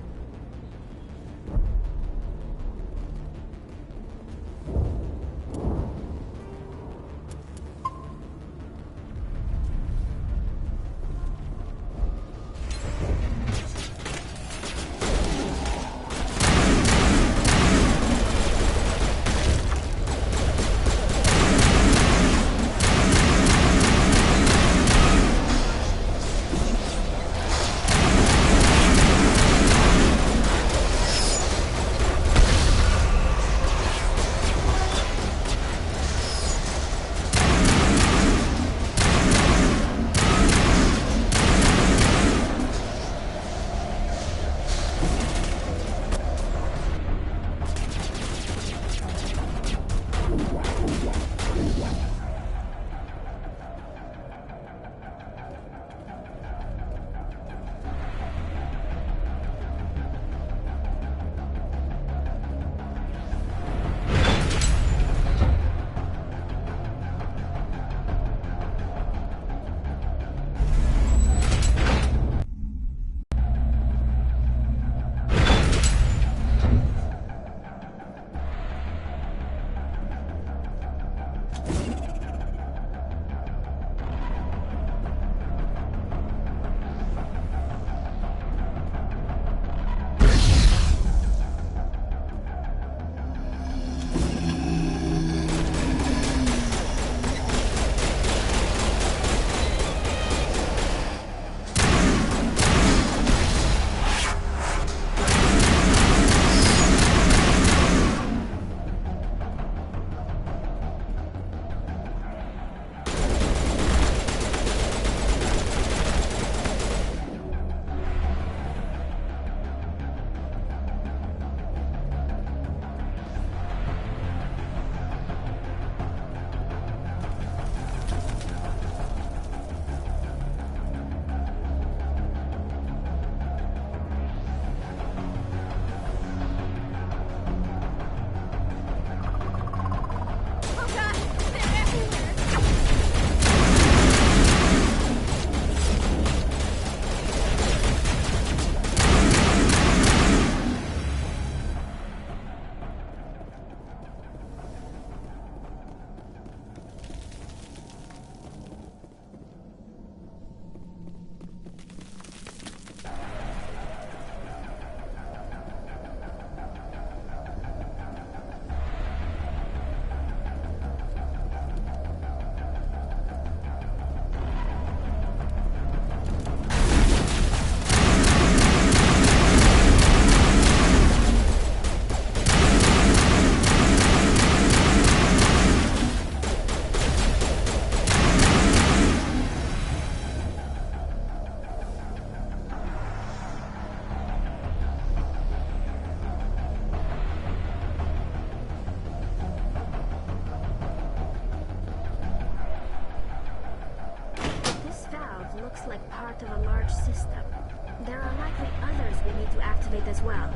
as well.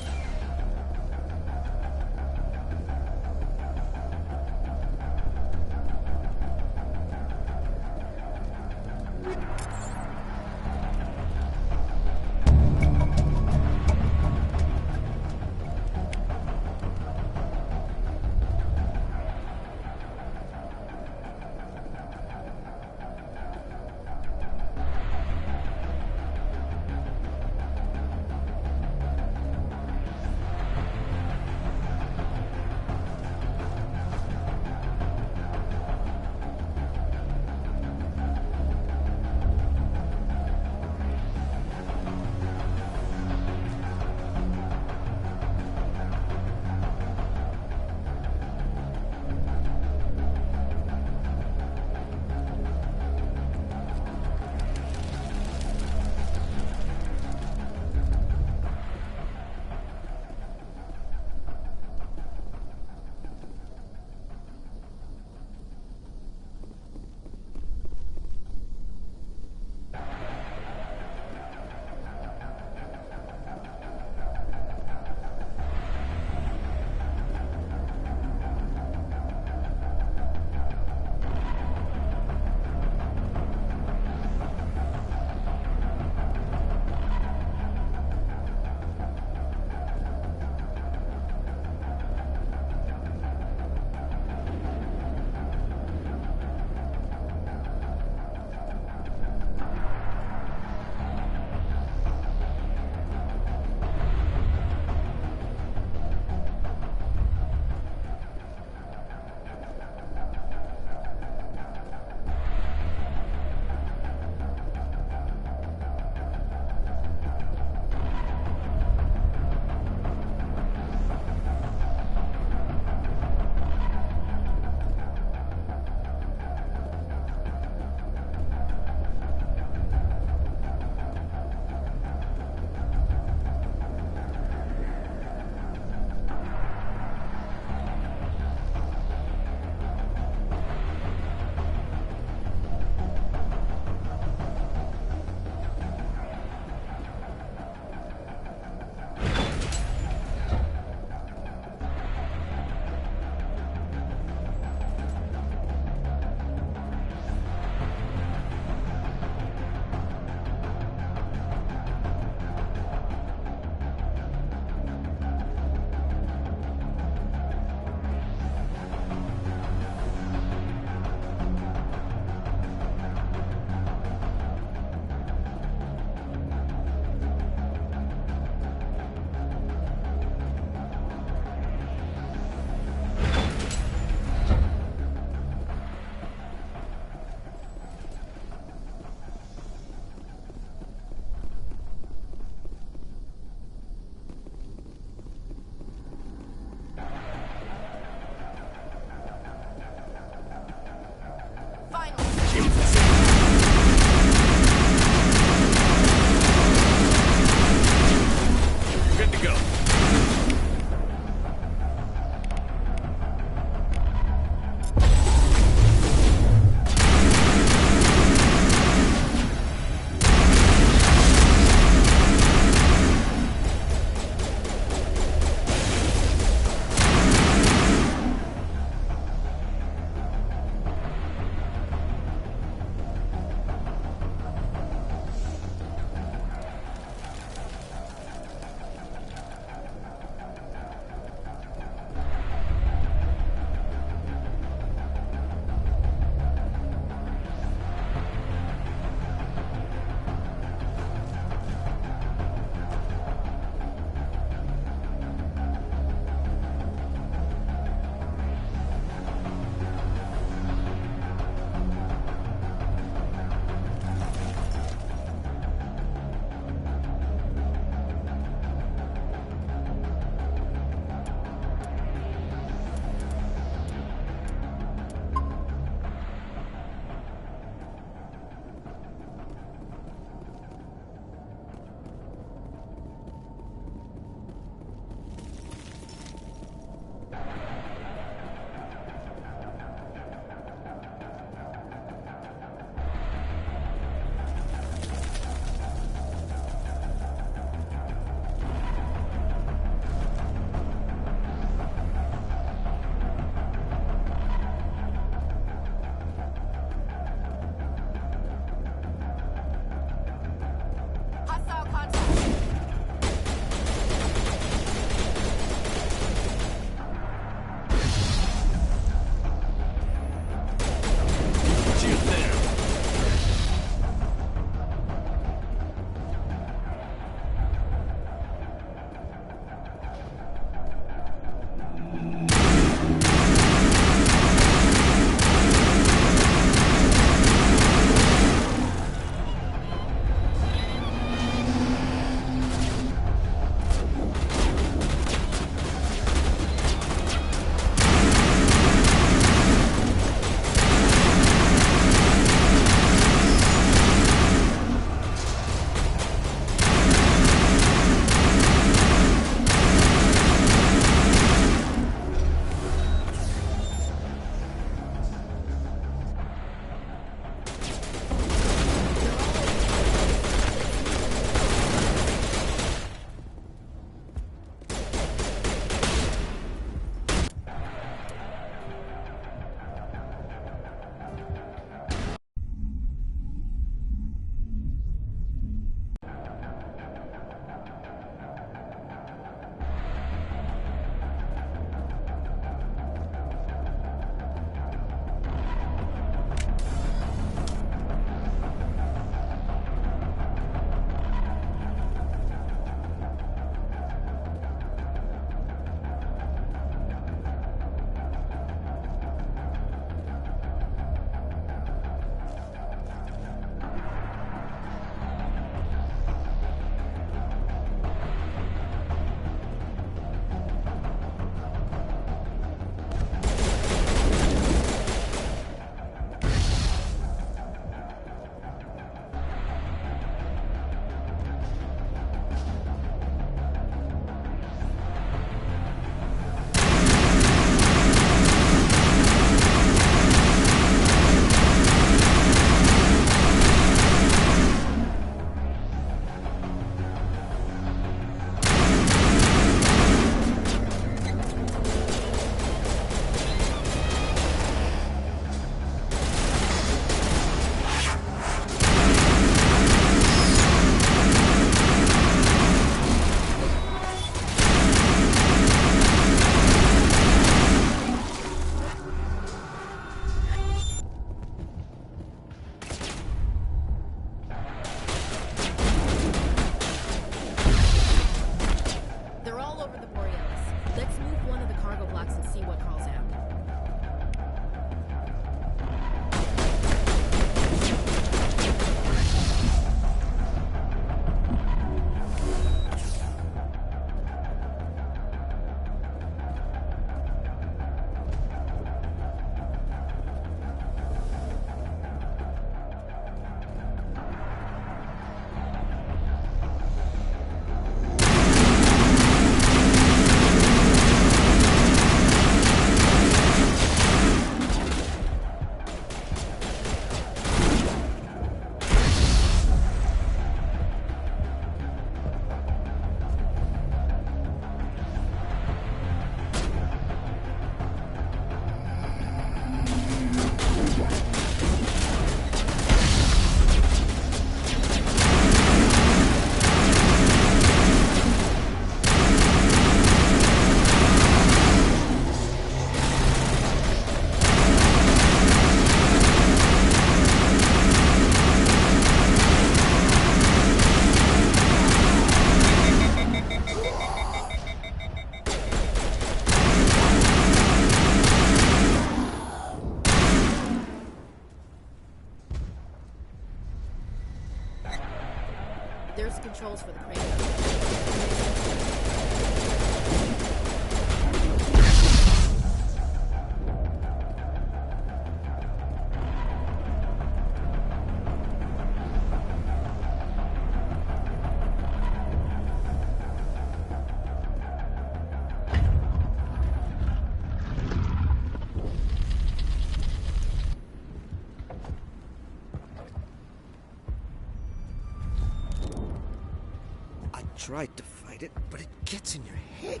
tried to fight it, but it gets in your head.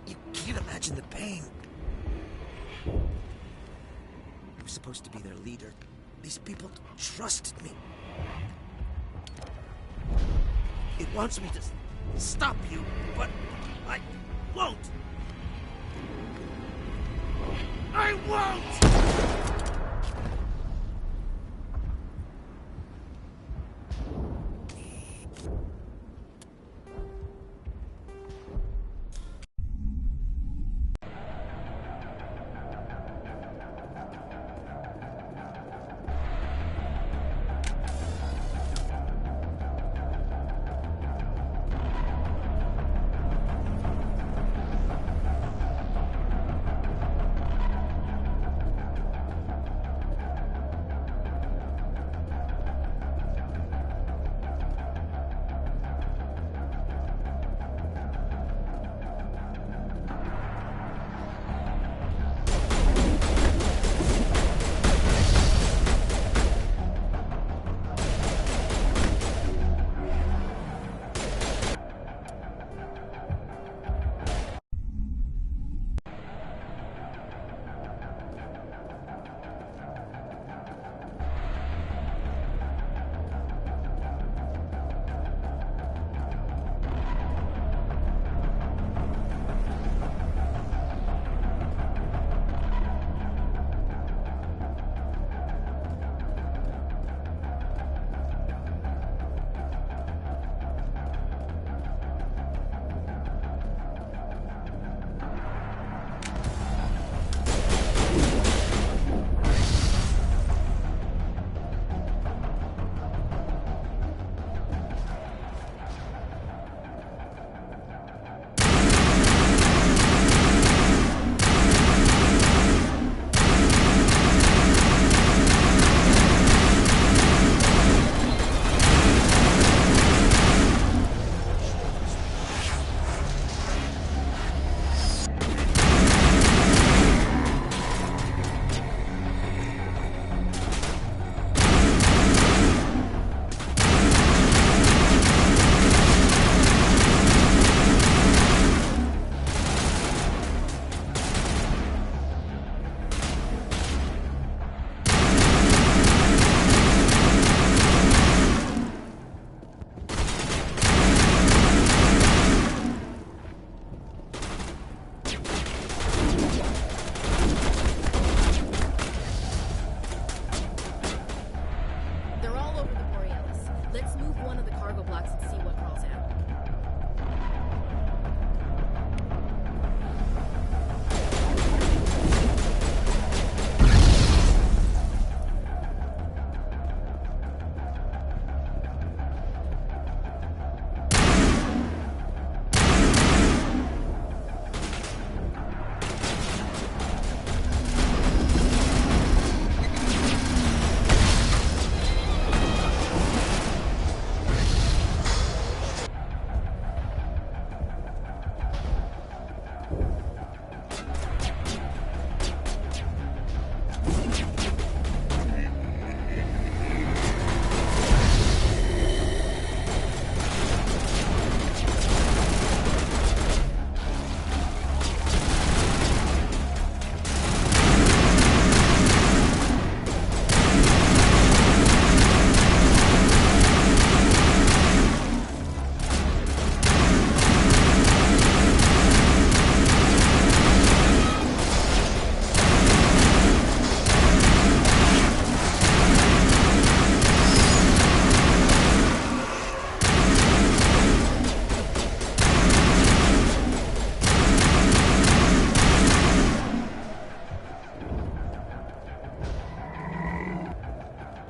You can't imagine the pain. I was supposed to be their leader. These people trusted me. It wants me to stop you, but I won't. I won't!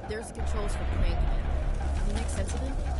There's controls for crane command. Can you make sense of them?